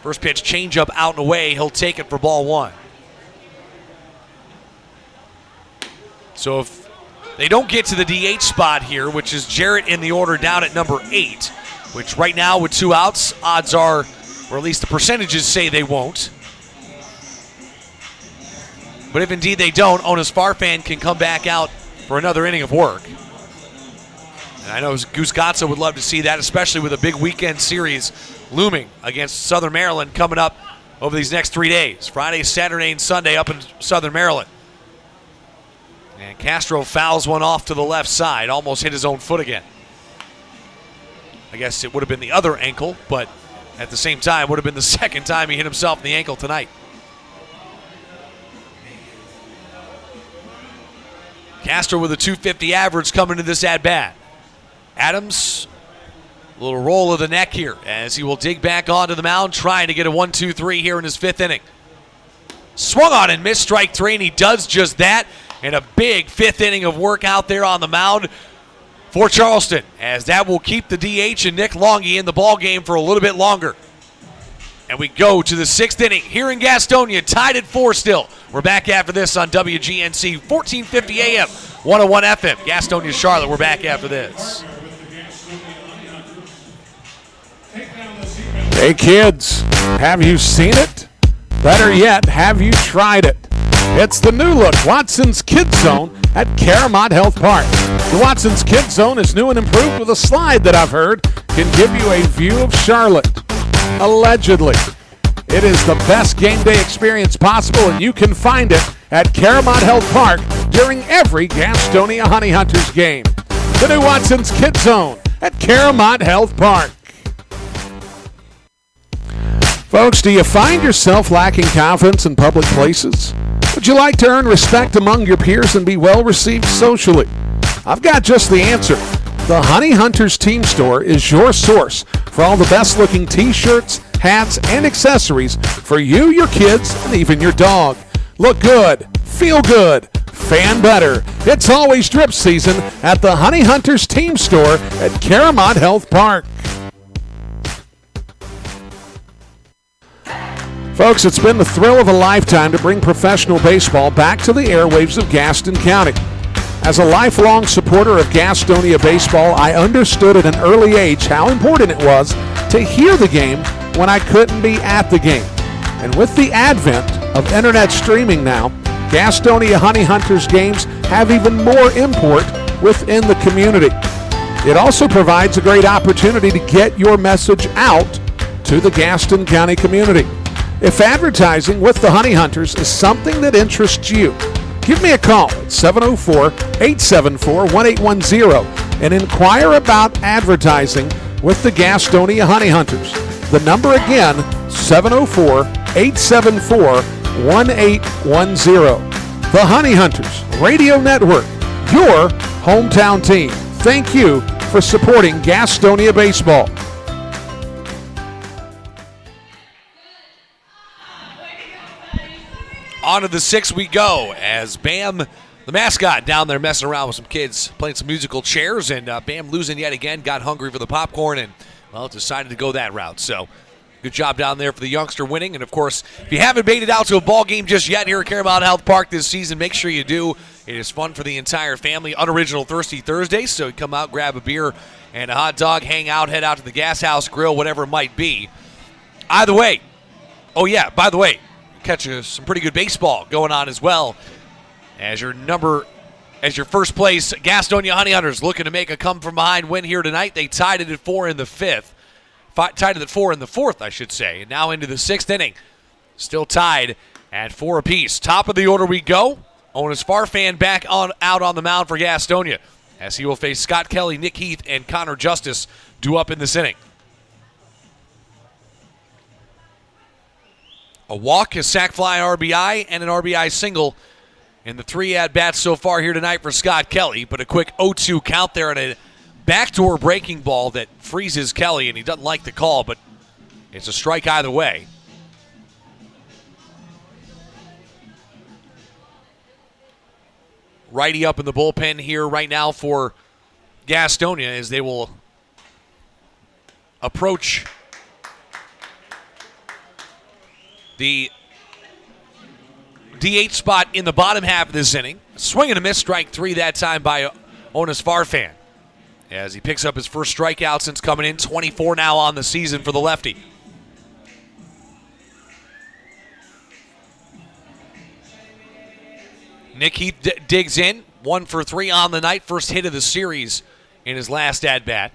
First pitch, changeup out and away. He'll take it for ball 1. So if they don't get to the DH spot here, which is Jarrett in the order down at number 8, which right now with 2 outs, odds are, or at least the percentages say they won't. But if indeed they don't, Onis Farfan can come back out for another inning of work. And I know Goose Gatsa would love to see that, especially with a big weekend series looming against Southern Maryland coming up over these next 3 days. Friday, Saturday, and Sunday up in Southern Maryland. And Castro fouls one off to the left side, almost hit his own foot again. I guess it would have been the other ankle, but at the same time, would have been the second time he hit himself in the ankle tonight. Castro with a .250 average coming to this at-bat. Adams, a little roll of the neck here as he will dig back onto the mound, trying to get a 1-2-3 here in his 5th inning. Swung on and missed strike 3, and he does just that. And a big 5th inning of work out there on the mound for Charleston, as that will keep the DH and Nick Longy in the ball game for a little bit longer. And we go to the 6th inning here in Gastonia, tied at 4 still. We're back after this on WGNC 1450 AM, 101 FM, Gastonia, Charlotte. We're back after this. Hey kids, have you seen it? Better yet, have you tried it? It's the new look Watson's Kids Zone at Caramont Health Park. The Watson's Kids Zone is new and improved with a slide that I've heard can give you a view of Charlotte. Allegedly. It is the best game day experience possible, and you can find it at Caramont Health Park during every Gastonia Honey Hunters game. The new Watson's Kids Zone at Caramont Health Park. Folks, do you find yourself lacking confidence in public places? Would you like to earn respect among your peers and be well received socially? I've got just the answer. The Honey Hunters Team Store is your source for all the best looking t-shirts, hats, and accessories for you, your kids, and even your dog. Look good, feel good, fan better. It's always drip season at the Honey Hunters Team Store at Caramont Health Park. Folks, it's been the thrill of a lifetime to bring professional baseball back to the airwaves of Gaston County. As a lifelong supporter of Gastonia baseball, I understood at an early age how important it was to hear the game when I couldn't be at the game. And with the advent of internet streaming now, Gastonia Honey Hunters games have even more import within the community. It also provides a great opportunity to get your message out to the Gaston County community. If advertising with the Honey Hunters is something that interests you, give me a call at 704-874-1810 and inquire about advertising with the Gastonia Honey Hunters. The number again, 704-874-1810. The Honey Hunters Radio Network, your hometown team. Thank you for supporting Gastonia baseball. On to the 6th we go as Bam, the mascot, down there messing around with some kids, playing some musical chairs, and Bam losing yet again, got hungry for the popcorn and, well, decided to go that route. So good job down there for the youngster winning. And, of course, if you haven't made it out to a ball game just yet here at Caramont Health Park this season, make sure you do. It is fun for the entire family. Unoriginal Thirsty Thursday, so come out, grab a beer and a hot dog, hang out, head out to the Gas House Grill, whatever it might be. Either way, Oh, yeah, by the way, catch some pretty good baseball going on as well. As your first place Gastonia Honey Hunters looking to make a come from behind win here tonight. They tied it at 4 in the fifth. Tied it at 4 in the fourth, I should say. And now into the sixth inning. Still tied at 4 apiece. Top of the order we go. Onis Farfan back out on the mound for Gastonia, as he will face Scott Kelly, Nick Heath, and Connor Justice due up in this inning. A walk, a sac fly RBI, and an RBI single in the 3 at-bats so far here tonight for Scott Kelly. But a quick 0-2 count there and a backdoor breaking ball that freezes Kelly, and he doesn't like the call, but it's a strike either way. Righty up in the bullpen here right now for Gastonia as they will approach the DH spot in the bottom half of this inning. Swing and a miss, strike 3 that time by Onis Farfan, as he picks up his first strikeout since coming in, 24 now on the season for the lefty. Nick Heath digs in, 1 for 3 on the night, first hit of the series in his last at-bat.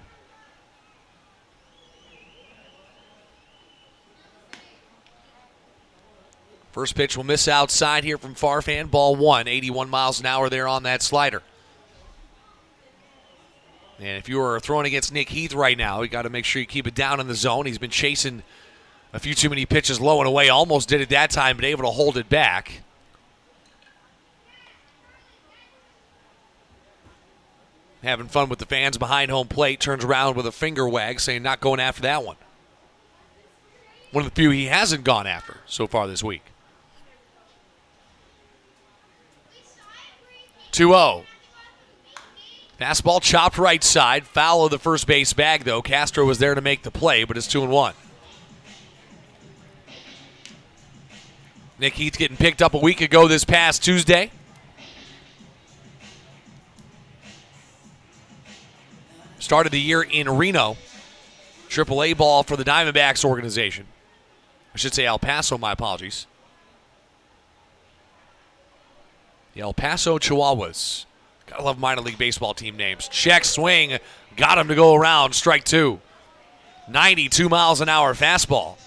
First pitch will miss outside here from Farfan, ball 1, 81 miles an hour there on that slider. And if you are throwing against Nick Heath right now, you got to make sure you keep it down in the zone. He's been chasing a few too many pitches low and away, almost did it that time, but able to hold it back. Having fun with the fans behind home plate, turns around with a finger wag, saying not going after that one. One of the few he hasn't gone after so far this week. 2-0. Fastball chopped right side, foul of the first base bag though. Castro was there to make the play, but it's 2-1. Nick Heath getting picked up a week ago this past Tuesday. Started the year in Reno. AAA ball for the Diamondbacks organization. I should say El Paso, my apologies. The El Paso Chihuahuas. Gotta love minor league baseball team names. Check swing. Got him to go around. Strike 2. 92 miles an hour fastball.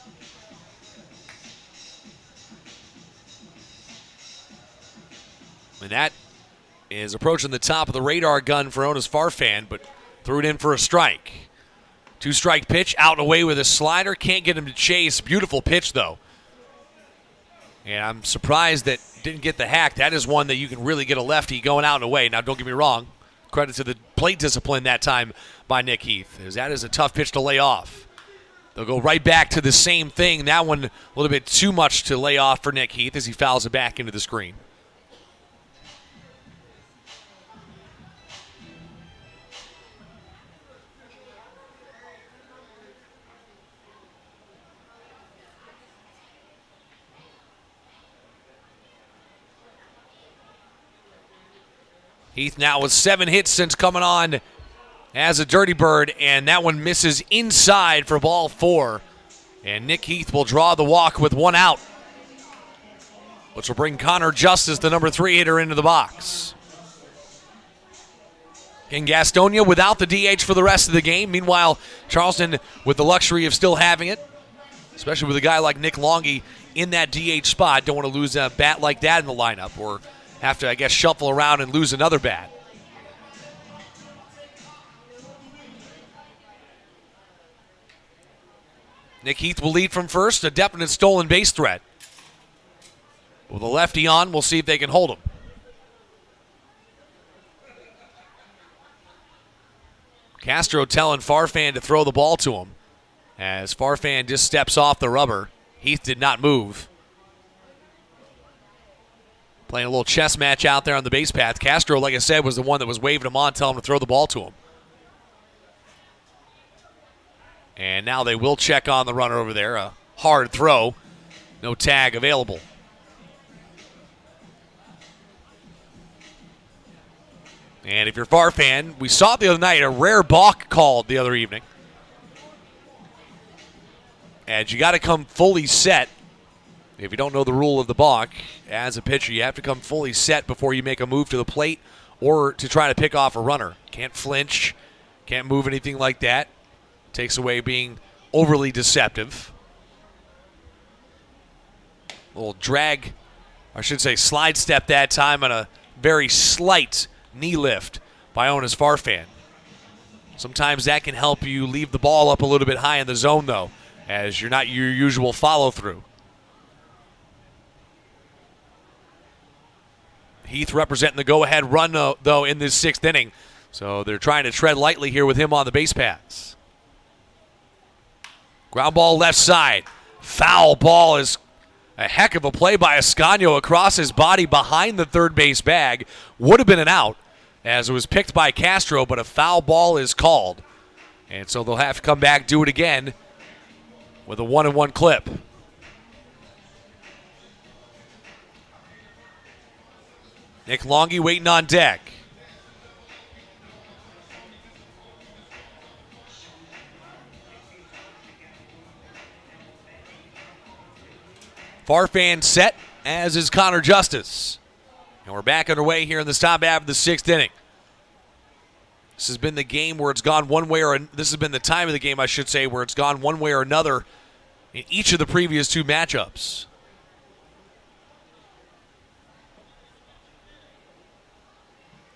And that is approaching the top of the radar gun for Onis Farfan, but threw it in for a strike. 2-strike pitch, out and away with a slider. Can't get him to chase. Beautiful pitch, though. And I'm surprised that didn't get the hack. That is one that you can really get a lefty going out and away. Now, don't get me wrong. Credit to the plate discipline that time by Nick Heath, as that is a tough pitch to lay off. They'll go right back to the same thing. That one a little bit too much to lay off for Nick Heath as he fouls it back into the screen. Heath now with 7 hits since coming on as a Dirty Bird, and that one misses inside for ball 4. And Nick Heath will draw the walk with 1 out, which will bring Connor Justice, the number 3 hitter, into the box. In Gastonia without the DH for the rest of the game. Meanwhile, Charleston with the luxury of still having it, especially with a guy like Nick Longy in that DH spot. Don't want to lose a bat like that in the lineup, or have to, I guess, shuffle around and lose another bat. Nick Heath will lead from first, a definite stolen base threat. With a lefty on, we'll see if they can hold him. Castro telling Farfan to throw the ball to him, as Farfan just steps off the rubber. Heath did not move. Playing a little chess match out there on the base path. Castro, like I said, was the one that was waving him on, telling him to throw the ball to him. And now they will check on the runner over there. A hard throw. No tag available. And if you're Farfan, we saw it the other night, a rare balk called the other evening. And you got to come fully set If you don't know the rule of the balk, as a pitcher, you have to come fully set before you make a move to the plate or to try to pick off a runner. Can't flinch, can't move anything like that. Takes away being overly deceptive. A little drag, I should say slide step that time on a very slight knee lift by Onis Farfan. Sometimes that can help you leave the ball up a little bit high in the zone, though, as you're not your usual follow-through. Heath representing the go-ahead run, though, in this 6th inning. So they're trying to tread lightly here with him on the base paths. Ground ball left side. Foul ball is a heck of a play by Ascanio across his body behind the third base bag. Would have been an out as it was picked by Castro, but a foul ball is called. And so they'll have to come back, do it again with a 1-1 clip. Nick Longy waiting on deck. Farfan set, as is Connor Justice. And we're back underway here in the top half of the 6th inning. This has been the game where it's gone one way or this has been the time of the game, I should say, where it's gone one way or another in each of the previous 2 matchups.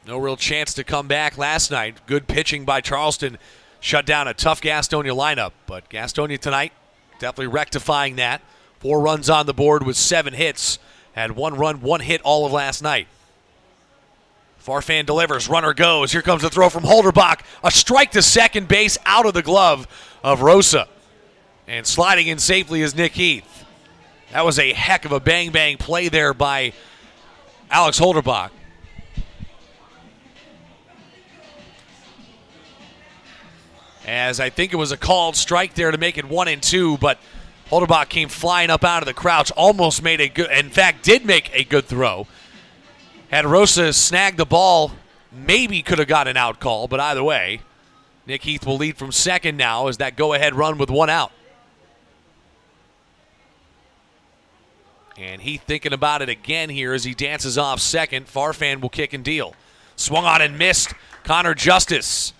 No real chance to come back last night. Good pitching by Charleston. Shut down a tough Gastonia lineup. But Gastonia tonight definitely rectifying that. 4 runs on the board with 7 hits. Had 1 run, 1 hit all of last night. Farfan delivers. Runner goes. Here comes the throw from Holderbach. A strike to second base out of the glove of Rosa. And sliding in safely is Nick Heath. That was a heck of a bang-bang play there by Alex Holderbach. As I think it was a called strike there to make it 1-2, but Holderbach came flying up out of the crouch, almost made a good, in fact, did make a good throw. Had Rosa snagged the ball, maybe could have got an out call, but either way, Nick Heath will lead from second now as that go-ahead run with 1 out. And Heath thinking about it again here as he dances off second. Farfan will kick and deal. Swung on and missed. Connor Justice.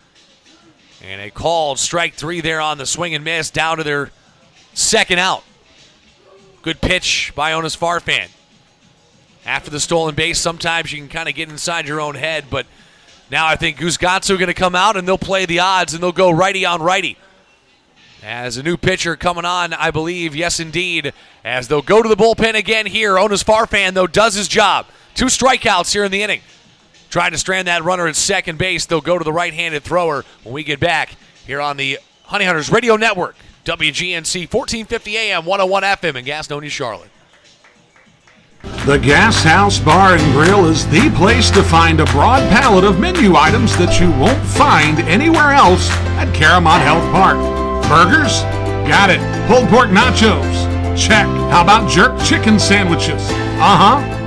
And a called strike 3 there on the swing and miss, down to their second out. Good pitch by Onis Farfan. After the stolen base, sometimes you can kind of get inside your own head, but now I think Guzgatsu going to come out and they'll play the odds and they'll go righty on righty. As a new pitcher coming on, I believe, yes indeed, as they'll go to the bullpen again here. Onis Farfan, though, does his job. 2 strikeouts here in the inning. Trying to strand that runner at second base. They'll go to the right-handed thrower when we get back here on the Honey Hunters Radio Network. WGNC 1450 AM, 101 FM in Gastonia, Charlotte. The Gas House Bar and Grill is the place to find a broad palette of menu items that you won't find anywhere else at Caramont Health Park. Burgers? Got it. Pulled pork nachos? Check. How about jerk chicken sandwiches?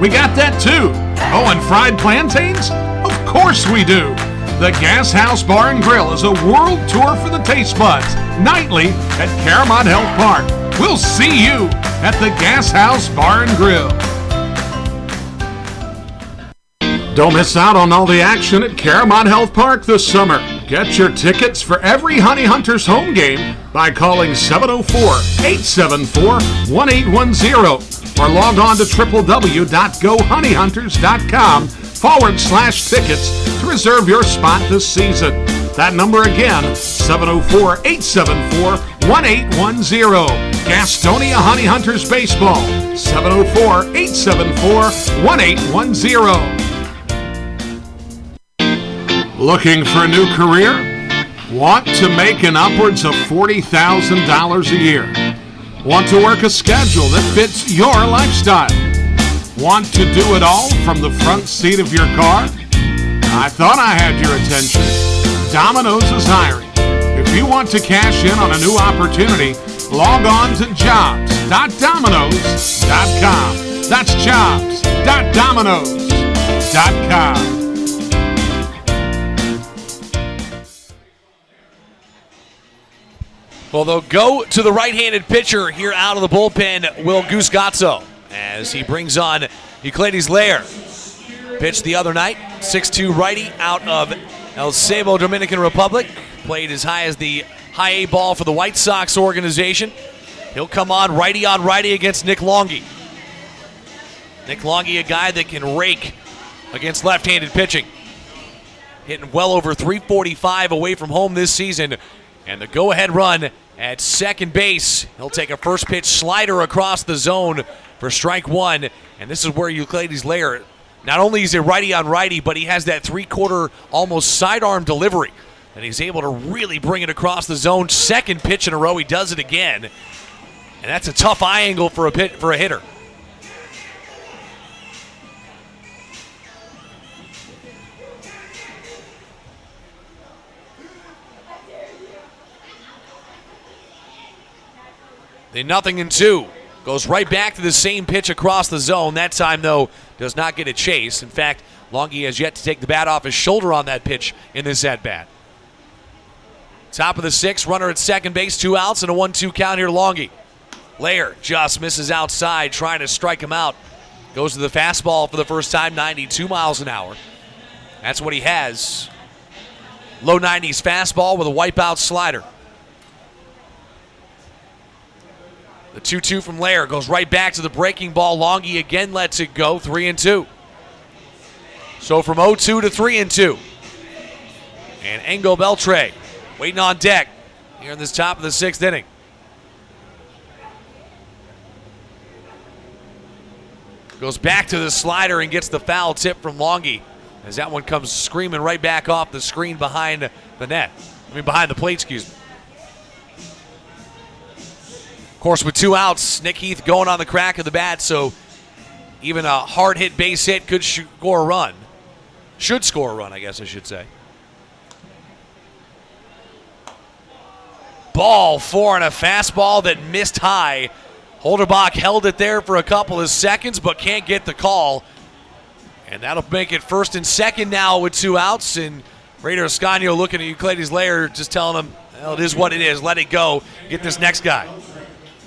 We got that too. Oh, and fried plantains? Of course we do. The Gas House Bar and Grill is a world tour for the taste buds, nightly at Caramont Health Park. We'll see you at the Gas House Bar and Grill. Don't miss out on all the action at Caramont Health Park this summer. Get your tickets for every Honey Hunters home game by calling 704-874-1810 or log on to www.gohoneyhunters.com/tickets to reserve your spot this season. That number again, 704-874-1810. Gastonia Honey Hunters Baseball, 704-874-1810. Looking for a new career? Want to make an upwards of $40,000 a year? Want to work a schedule that fits your lifestyle? Want to do it all from the front seat of your car? I thought I had your attention. Domino's is hiring. If you want to cash in on a new opportunity, log on to jobs.domino's.com. That's jobs.domino's.com. Well, they'll go to the right-handed pitcher here out of the bullpen, Will Gusgazzo, as he brings on Euclides Lair. Pitched the other night, 6'2 righty out of El Sebo, Dominican Republic. Played as high as the high A ball for the White Sox organization. He'll come on righty against Nick Longy. Nick Longy, a guy that can rake against left-handed pitching. Hitting well over 345 away from home this season. And the go-ahead run at second base. He'll take a first pitch slider across the zone for strike one. And this is where Euclides Lair, not only is it righty on righty, but he has that three-quarter almost sidearm delivery. And he's able to really bring it across the zone. Second pitch in a row, he does it again. And that's a tough eye angle for a hitter. The 0-2. Goes right back to the same pitch across the zone. That time, though, does not get a chase. In fact, Longy has yet to take the bat off his shoulder on that pitch in this at-bat. Top of the sixth, runner at second base, 2 outs, and a 1-2 count here to Longy. Lair just misses outside, trying to strike him out. Goes to the fastball for the first time, 92 miles an hour. That's what he has. Low 90s fastball with a wipeout slider. The 2-2 from Lair goes right back to the breaking ball. Longy again lets it go, 3-2. So from 0-2 to 3-2. And Engel Beltre waiting on deck here in this top of the sixth inning. Goes back to the slider and gets the foul tip from Longy as that one comes screaming right back off the screen behind the net. Behind the plate, excuse me. Of course, with 2 outs, Nick Heath going on the crack of the bat, so even a hard-hit base hit could score a run. Should score a run, I guess I should say. Ball 4 and a fastball that missed high. Holderbach held it there for a couple of seconds, but can't get the call. And that'll make it first and second now with 2 outs. And Raider Escanio looking at Euclides Lair, just telling him, well, it is what it is. Let it go. Get this next guy.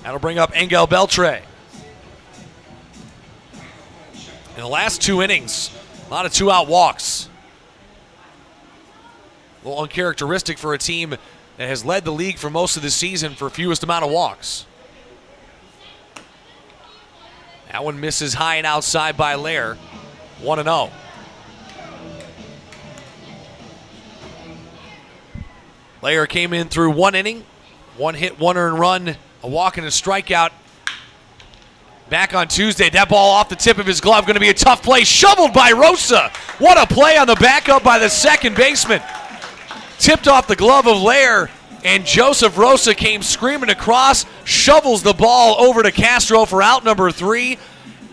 That'll bring up Engel Beltre. In the last 2 innings, a lot of 2-out walks. A little uncharacteristic for a team that has led the league for most of the season for fewest amount of walks. That one misses high and outside by Lair. 1-0. Lair came in through 1 inning, 1 hit, 1 earned run, a walk and a strikeout. Back on Tuesday, that ball off the tip of his glove, going to be a tough play, shoveled by Rosa. What a play on the backup by the second baseman. Tipped off the glove of Lair, and Joseph Rosa came screaming across, shovels the ball over to Castro for out number 3.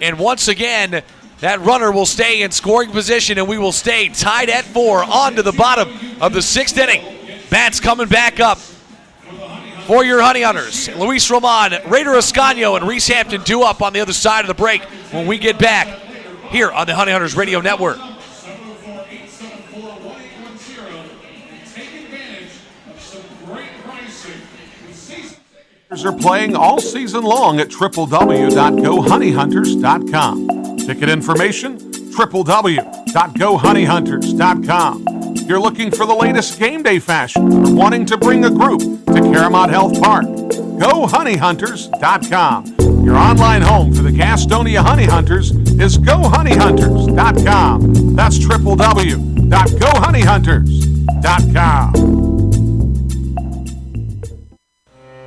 And once again, that runner will stay in scoring position, and we will stay tied at 4 on to the bottom of the 6th inning. Bats coming back up for your Honey Hunters. Luis Roman, Raider Escanio, and Reese Hampton due up on the other side of the break when we get back here on the Honey Hunters Radio Network. Are playing all season long at www.gohoneyhunters.com. Ticket information, www.gohoneyhunters.com. If you're looking for the latest game day fashion or wanting to bring a group to Caramount Health Park, gohoneyhunters.com. Your online home for the Gastonia Honey Hunters is gohoneyhunters.com. That's www.gohoneyhunters.com.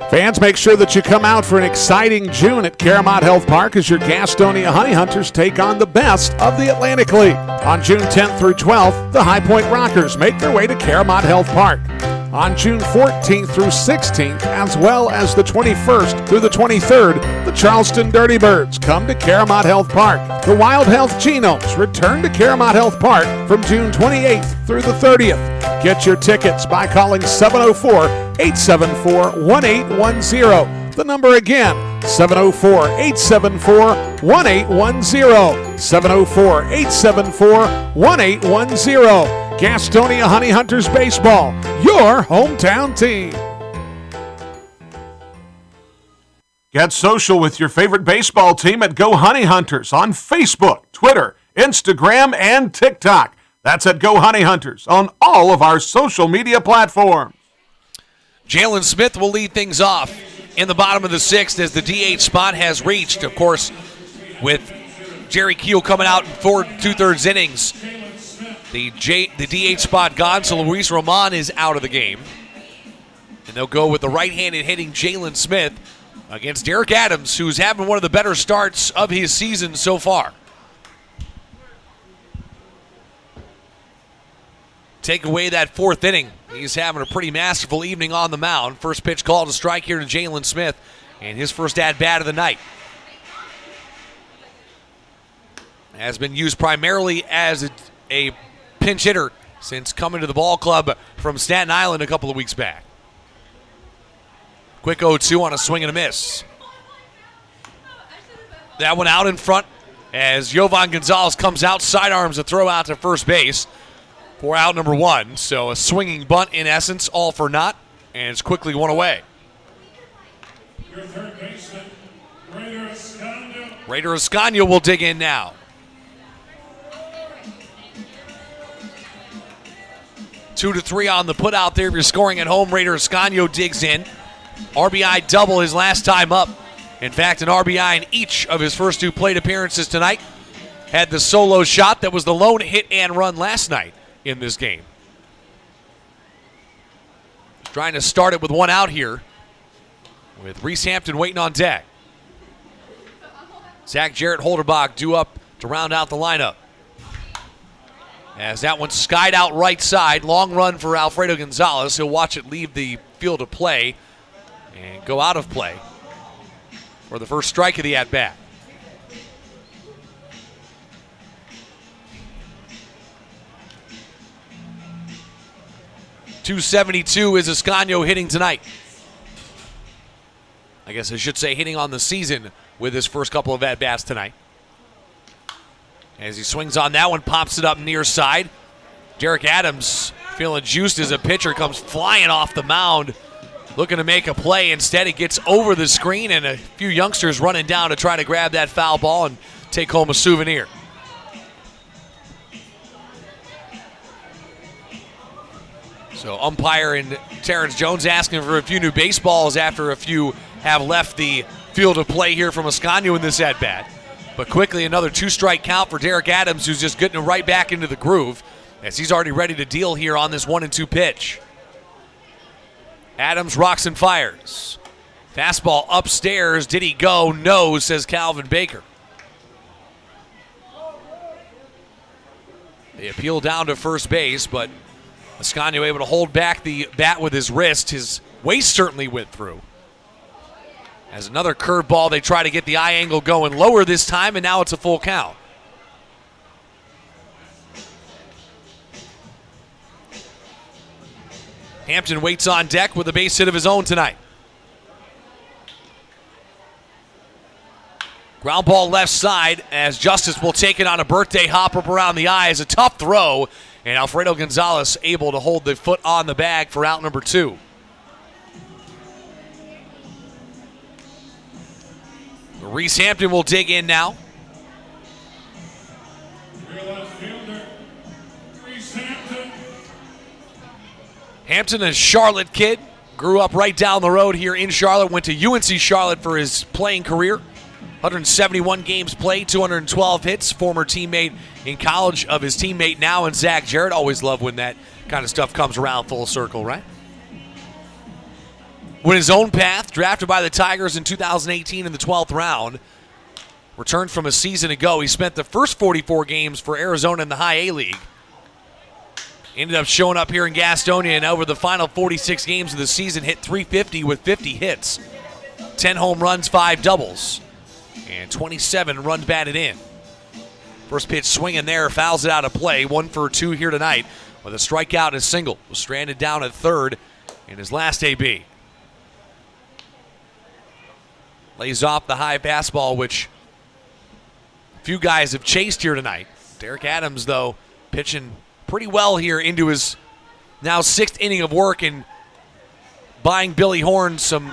Fans, make sure that you come out for an exciting June at Caramount Health Park as your Gastonia Honey Hunters take on the best of the Atlantic League. On June 10th through 12th, the High Point Rockers make their way to Caramount Health Park. On June 14th through 16th, as well as the 21st through the 23rd, the Charleston Dirty Birds come to Caramount Health Park. The Wild Health Genomes return to Caramount Health Park from June 28th through the 30th. Get your tickets by calling 704-874-1810. The number again, 704-874-1810. 704-874-1810. Gastonia Honey Hunters Baseball, your hometown team. Get social with your favorite baseball team at Go Honey Hunters on Facebook, Twitter, Instagram, and TikTok. That's at Go Honey Hunters on all of our social media platforms. Jalen Smith will lead things off in the bottom of the sixth as the DH spot has reached. Of course, with Jerry Keel coming out in 4 2/3 innings, the DH spot gone, so Luis Roman is out of the game. And they'll go with the right-handed hitting Jalen Smith against Derek Adams, who's having one of the better starts of his season so far. Take away that fourth inning. He's having a pretty masterful evening on the mound. First pitch called a strike here to Jalen Smith, and his first at-bat of the night. Has been used primarily as a pinch hitter since coming to the ball club from Staten Island a couple of weeks back. Quick 0-2 on a swing and a miss. That one out in front as Jovan Gonzalez comes out, sidearms a throw out to first base for out number one. So a swinging bunt in essence, all for naught, and it's quickly one away. Your third baseman, Raider Escanio. Raider Escanio will dig in now. 2-3 on the put out there. If you're scoring at home, Raider Escanio digs in. RBI double his last time up. In fact, an RBI in each of his first 2 plate appearances tonight. Had the solo shot that was the lone hit and run last night in this game. Trying to start it with one out here with Reese Hampton waiting on deck. Zach Jarrett Holderbach due up to round out the lineup. As that one skied out right side. Long run for Alfredo Gonzalez. He'll watch it leave the field of play and go out of play for the first strike of the at-bat. .272 is Escanio hitting tonight. I guess I should say hitting on the season with his first couple of at-bats tonight. As he swings on that one, pops it up near side. Derek Adams feeling juiced as a pitcher comes flying off the mound, looking to make a play. Instead, it gets over the screen, and a few youngsters running down to try to grab that foul ball and take home a souvenir. So umpire and Terrence Jones asking for a few new baseballs after a few have left the field of play here from Escanio in this at-bat. But quickly another 2-strike count for Derek Adams, who's just getting right back into the groove as he's already ready to deal here on this 1-2 pitch. Adams rocks and fires. Fastball upstairs. Did he go? No, says Calvin Baker. They appeal down to first base, but Escanio able to hold back the bat with his wrist. His waist certainly went through. As another curveball, they try to get the eye angle going lower this time, and now it's a full count. Hampton waits on deck with a base hit of his own tonight. Ground ball left side as Justice will take it on a birthday hop up around the eyes. A tough throw, and Alfredo Gonzalez able to hold the foot on the bag for out number 2. Reese Hampton will dig in now. Your left fielder, Reese Hampton. Hampton, a Charlotte kid, grew up right down the road here in Charlotte, went to UNC Charlotte for his playing career. 171 games played, 212 hits, former teammate in college of his teammate now, and Zach Jarrett. Always love when that kind of stuff comes around full circle, right? Went his own path, drafted by the Tigers in 2018 in the 12th round. Returned from a season ago. He spent the first 44 games for Arizona in the High A League. Ended up showing up here in Gastonia, and over the final 46 games of the season, hit .350 with 50 hits. 10 home runs, 5 doubles, and 27 runs batted in. First pitch swinging there, fouls it out of play. 1 for 2 here tonight with a strikeout and a single. Was stranded down at third in his last AB. Lays off the high fastball, which a few guys have chased here tonight. Derek Adams, though, pitching pretty well here into his now 6th inning of work and buying Billy Horn some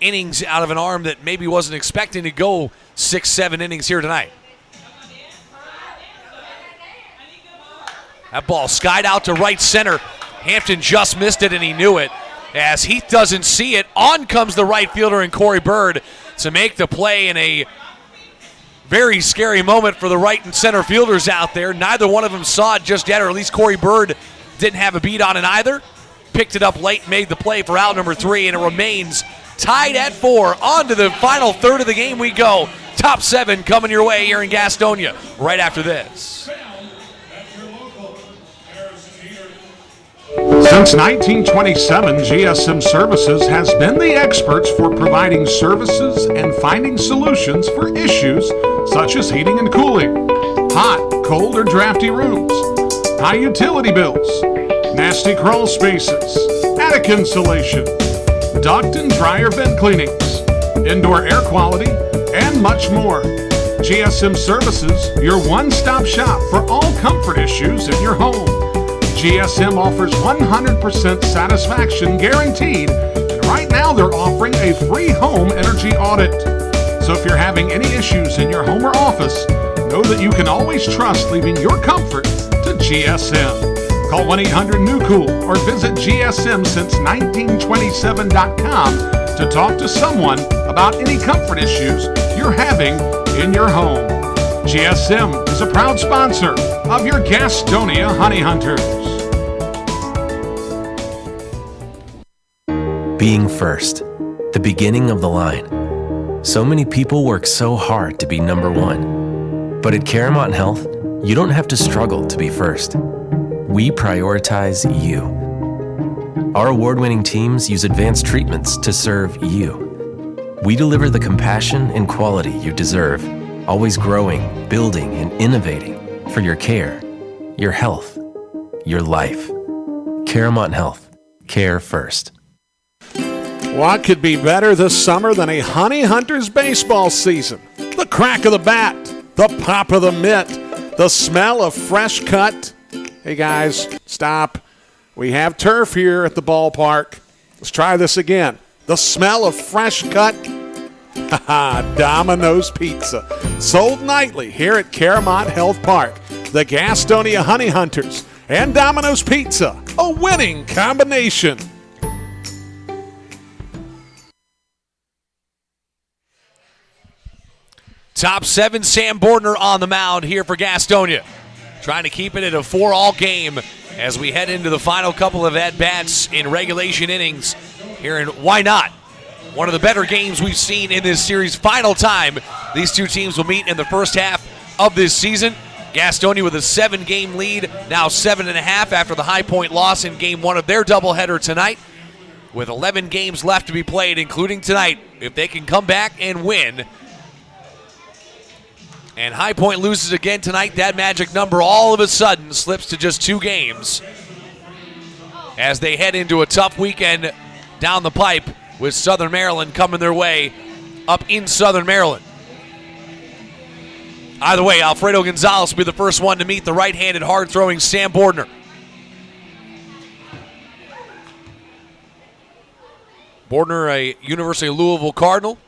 innings out of an arm that maybe wasn't expecting to go 6-7 innings here tonight. That ball skied out to right center. Hampton just missed it, and he knew it. As Heath doesn't see it, on comes the right fielder and Corey Bird to make the play in a very scary moment for the right and center fielders out there. Neither one of them saw it just yet, or at least Corey Bird didn't have a beat on it either. Picked it up late, made the play for out number 3, and it remains tied at 4. On to the final third of the game we go. Top 7 coming your way here in Gastonia right after this. Since 1927, GSM Services has been the experts for providing services and finding solutions for issues such as heating and cooling, hot, cold, or drafty rooms, high utility bills, nasty crawl spaces, attic insulation, duct and dryer vent cleanings, indoor air quality, and much more. GSM Services, your one-stop shop for all comfort issues in your home. GSM offers 100% satisfaction guaranteed, and right now they're offering a free home energy audit. So if you're having any issues in your home or office, know that you can always trust leaving your comfort to GSM. Call 1-800-NEW-COOL or visit GSM-since-1927.com to talk to someone about any comfort issues you're having in your home. GSM is a proud sponsor of your Gastonia Honey Hunters. Being first, the beginning of the line. So many people work so hard to be number one. But at Caramont Health, you don't have to struggle to be first. We prioritize you. Our award-winning teams use advanced treatments to serve you. We deliver the compassion and quality you deserve, always growing, building, and innovating for your care, your health, your life. Caramont Health. Care first. What could be better this summer than a Honey Hunters baseball season? The crack of the bat, the pop of the mitt, the smell of fresh cut. Hey guys, stop. We have turf here at the ballpark. Let's try this again. The smell of fresh cut. Domino's Pizza. Sold nightly here at Caramont Health Park. The Gastonia Honey Hunters and Domino's Pizza. A winning combination. Top 7, Sam Bordner on the mound here for Gastonia. Trying to keep it at a 4-all game as we head into the final couple of at-bats in regulation innings here in Why Not? One of the better games we've seen in this series. Final time these two teams will meet in the first half of this season. Gastonia with a 7-game lead, now 7.5 after the High Point loss in Game 1 of their doubleheader tonight. With 11 games left to be played, including tonight, if they can come back and win. And High Point loses again tonight. That magic number all of a sudden slips to just 2 games as they head into a tough weekend down the pipe with Southern Maryland coming their way up in Southern Maryland. Either way, Alfredo Gonzalez will be the first one to meet the right-handed hard-throwing Sam Bordner. Bordner, a University of Louisville Cardinal.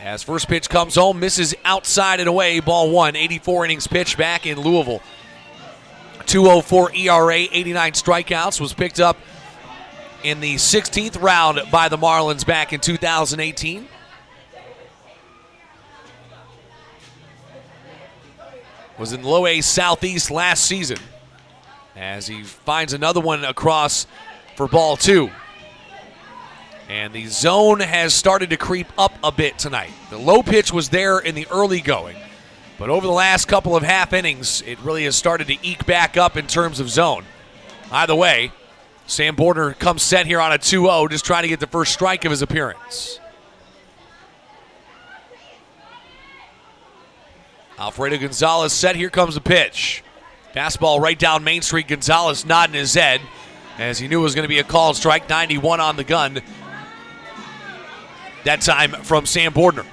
As first pitch comes home, misses outside and away, ball 1. 84 innings pitched back in Louisville. 2.04 ERA, 89 strikeouts, was picked up in the 16th round by the Marlins back in 2018. Was in low A Southeast last season as he finds another one across for ball 2. And the zone has started to creep up a bit tonight. The low pitch was there in the early going, but over the last couple of half innings, it really has started to eke back up in terms of zone. Either way, Sam Bordner comes set here on a 2-0, just trying to get the first strike of his appearance. Alfredo Gonzalez set, here comes the pitch. Fastball right down Main Street. Gonzalez nodding his head as he knew it was going to be a called strike. 91 on the gun. That time from Sam Bordner.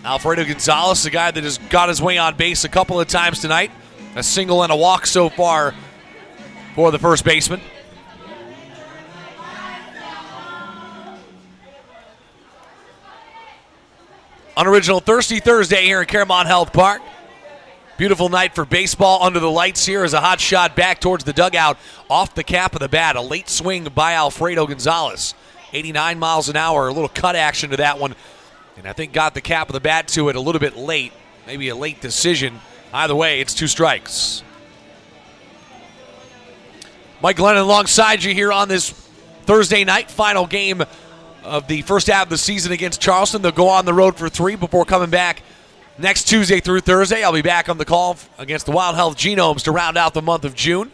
Alfredo Gonzalez, the guy that has got his way on base a couple of times tonight. A single and a walk so far for the first baseman. Unoriginal Thirsty Thursday here at Claremont Health Park. Beautiful night for baseball under the lights here as a hot shot back towards the dugout off the cap of the bat. A late swing by Alfredo Gonzalez. 89 miles an hour, a little cut action to that one. And I think got the cap of the bat to it a little bit late. Maybe a late decision. Either way, it's 2 strikes. Mike Glennon alongside you here on this Thursday night, final game of the first half of the season against Charleston. They'll go on the road for 3 before coming back next Tuesday through Thursday. I'll be back on the call against the Wild Health Genomes to round out the month of June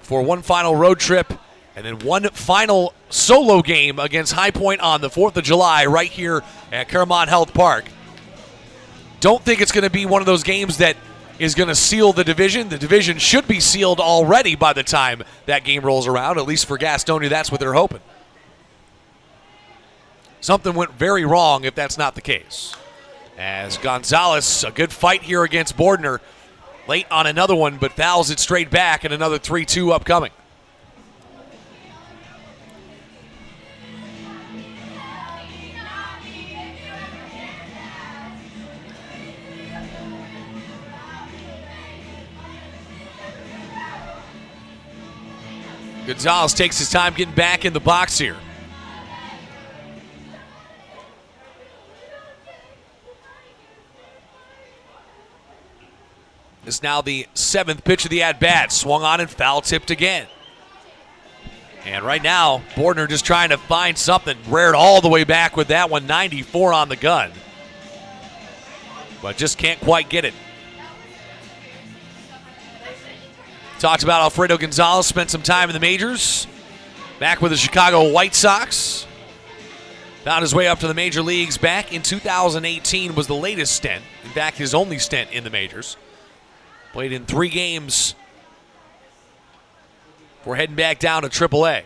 for one final road trip and then one final solo game against High Point on the 4th of July right here at Claremont Health Park. Don't think it's going to be one of those games that is going to seal the division. The division should be sealed already by the time that game rolls around, at least for Gastonia. That's what they're hoping. Something went very wrong if that's not the case. As Gonzalez, a good fight here against Bordner. Late on another one, but fouls it straight back, and another 3-2 upcoming. Gonzalez takes his time getting back in the box here. It's now the 7th pitch of the at-bat. Swung on and foul tipped again. And right now, Bordner just trying to find something. Reared all the way back with that one, 94 on the gun. But just can't quite get it. Talked about Alfredo Gonzalez, spent some time in the majors. Back with the Chicago White Sox. Found his way up to the major leagues back in 2018 was the latest stint. In fact, his only stint in the majors. Played in 3 games before heading back down to AAA.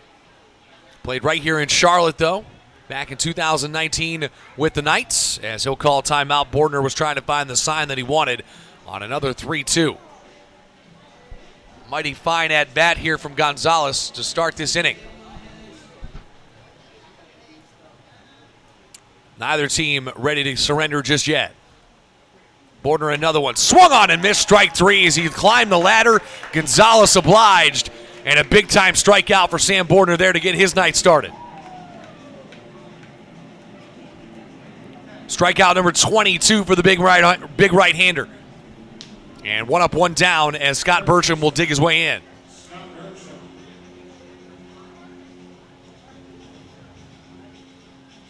Played right here in Charlotte, though, back in 2019 with the Knights. As he'll call timeout, Bordner was trying to find the sign that he wanted on another 3-2. Mighty fine at bat here from Gonzalez to start this inning. Neither team ready to surrender just yet. Bordner another one. Swung on and missed, strike 3 as he climbed the ladder. Gonzalez obliged. And a big-time strikeout for Sam Bordner there to get his night started. Strikeout number 22 for the big right-hander. And one up, one down as Scott Bertram will dig his way in.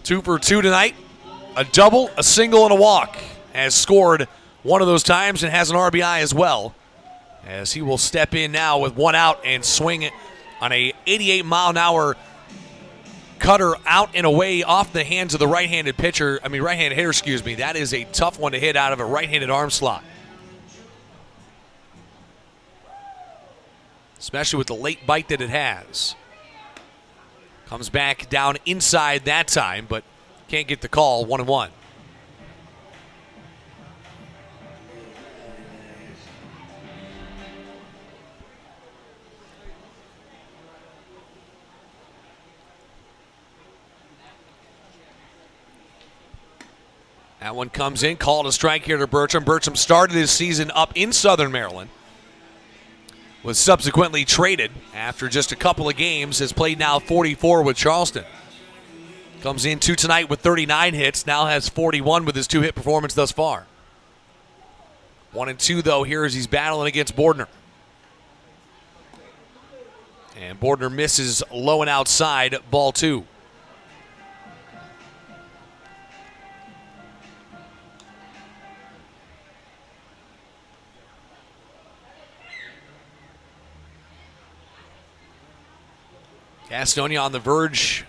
Two for 2 tonight. A double, a single, and a walk. Has scored one of those times and has an RBI as well, as he will step in now with 1 out and swing on a 88-mile-an-hour cutter out and away off the hands of the right-handed hitter. That is a tough one to hit out of a right-handed arm slot, especially with the late bite that it has. Comes back down inside that time, but can't get the call. 1-1. That one comes in, called a strike here to Bertram. Bertram started his season up in Southern Maryland. Was subsequently traded after just a couple of games. Has played now 44 with Charleston. Comes in tonight with 39 hits. Now has 41 with his 2-hit performance thus far. 1-2 though here as he's battling against Bordner. And Bordner misses low and outside, ball 2. Gastonia on the verge,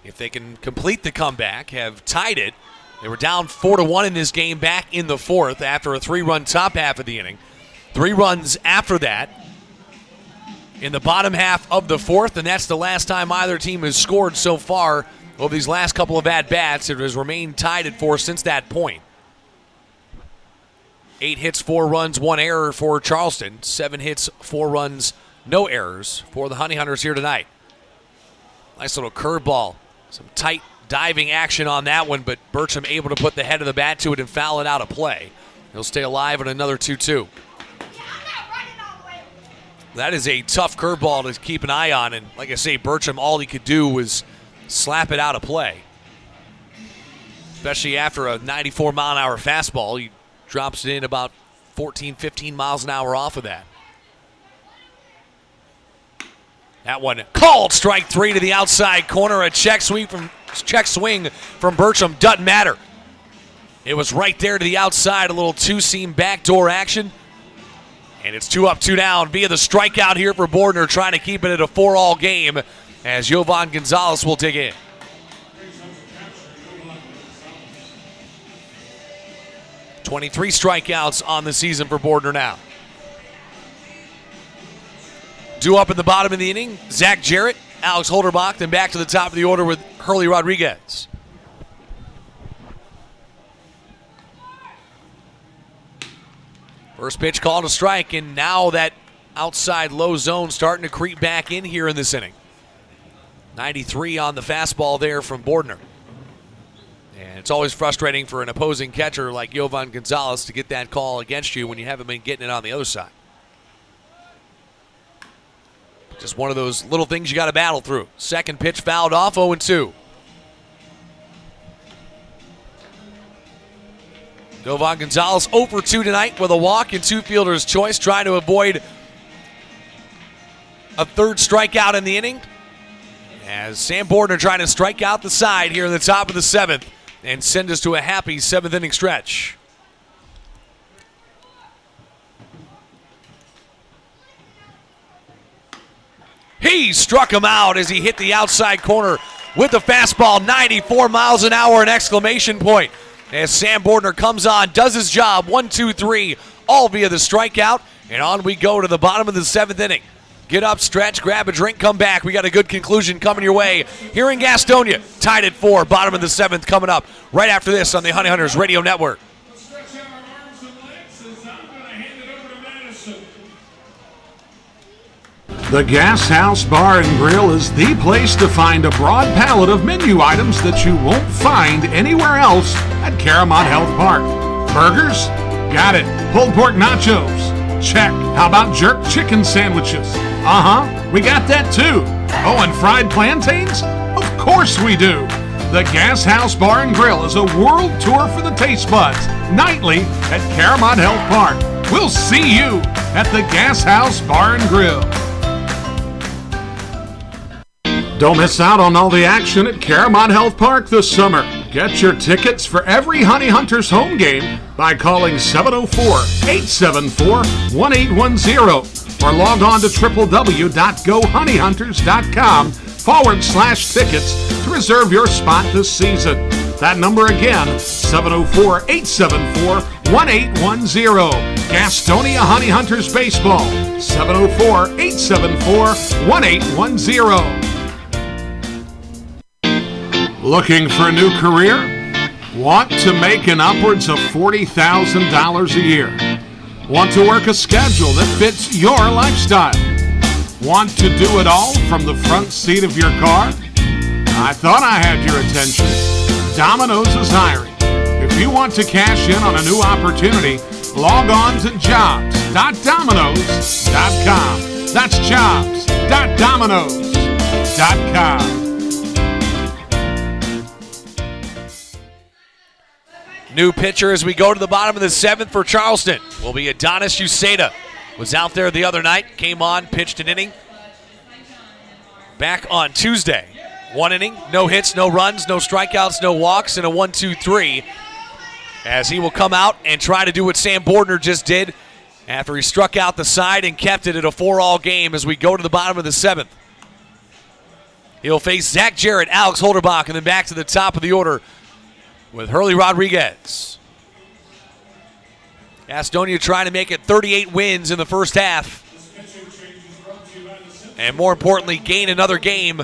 if they can complete the comeback, have tied it. They were down 4-1 in this game back in the 4th after a 3-run top half of the inning. 3 runs after that in the bottom half of the 4th, and that's the last time either team has scored so far over these last couple of at-bats. It has remained tied at 4 since that point. 8 hits, 4 runs, 1 error for Charleston. 7 hits, 4 runs, no errors for the Honey Hunters here tonight. Nice little curveball. Some tight diving action on that one, but Bertram able to put the head of the bat to it and foul it out of play. He'll stay alive in another 2-2. That is a tough curveball to keep an eye on, and like I say, Bertram, all he could do was slap it out of play. Especially after a 94-mile-an-hour fastball, he drops it in about 14, 15 miles an hour off of that. That one called strike 3 to the outside corner. A check swing from Bertram doesn't matter. It was right there to the outside, a little two-seam backdoor action. And it's 2 up, 2 down via the strikeout here for Bordner, trying to keep it at a 4-all game as Jovan Gonzalez will dig in. .23 strikeouts on the season for Bordner now. Due up in the bottom of the inning, Zach Jarrett, Alex Holderbach, then back to the top of the order with Hurley Rodriguez. First pitch called a strike, and now that outside low zone starting to creep back in here in this inning. 93 on the fastball there from Bordner. And it's always frustrating for an opposing catcher like Jovan Gonzalez to get that call against you when you haven't been getting it on the other side. Just one of those little things you got to battle through. Second pitch fouled off, 0-2. Jovan Gonzalez 0 for 2 tonight with a walk and 2 fielders' choice, trying to avoid a third strikeout in the inning. As Sam Bordner trying to strike out the side here in the top of the 7th and send us to a happy 7th inning stretch. He struck him out as he hit the outside corner with the fastball, 94 miles an hour, an exclamation point. As Sam Bordner comes on, does his job, 1, 2, 3, all via the strikeout, and on we go to the bottom of the 7th inning. Get up, stretch, grab a drink, come back. We got a good conclusion coming your way here in Gastonia. Tied at 4, bottom of the 7th coming up right after this on the Honey Hunters Radio Network. Let's stretch out our arms and legs as I'm going to hand it over to Madison. The Gas House Bar and Grill is the place to find a broad palette of menu items that you won't find anywhere else at Caramont Health Park. Burgers? Got it. Pulled pork nachos? Check. How about jerk chicken sandwiches? We got that too. Oh, and fried plantains? Of course we do. The Gas House Bar and Grill is a world tour for the taste buds, nightly at Caramont Health Park. We'll see you at the Gas House Bar and Grill. Don't miss out on all the action at Caramont Health Park this summer. Get your tickets for every Honey Hunters home game by calling 704-874-1810 or log on to www.gohoneyhunters.com/tickets to reserve your spot this season. That number again, 704-874-1810. Gastonia Honey Hunters Baseball, 704-874-1810. Looking for a new career? Want to make an upwards of $40,000 a year? Want to work a schedule that fits your lifestyle? Want to do it all from the front seat of your car? I thought I had your attention. Domino's is hiring. If you want to cash in on a new opportunity, log on to jobs.domino's.com. That's jobs.domino's.com. New pitcher as we go to the bottom of the 7th for Charleston will be Adonis Uceda. Was out there the other night, came on, pitched an inning. Back on Tuesday. 1 inning, no hits, no runs, no strikeouts, no walks, and a 1-2-3. As he will come out and try to do what Sam Bordner just did after he struck out the side and kept it at a 4-all game as we go to the bottom of the 7th. He'll face Zach Jarrett, Alex Holderbach, and then back to the top of the order with Hurley Rodriguez. Gastonia trying to make it 38 wins in the first half. And more importantly, gain another game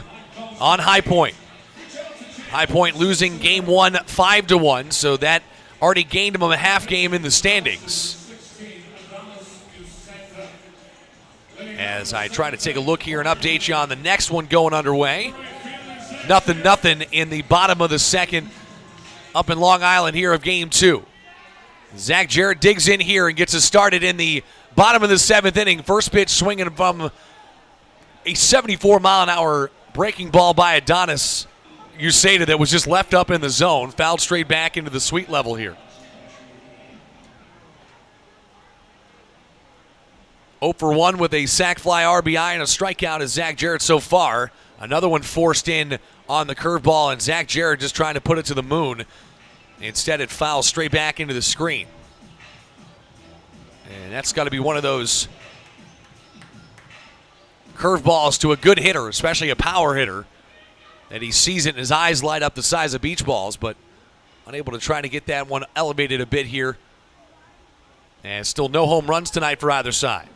on High Point. High Point losing game 1 5-1, so that already gained him a half game in the standings. As I try to take a look here and update you on the next one going underway. 0-0 in the bottom of the second up in Long Island here of game 2. Zach Jarrett digs in here and gets us started in the bottom of the 7th inning. First pitch swinging from a 74-mile-an-hour breaking ball by Adonis Uceda that was just left up in the zone, fouled straight back into the sweet level here. 0 for 1 with a sac fly RBI and a strikeout is Zach Jarrett so far. Another one forced in on the curveball, and Zach Jarrett just trying to put it to the moon. Instead, it fouls straight back into the screen. And that's got to be one of those curveballs to a good hitter, especially a power hitter, that he sees it and his eyes light up the size of beach balls, but unable to try to get that one elevated a bit here. And still no home runs tonight for either side.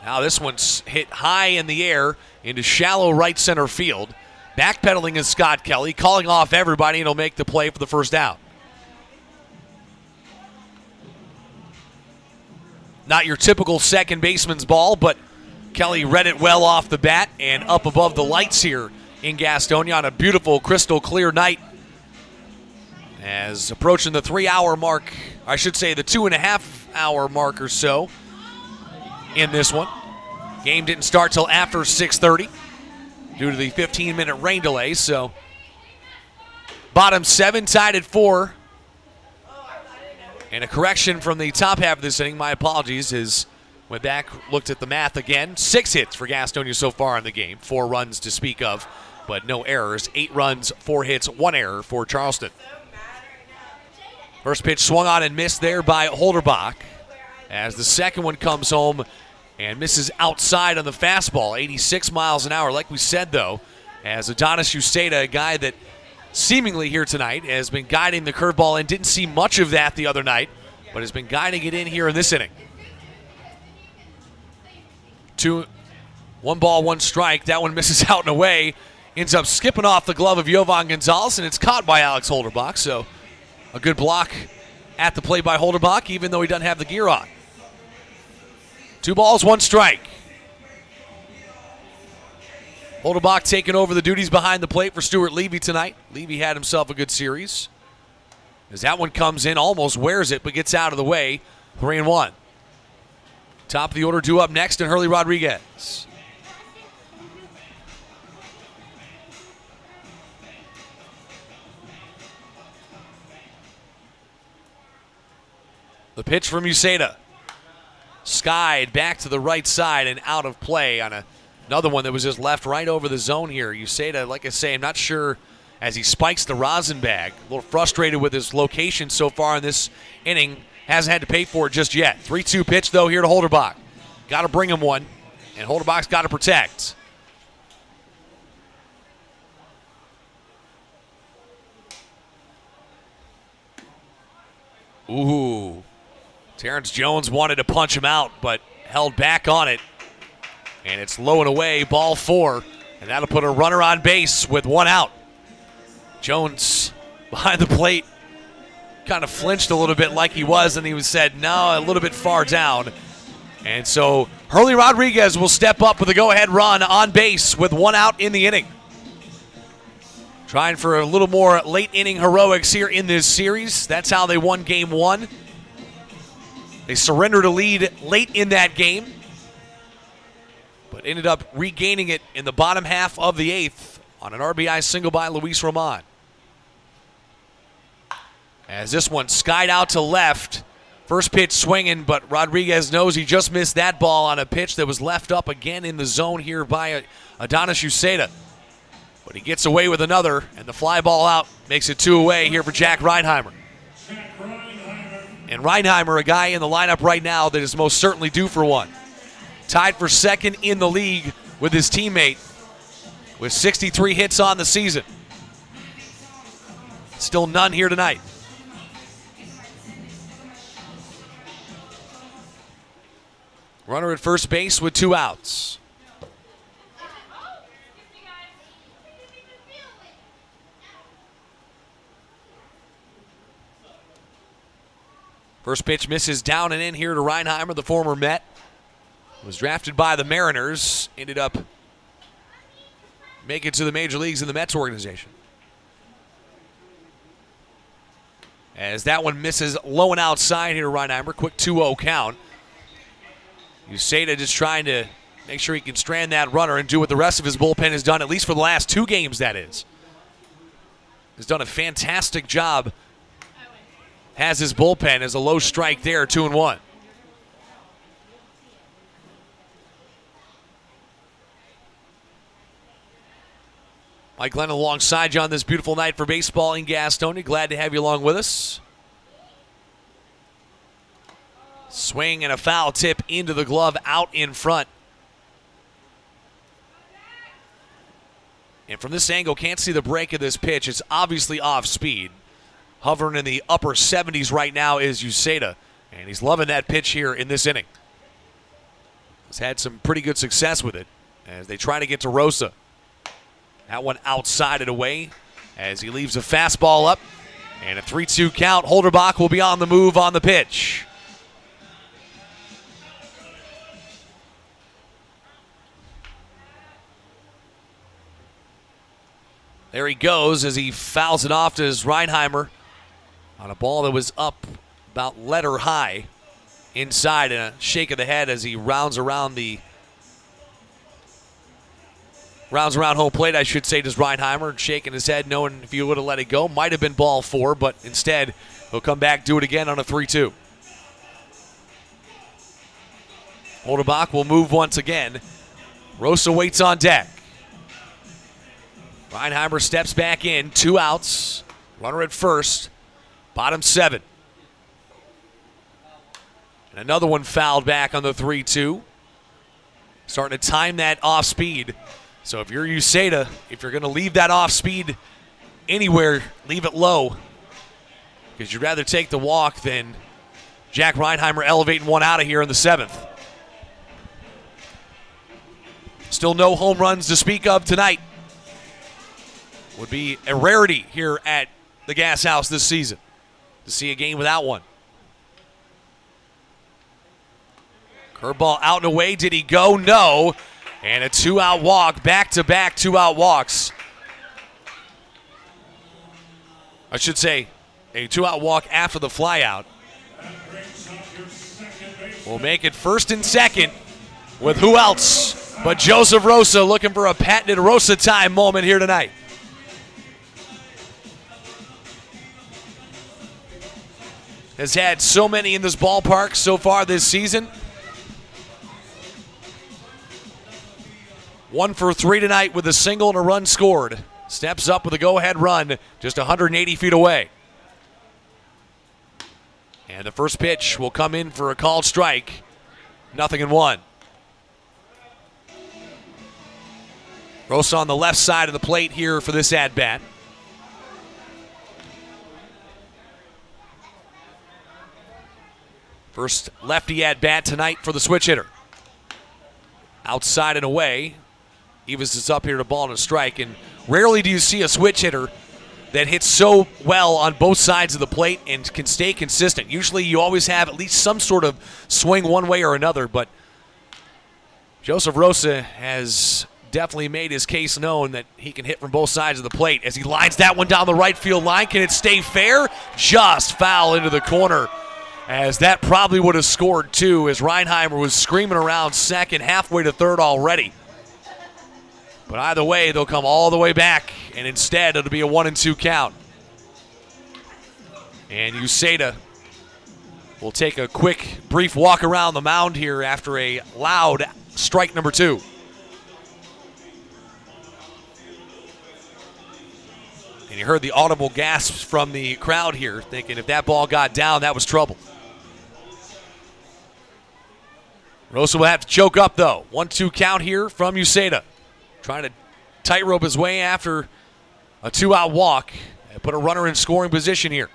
Now this one's hit high in the air into shallow right center field. Backpedaling is Scott Kelly, calling off everybody, and he'll make the play for the first out. Not your typical second baseman's ball, but Kelly read it well off the bat and up above the lights here in Gastonia on a beautiful crystal clear night. As approaching the 3-hour mark, I should say the 2.5-hour mark or so in this one. Game didn't start till after 6:30 due to the 15-minute rain delay, so bottom 7 tied at 4. And a correction from the top half of this inning, my apologies, is went back, looked at the math again. 6 hits for Gastonia so far in the game, 4 runs to speak of, but no errors. 8 runs, 4 hits, 1 error for Charleston. First pitch swung on and missed there by Holderbach, as the second one comes home and misses outside on the fastball, 86 miles an hour. Like we said, though, as Adonis Uceda, a guy that seemingly here tonight has been guiding the curveball and didn't see much of that the other night, but has been guiding it in here in this inning. 1 ball, 1 strike. That one misses out and away. Ends up skipping off the glove of Jovan Gonzalez, and it's caught by Alex Holderbach. So a good block at the plate by Holderbach, even though he doesn't have the gear on. 2 balls, 1 strike. Holderbach taking over the duties behind the plate for Stuart Levy tonight. Levy had himself a good series. As that one comes in, almost wears it, but gets out of the way. 3-1. Top of the order due up next, and Hurley Rodriguez. The pitch from Uceda. Skied back to the right side and out of play on another one that was just left right over the zone here. Uceda, like I say, I'm not sure as he spikes the rosin bag. A little frustrated with his location so far in this inning. Hasn't had to pay for it just yet. 3-2 pitch, though, here to Holderbach. Got to bring him one, and Holderbach's got to protect. Ooh. Terrence Jones wanted to punch him out, but held back on it. And it's low and away, ball 4. And that'll put a runner on base with 1 out. Jones behind the plate kind of flinched a little bit like he was, and he was said, no, a little bit far down. And so Hurley Rodriguez will step up with a go-ahead run on base with 1 out in the inning. Trying for a little more late inning heroics here in this series. That's how they won game 1. They surrendered a lead late in that game, but ended up regaining it in the bottom half of the 8th on an RBI single by Luis Roman. As this one skied out to left. First pitch swinging, but Rodriguez knows he just missed that ball on a pitch that was left up again in the zone here by Adonis Uceda. But he gets away with another, and the fly ball out makes it 2 away here for Jack Reinheimer. And Reinheimer, a guy in the lineup right now that is most certainly due for one. Tied for second in the league with his teammate with 63 hits on the season. Still none here tonight. Runner at first base with 2 outs. First pitch misses down and in here to Reinheimer, the former Met. Was drafted by the Mariners. Ended up make it to the major leagues in the Mets organization. As that one misses low and outside here, Reinheimer. Quick 2-0 count. Uceda just trying to make sure he can strand that runner and do what the rest of his bullpen has done, at least for the last 2 games, that is. Has done a fantastic job. Has his bullpen as a low strike there, 2-1. Mike Glenn alongside you on this beautiful night for baseball in Gastonia. Glad to have you along with us. Swing and a foul tip into the glove out in front. And from this angle, can't see the break of this pitch. It's obviously off speed. Hovering in the upper 70s right now is Uceda. And he's loving that pitch here in this inning. He's had some pretty good success with it as they try to get to Rosa. That one outside and away as he leaves a fastball up. And a 3-2 count. Holderbach will be on the move on the pitch. There he goes as he fouls it off to his Reinheimer on a ball that was up about letter high inside, and a shake of the head as he rounds around home plate, I should say, does Reinheimer, shaking his head, knowing if he would have let it go, might have been ball 4, but instead he'll come back, do it again on a 3-2. Holderbach will move once again. Rosa waits on deck. Reinheimer steps back in, 2 outs, runner at first, bottom 7. And another one fouled back on the 3-2. Starting to time that off speed. So if you're Uceda, if you're going to leave that off speed anywhere, leave it low. Because you'd rather take the walk than Jack Reinheimer elevating one out of here in the 7th. Still no home runs to speak of tonight. Would be a rarity here at the Gas House this season to see a game without one. Curveball out and away. Did he go? No. And a 2-out walk, back-to-back 2-out walks. I should say a 2-out walk after the flyout. We'll make it first and second with who else but Joseph Rosa, looking for a patented Rosa time moment here tonight. Has had so many in this ballpark so far this season. 1 for 3 tonight with a single and a run scored. Steps up with a go-ahead run just 180 feet away. And the first pitch will come in for a called strike. 0-1. Rosa on the left side of the plate here for this at-bat. First lefty at-bat tonight for the switch hitter. Outside and away. Evans is up here to ball and a strike, and rarely do you see a switch hitter that hits so well on both sides of the plate and can stay consistent. Usually you always have at least some sort of swing one way or another, but Joseph Rosa has definitely made his case known that he can hit from both sides of the plate as he lines that one down the right field line. Can it stay fair? Just foul into the corner, as that probably would have scored too, as Reinheimer was screaming around second, halfway to third already. But either way, they'll come all the way back, and instead it'll be a 1-2 count. And Uceda will take a quick, brief walk around the mound here after a loud strike number 2. And you heard the audible gasps from the crowd here, thinking if that ball got down, that was trouble. Rosa will have to choke up, though. 1-2 count here from Uceda. Trying to tightrope his way after a 2-out walk and put a runner in scoring position here.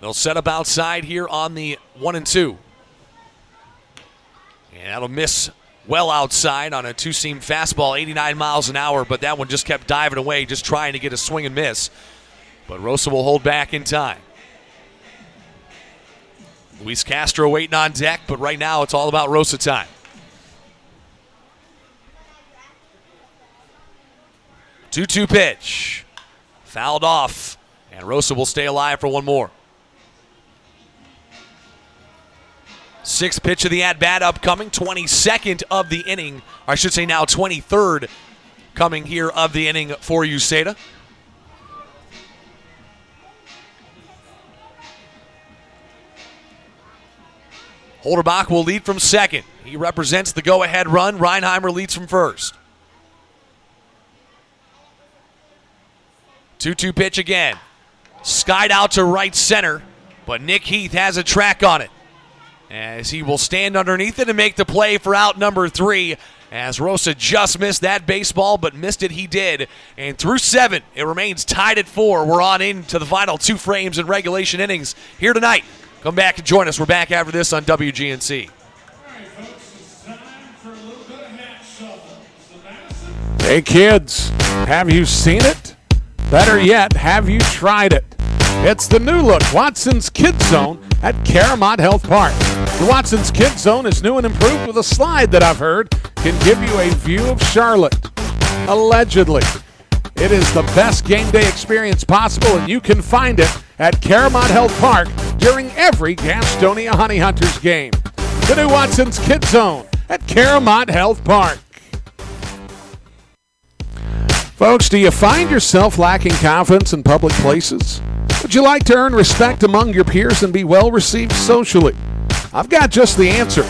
They'll set up outside here on the 1-2. And that'll miss well outside on a 2-seam fastball, 89 miles an hour, but that one just kept diving away, just trying to get a swing and miss. But Rosa will hold back in time. Luis Castro waiting on deck, but right now it's all about Rosa time. 2-2 pitch. Fouled off, and Rosa will stay alive for one more. Sixth pitch of the at-bat upcoming, 22nd of the inning. Or I should say now 23rd coming here of the inning for USADA. Holderbach will lead from second. He represents the go-ahead run. Reinheimer leads from first. 2-2 pitch again. Skied out to right center, but Nick Heath has a track on it, as he will stand underneath it and make the play for out number 3, as Rosa just missed that baseball, but missed it he did. And through 7, it remains tied at 4. We're on into the final 2 frames in regulation innings here tonight. Come back and join us. We're back after this on WGNC. All right, folks, it's time for a little bit of hat shuffle. So Madison, Hey kids, have you seen it? Better yet, have you tried it? It's the new look Watson's Kids Zone at Caramont Health Park. The Watson's Kids Zone is new and improved with a slide that I've heard can give you a view of Charlotte. Allegedly. It is the best game day experience possible, and you can find it at Caramont Health Park during every Gastonia Honey Hunters game. The new Watson's Kids Zone at Caramont Health Park. Folks, do you find yourself lacking confidence in public places? Would you like to earn respect among your peers and be well received socially? I've got just the answer.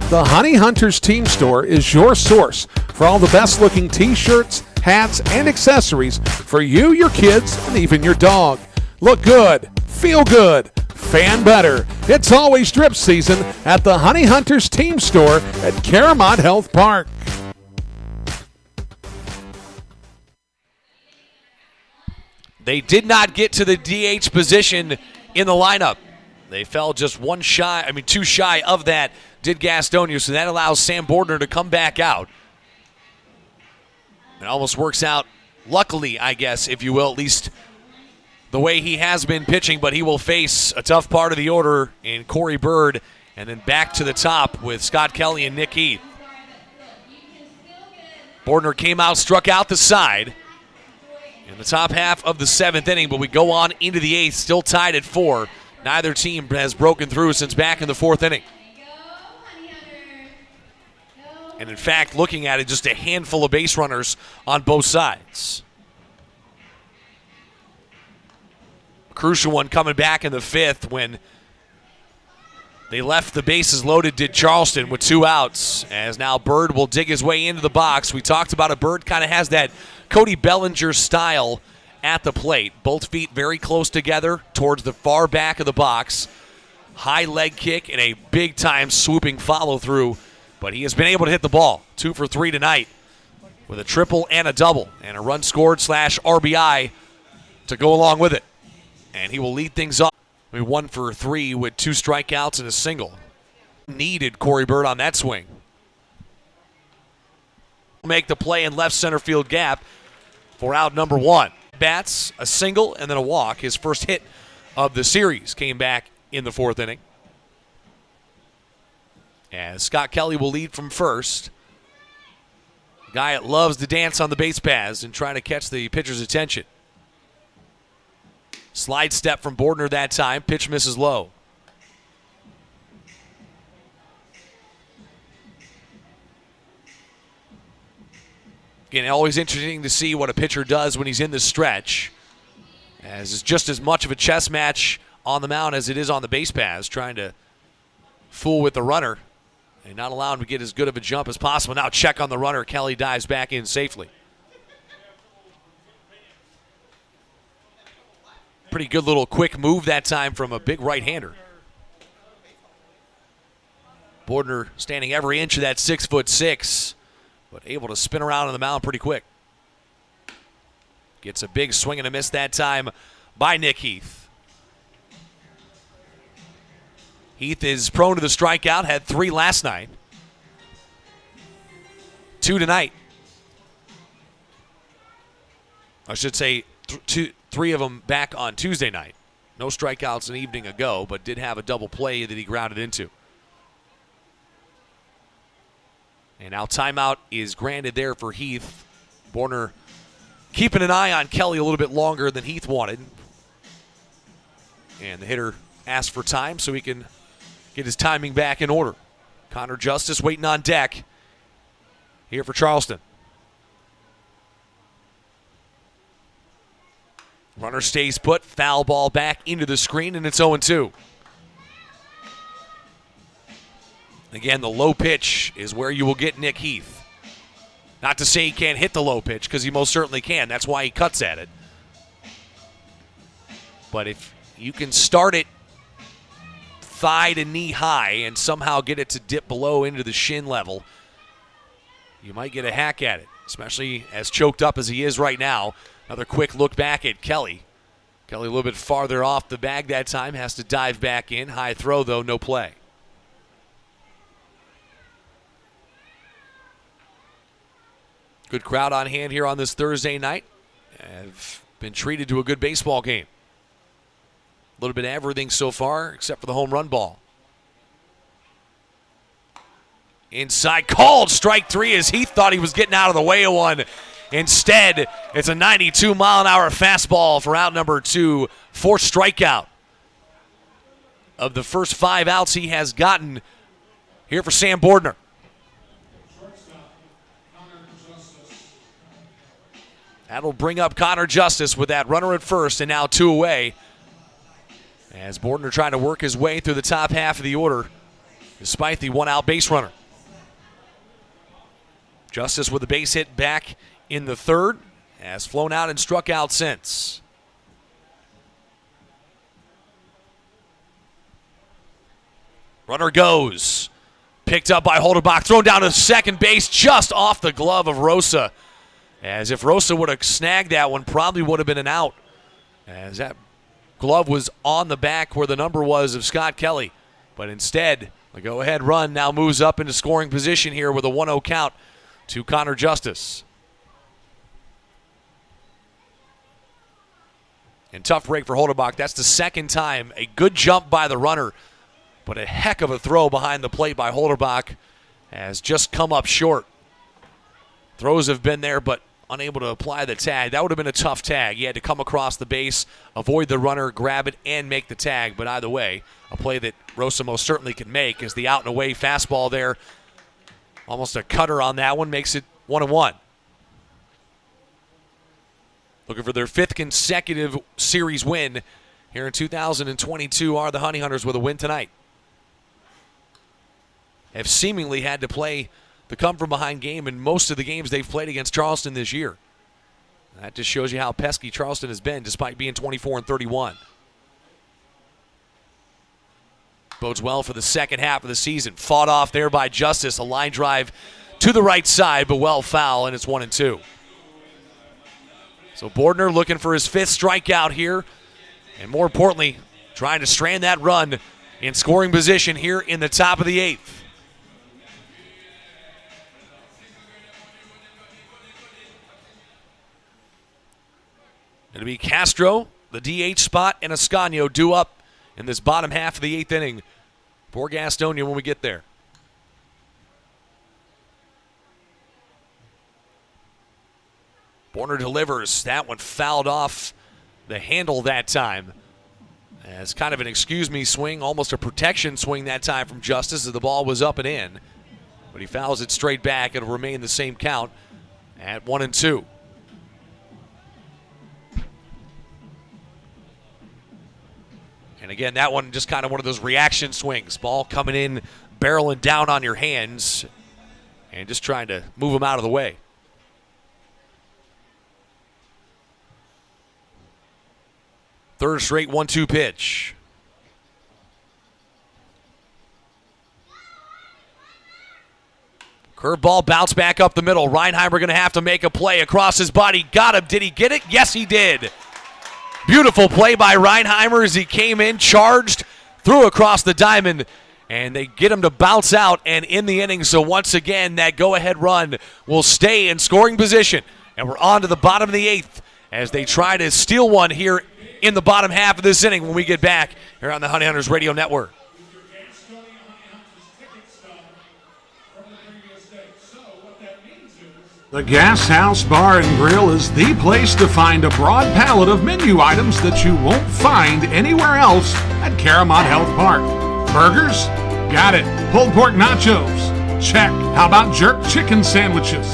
The Honey Hunters Team Store is your source for all the best looking t-shirts, hats, and accessories for you, your kids, and even your dog. Look good, feel good, fan better. It's always drip season at the Honey Hunters Team Store at Caramont Health Park. They did not get to the DH position in the lineup. They fell just two shy of that, did Gastonia, so that allows Sam Bordner to come back out. It almost works out, luckily, I guess, if you will, at least the way he has been pitching, but he will face a tough part of the order in Corey Bird, and then back to the top with Scott Kelly and Nick Heath. Bordner came out, struck out the side in the top half of the 7th inning, but we go on into the 8th, still tied at 4. Neither team has broken through since back in the 4th inning. And in fact, looking at it, just a handful of base runners on both sides. A crucial one coming back in the 5th when they left the bases loaded, did Charleston, with 2 outs, as now Bird will dig his way into the box. We talked about it. Bird kind of has that Cody Bellinger style at the plate. Both feet very close together towards the far back of the box. High leg kick and a big-time swooping follow-through. But he has been able to hit the ball. 2 for 3 tonight with a triple and a double and a run scored / RBI to go along with it. And he will lead things off. 1 for 3 with 2 strikeouts and a single. Needed Corey Bird on that swing. Make the play in left center field gap for out number 1. Bats, a single, and then a walk. His first hit of the series came back in the 4th inning. As Scott Kelly will lead from first. Guy that loves to dance on the base paths and trying to catch the pitcher's attention. Slide step from Bordner that time. Pitch misses low. Again, always interesting to see what a pitcher does when he's in the stretch, as it's just as much of a chess match on the mound as it is on the base paths, trying to fool with the runner and not allow him to get as good of a jump as possible. Now check on the runner. Kelly dives back in safely. Pretty good little quick move that time from a big right-hander. Bordner standing every inch of that 6'6", but able to spin around on the mound pretty quick. Gets a big swing and a miss that time by Nick Heath. Heath is prone to the strikeout, had 3 last night. 2 tonight. I should say 3 of them back on Tuesday night. No strikeouts an evening ago, but did have a double play that he grounded into. And now timeout is granted there for Heath. Borner keeping an eye on Kelly a little bit longer than Heath wanted. And the hitter asked for time so he can get his timing back in order. Connor Justice waiting on deck here for Charleston. Runner stays put, foul ball back into the screen, and it's 0-2. Again, the low pitch is where you will get Nick Heath. Not to say he can't hit the low pitch, because he most certainly can. That's why he cuts at it. But if you can start it thigh to knee high and somehow get it to dip below into the shin level, you might get a hack at it, especially as choked up as he is right now. Another quick look back at Kelly. Kelly a little bit farther off the bag that time, has to dive back in. High throw, though, no play. Good crowd on hand here on this Thursday night. Have been treated to a good baseball game. A little bit of everything so far, except for the home run ball. Inside, called strike three as Heath thought he was getting out of the way of one. Instead, it's a 92-mile-an-hour fastball for out number 2. Fourth strikeout of the first 5 outs he has gotten here for Sam Bordner. That'll bring up Connor Justice with that runner at first, and now 2 away. As Bordner trying to work his way through the top half of the order, despite the 1-out base runner. Justice with a base hit back in the third, has flown out and struck out since. Runner goes. Picked up by Holderbach, thrown down to second base, just off the glove of Rosa. As if Rosa would have snagged that one, probably would have been an out. As that glove was on the back where the number was of Scott Kelly. But instead, the go-ahead run now moves up into scoring position here with a 1-0 count to Connor Justice. And tough break for Holderbach. That's the second time. A good jump by the runner, but a heck of a throw behind the plate by Holderbach has just come up short. Throws have been there, but unable to apply the tag. That would have been a tough tag. He had to come across the base, avoid the runner, grab it, and make the tag. But either way, a play that Rosa most certainly can make is the out and away fastball there. Almost a cutter on that one, makes it 1-1. Looking for their 5th consecutive series win here in 2022 are the Honey Hunters with a win tonight. Have seemingly had to play the come-from-behind game in most of the games they've played against Charleston this year. That just shows you how pesky Charleston has been despite being 24-31. Bodes well for the second half of the season. Fought off there by Justice. A line drive to the right side, but well foul, and it's 1-2. So Bordner looking for his 5th strikeout here, and more importantly, trying to strand that run in scoring position here in the top of the 8th. It'll be Castro, the DH spot, and Ascanio due up in this bottom half of the 8th inning for Gastonia when we get there. Bordner delivers. That one fouled off the handle that time. As kind of an excuse-me swing, almost a protection swing that time from Justice as the ball was up and in. But he fouls it straight back. It'll remain the same count at 1-2. And again, that one just kind of one of those reaction swings. Ball coming in, barreling down on your hands, and just trying to move them out of the way. Third straight 1-2 pitch. Curveball bounce back up the middle. Reinheimer going to have to make a play across his body. Got him. Did he get it? Yes, he did. Beautiful play by Reinheimer as he came in, charged, threw across the diamond, and they get him to bounce out and in the inning. So once again, that go-ahead run will stay in scoring position. And we're on to the bottom of the 8th as they try to steal one here in the bottom half of this inning when we get back here on the Honey Hunters Radio Network. The Gas House Bar and Grill is the place to find a broad palette of menu items that you won't find anywhere else at Caramont Health Park. Burgers? Got it. Pulled pork nachos? Check. How about jerk chicken sandwiches?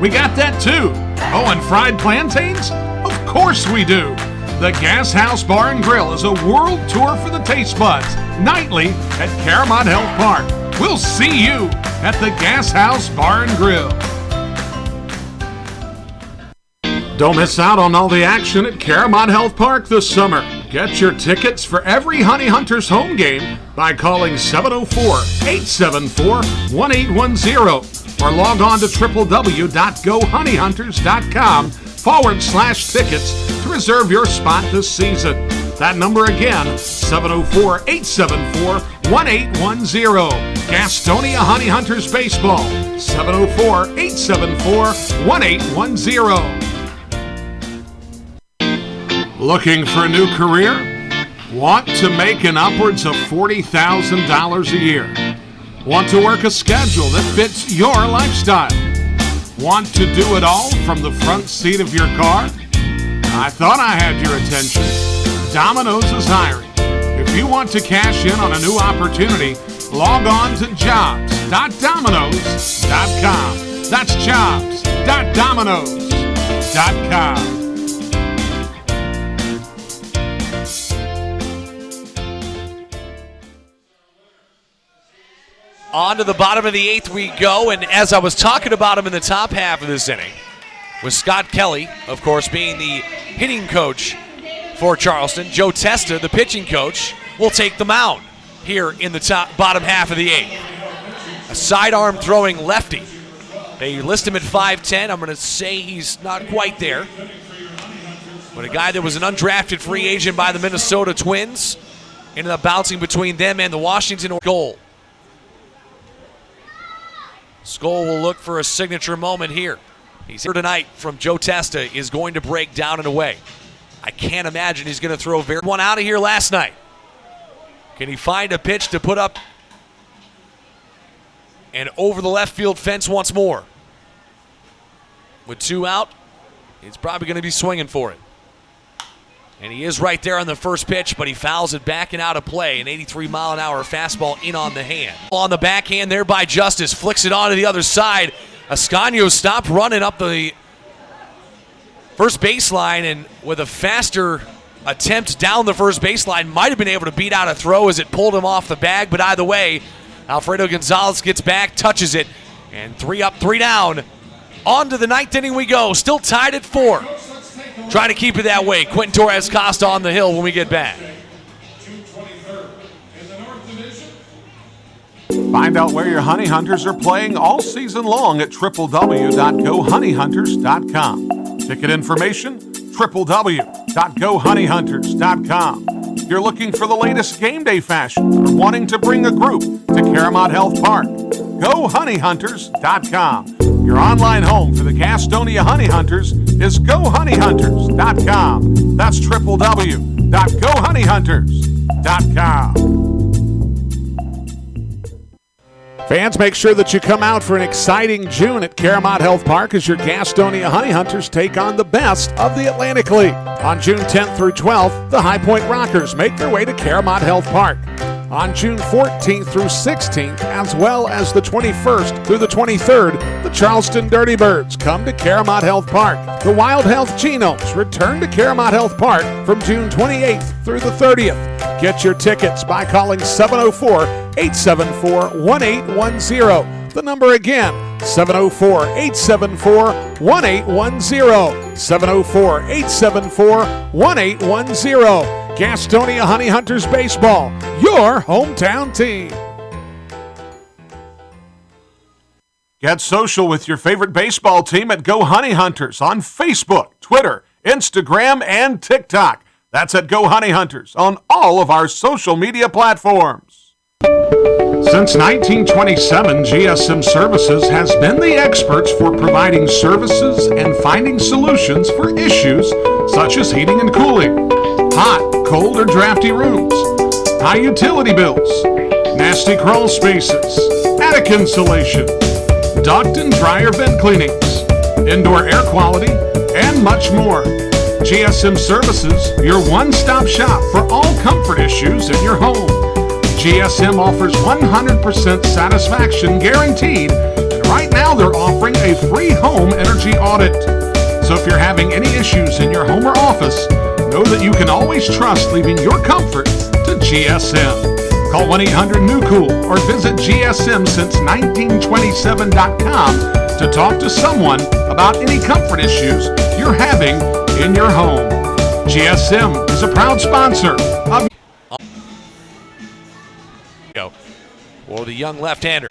We got that too. Oh, and fried plantains? Of course we do. The Gas House Bar and Grill is a world tour for the taste buds, nightly at Caramont Health Park. We'll see you at the Gas House Bar and Grill. Don't miss out on all the action at Caramont Health Park this summer. Get your tickets for every Honey Hunters home game by calling 704-874-1810 or log on to www.gohoneyhunters.com/tickets to reserve your spot this season. That number again, 704-874-1810. Gastonia Honey Hunters Baseball, 704-874-1810. Looking for a new career? Want to make an upwards of $40,000 a year? Want to work a schedule that fits your lifestyle? Want to do it all from the front seat of your car? I thought I had your attention. Domino's is hiring. If you want to cash in on a new opportunity, log on to jobs.domino's.com. That's jobs.domino's.com. On to the bottom of the 8th we go, and as I was talking about him in the top half of this inning, with Scott Kelly, of course, being the hitting coach for Charleston, Joe Testa, the pitching coach, will take the mound here in the bottom half of the 8th. A sidearm throwing lefty. They list him at 5'10". I'm going to say he's not quite there. But a guy that was an undrafted free agent by the Minnesota Twins, ended up bouncing between them and the Washington goal. Skoll will look for a signature moment here. He's here tonight from Joe Testa, is going to break down and away. I can't imagine he's going to throw one out of here last night. Can he find a pitch to put up and over the left field fence once more? With 2 out, he's probably going to be swinging for it. And he is right there on the first pitch, but he fouls it back and out of play. An 83-mile-an-hour fastball in on the hand. On the backhand there by Justice. Flicks it on to the other side. Ascanio stopped running up the first baseline, and with a faster attempt down the first baseline, might have been able to beat out a throw as it pulled him off the bag. But either way, Alfredo Gonzalez gets back, touches it, and 3 up, 3 down. On to the 9th inning we go. Still tied at 4. Trying to keep it that way. Quentin Torres-Costa on the hill when we get back. Find out where your Honey Hunters are playing all season long at www.gohoneyhunters.com. Ticket information, www.gohoneyhunters.com. If you're looking for the latest game day fashion or wanting to bring a group to Caramont Health Park, gohoneyhunters.com. Your online home for the Gastonia Honey Hunters is gohoneyhunters.com. That's www.gohoneyhunters.com. Fans, make sure that you come out for an exciting June at Caramont Health Park as your Gastonia Honey Hunters take on the best of the Atlantic League. On June 10th through 12th, the High Point Rockers make their way to Caramont Health Park. On June 14th through 16th, as well as the 21st through the 23rd, the Charleston Dirty Birds come to Caramont Health Park. The Wild Health Genomes return to Caramont Health Park from June 28th through the 30th. Get your tickets by calling 704-874-1810. The number again, 704-874-1810. 704-874-1810. Gastonia Honey Hunters Baseball, your hometown team. Get social with your favorite baseball team at Go Honey Hunters on Facebook, Twitter, Instagram, and TikTok. That's at Go Honey Hunters on all of our social media platforms. Since 1927, GSM Services has been the experts for providing services and finding solutions for issues such as heating and cooling, hot, cold, or drafty rooms, high utility bills, nasty crawl spaces, attic insulation, duct and dryer vent cleanings, indoor air quality, and much more. GSM Services, your one-stop shop for all comfort issues in your home. GSM offers 100% satisfaction guaranteed, and right now they're offering a free home energy audit. So if you're having any issues in your home or office, know that you can always trust leaving your comfort to GSM. Call 1-800-NEW-COOL or visit GSMSince1927.com to talk to someone about any comfort issues you're having in your home. GSM is a proud sponsor of or the young left-hander.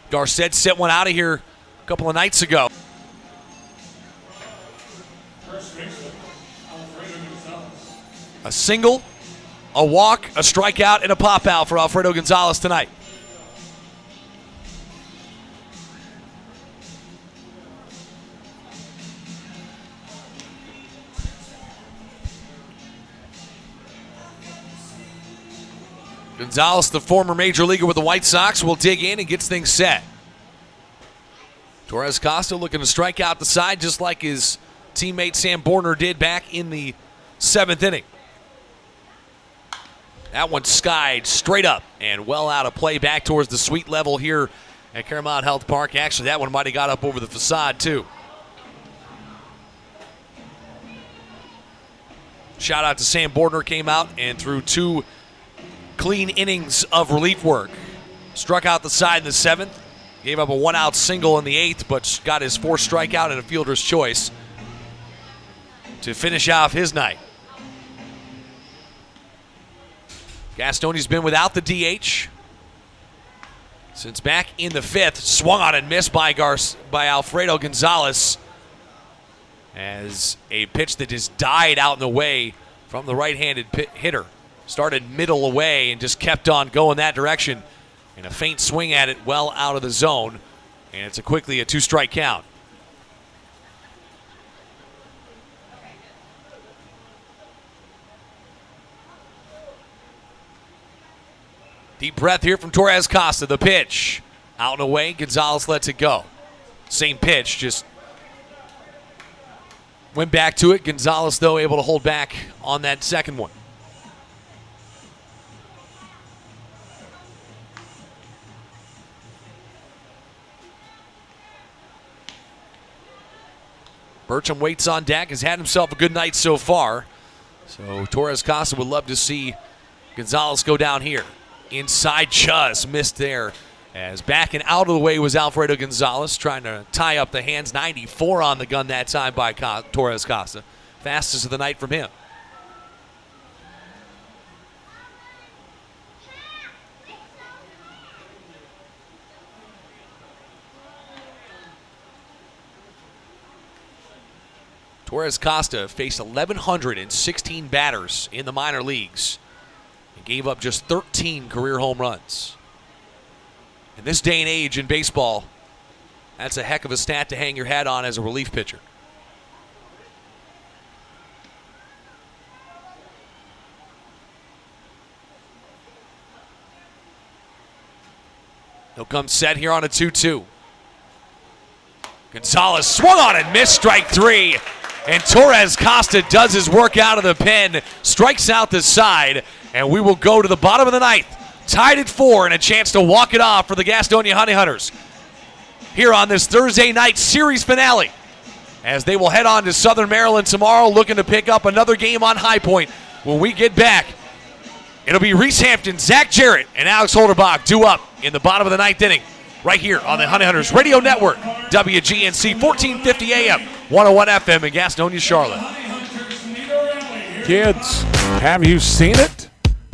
Garcet set one out of here a couple of nights ago. A single, a walk, a strikeout, and a pop-out for Alfredo Gonzalez tonight. Gonzalez, the former major leaguer with the White Sox, will dig in and gets things set. Torres Costa looking to strike out the side just like his teammate Sam Borner did back in the 7th inning. That one skied straight up and well out of play back towards the suite level here at Claremont Health Park. Actually, that one might have got up over the facade too. Shout out to Sam Borner, came out and threw 2 clean innings of relief work. Struck out the side in the 7th, gave up a 1-out single in the 8th, but got his 4th strikeout and a fielder's choice to finish off his night. Gastonia's been without the DH since back in the 5th. Swung on and missed by Alfredo Gonzalez as a pitch that just died out in the way from the right-handed hitter. Started middle away and just kept on going that direction. And a faint swing at it well out of the zone. And it's quickly a 2-strike count. Deep breath here from Torres Costa. The pitch out and away. Gonzalez lets it go. Same pitch, just went back to it. Gonzalez, though, able to hold back on that second one. Bertram waits on deck, has had himself a good night so far. So Torres Costa would love to see Gonzalez go down here. Inside, just missed there. As back and out of the way was Alfredo Gonzalez, trying to tie up the hands. 94 on the gun that time by Torres Costa. Fastest of the night from him. Torres Costa faced 1,116 batters in the minor leagues and gave up just 13 career home runs. In this day and age in baseball, that's a heck of a stat to hang your hat on as a relief pitcher. He'll come set here on a 2-2. Gonzalez swung on and missed, strike 3. And Torres Costa does his work out of the pen, strikes out the side, and we will go to the bottom of the 9th. Tied at 4 and a chance to walk it off for the Gastonia Honey Hunters here on this Thursday night series finale, as they will head on to Southern Maryland tomorrow, looking to pick up another game on High Point. When we get back, it'll be Reese Hampton, Zach Jarrett, and Alex Holderbach due up in the bottom of the 9th inning right here on the Honey Hunters Radio Network, WGNC 1450 AM, 101 FM in Gastonia, Charlotte. Kids, have you seen it?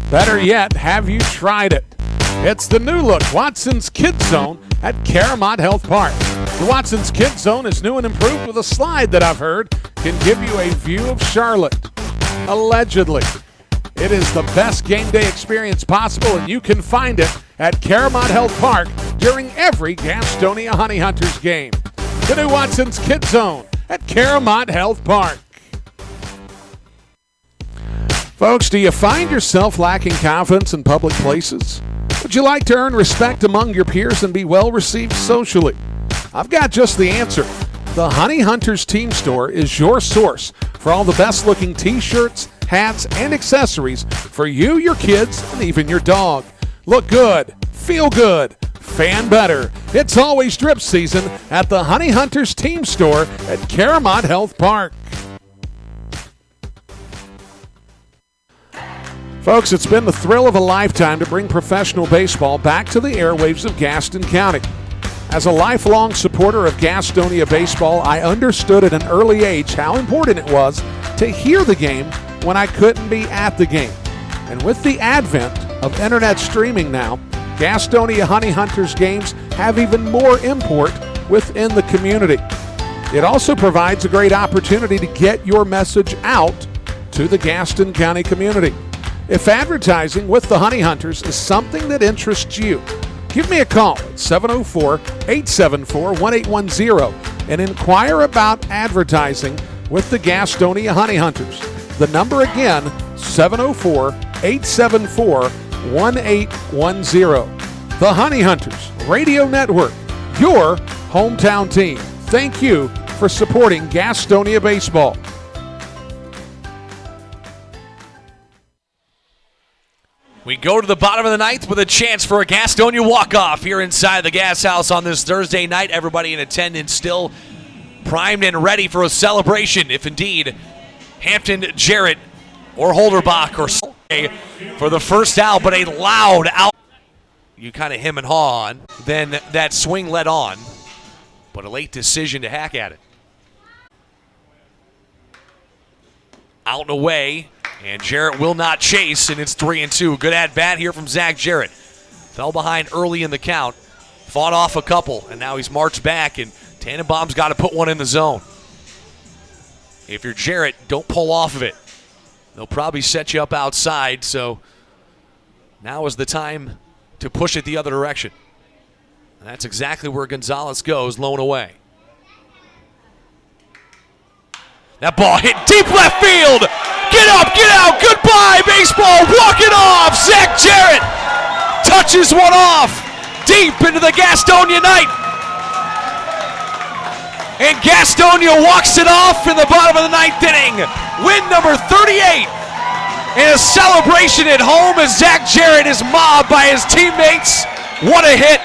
Better yet, have you tried it? It's the new look Watson's Kids Zone at Claremont Health Park. The Watson's Kids Zone is new and improved with a slide that I've heard can give you a view of Charlotte. Allegedly. It is the best game day experience possible, and you can find it at Claremont Health Park during every Gastonia Honey Hunters game. The new Watson's Kids Zone at Claremont Health Park. Folks, do you find yourself lacking confidence in public places? Would you like to earn respect among your peers and be well received socially? I've got just the answer. The Honey Hunters Team Store is your source for all the best looking t-shirts, hats, and accessories for you, your kids, and even your dog. Look good, feel good, fan better. It's always drip season at the Honey Hunters Team Store at Caramont Health Park. Folks, it's been the thrill of a lifetime to bring professional baseball back to the airwaves of Gaston County. As a lifelong supporter of Gastonia baseball, I understood at an early age how important it was to hear the game when I couldn't be at the game. And with the advent of internet streaming now, Gastonia Honey Hunters games have even more import within the community. It also provides a great opportunity to get your message out to the Gaston County community. If advertising with the Honey Hunters is something that interests you, give me a call at 704-874-1810 and inquire about advertising with the Gastonia Honey Hunters. The number again, 704-874-1810. The Honey Hunters Radio Network, your hometown team. Thank you for supporting Gastonia baseball. We go to the bottom of the ninth with a chance for a Gastonia walk-off here inside the Gas House on this Thursday night. Everybody in attendance still primed and ready for a celebration, if indeed Hampton Jarrett or Holderbach or for the first out, but a loud out. You kind of hem and haw on. Then that swing led on, but a late decision to hack at it. Out and away. And Jarrett will not chase, and it's 3-2. Good at-bat here from Zach Jarrett. Fell behind early in the count, fought off a couple, and now he's marched back, and Tannenbaum's got to put one in the zone. If you're Jarrett, don't pull off of it. They'll probably set you up outside, so now is the time to push it the other direction. And that's exactly where Gonzalez goes, low and away. That ball hit deep left field. Get up, get out, goodbye, baseball, walk it off. Zach Jarrett touches one off deep into the Gastonia night. And Gastonia walks it off in the bottom of the ninth inning. Win number 38. And a celebration at home as Zach Jarrett is mobbed by his teammates. What a hit.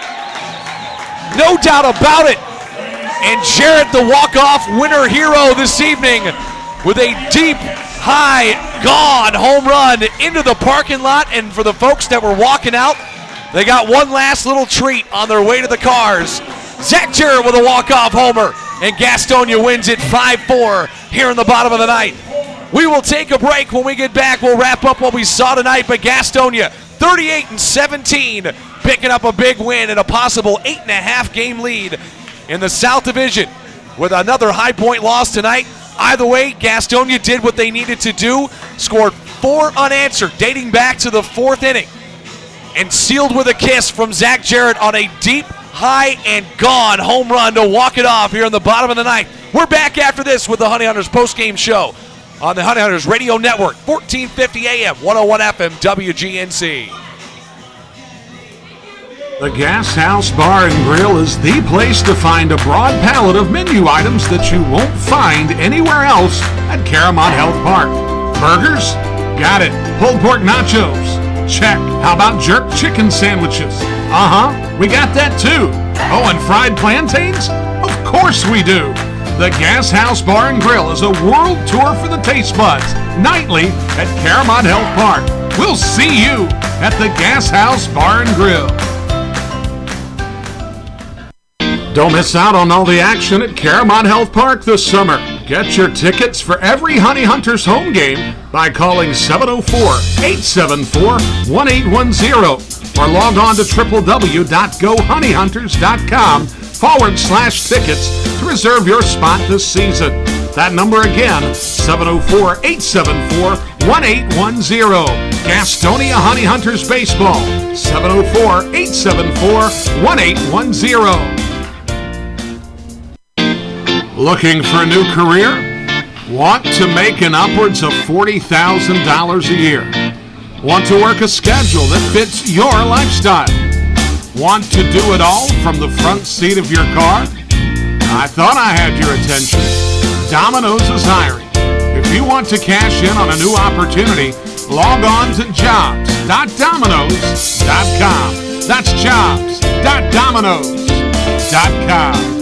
No doubt about it. And Jarrett, the walk-off winner hero this evening with a deep, high, gone home run into the parking lot. And for the folks that were walking out, they got one last little treat on their way to the cars. Zach Jarrett with a walk-off homer, and Gastonia wins it 5-4 here in the bottom of the ninth. We will take a break. When we get back, we'll wrap up what we saw tonight, but Gastonia 38-17, picking up a big win and a possible 8.5 game lead in the South Division with another High Point loss tonight. Either way, Gastonia did what they needed to do, scored 4 unanswered dating back to the 4th inning, and sealed with a kiss from Zach Jarrett on a deep, high, and gone home run to walk it off here in the bottom of the ninth. We're back after this with the Honey Hunters postgame show on the Honey Hunters Radio Network, 1450 AM, 101 FM, WGNC. The Gas House Bar and Grill is the place to find a broad palette of menu items that you won't find anywhere else at Caramont Health Park. Burgers? Got it. Pulled pork nachos? Check. How about jerk chicken sandwiches? We got that too. Oh, and fried plantains? Of course we do. The Gas House Bar and Grill is a world tour for the taste buds, nightly at Caramont Health Park. We'll see you at the Gas House Bar and Grill. Don't miss out on all the action at Caramont Health Park this summer. Get your tickets for every Honey Hunters home game by calling 704-874-1810 or log on to www.gohoneyhunters.com/tickets to reserve your spot this season. That number again, 704-874-1810. Gastonia Honey Hunters Baseball, 704-874-1810. Looking for a new career? Want to make an upwards of $40,000 a year? Want to work a schedule that fits your lifestyle? Want to do it all from the front seat of your car? I thought I had your attention. Domino's is hiring. If you want to cash in on a new opportunity, log on to jobs.domino's.com. That's jobs.domino's.com.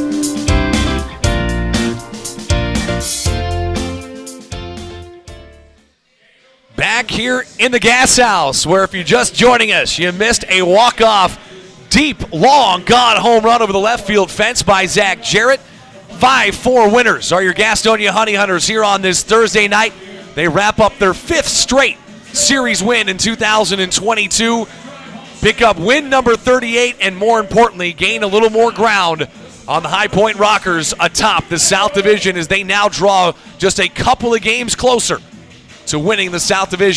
Back here in the Gas House, where if you're just joining us, you missed a walk-off, deep, long gone home run over the left field fence by Zach Jarrett. 5-4 winners are your Gastonia Honey Hunters here on this Thursday night. They wrap up their 5th straight series win in 2022. Pick up win number 38, and more importantly, gain a little more ground on the High Point Rockers atop the South Division as they now draw just a couple of games closer to winning the South Division.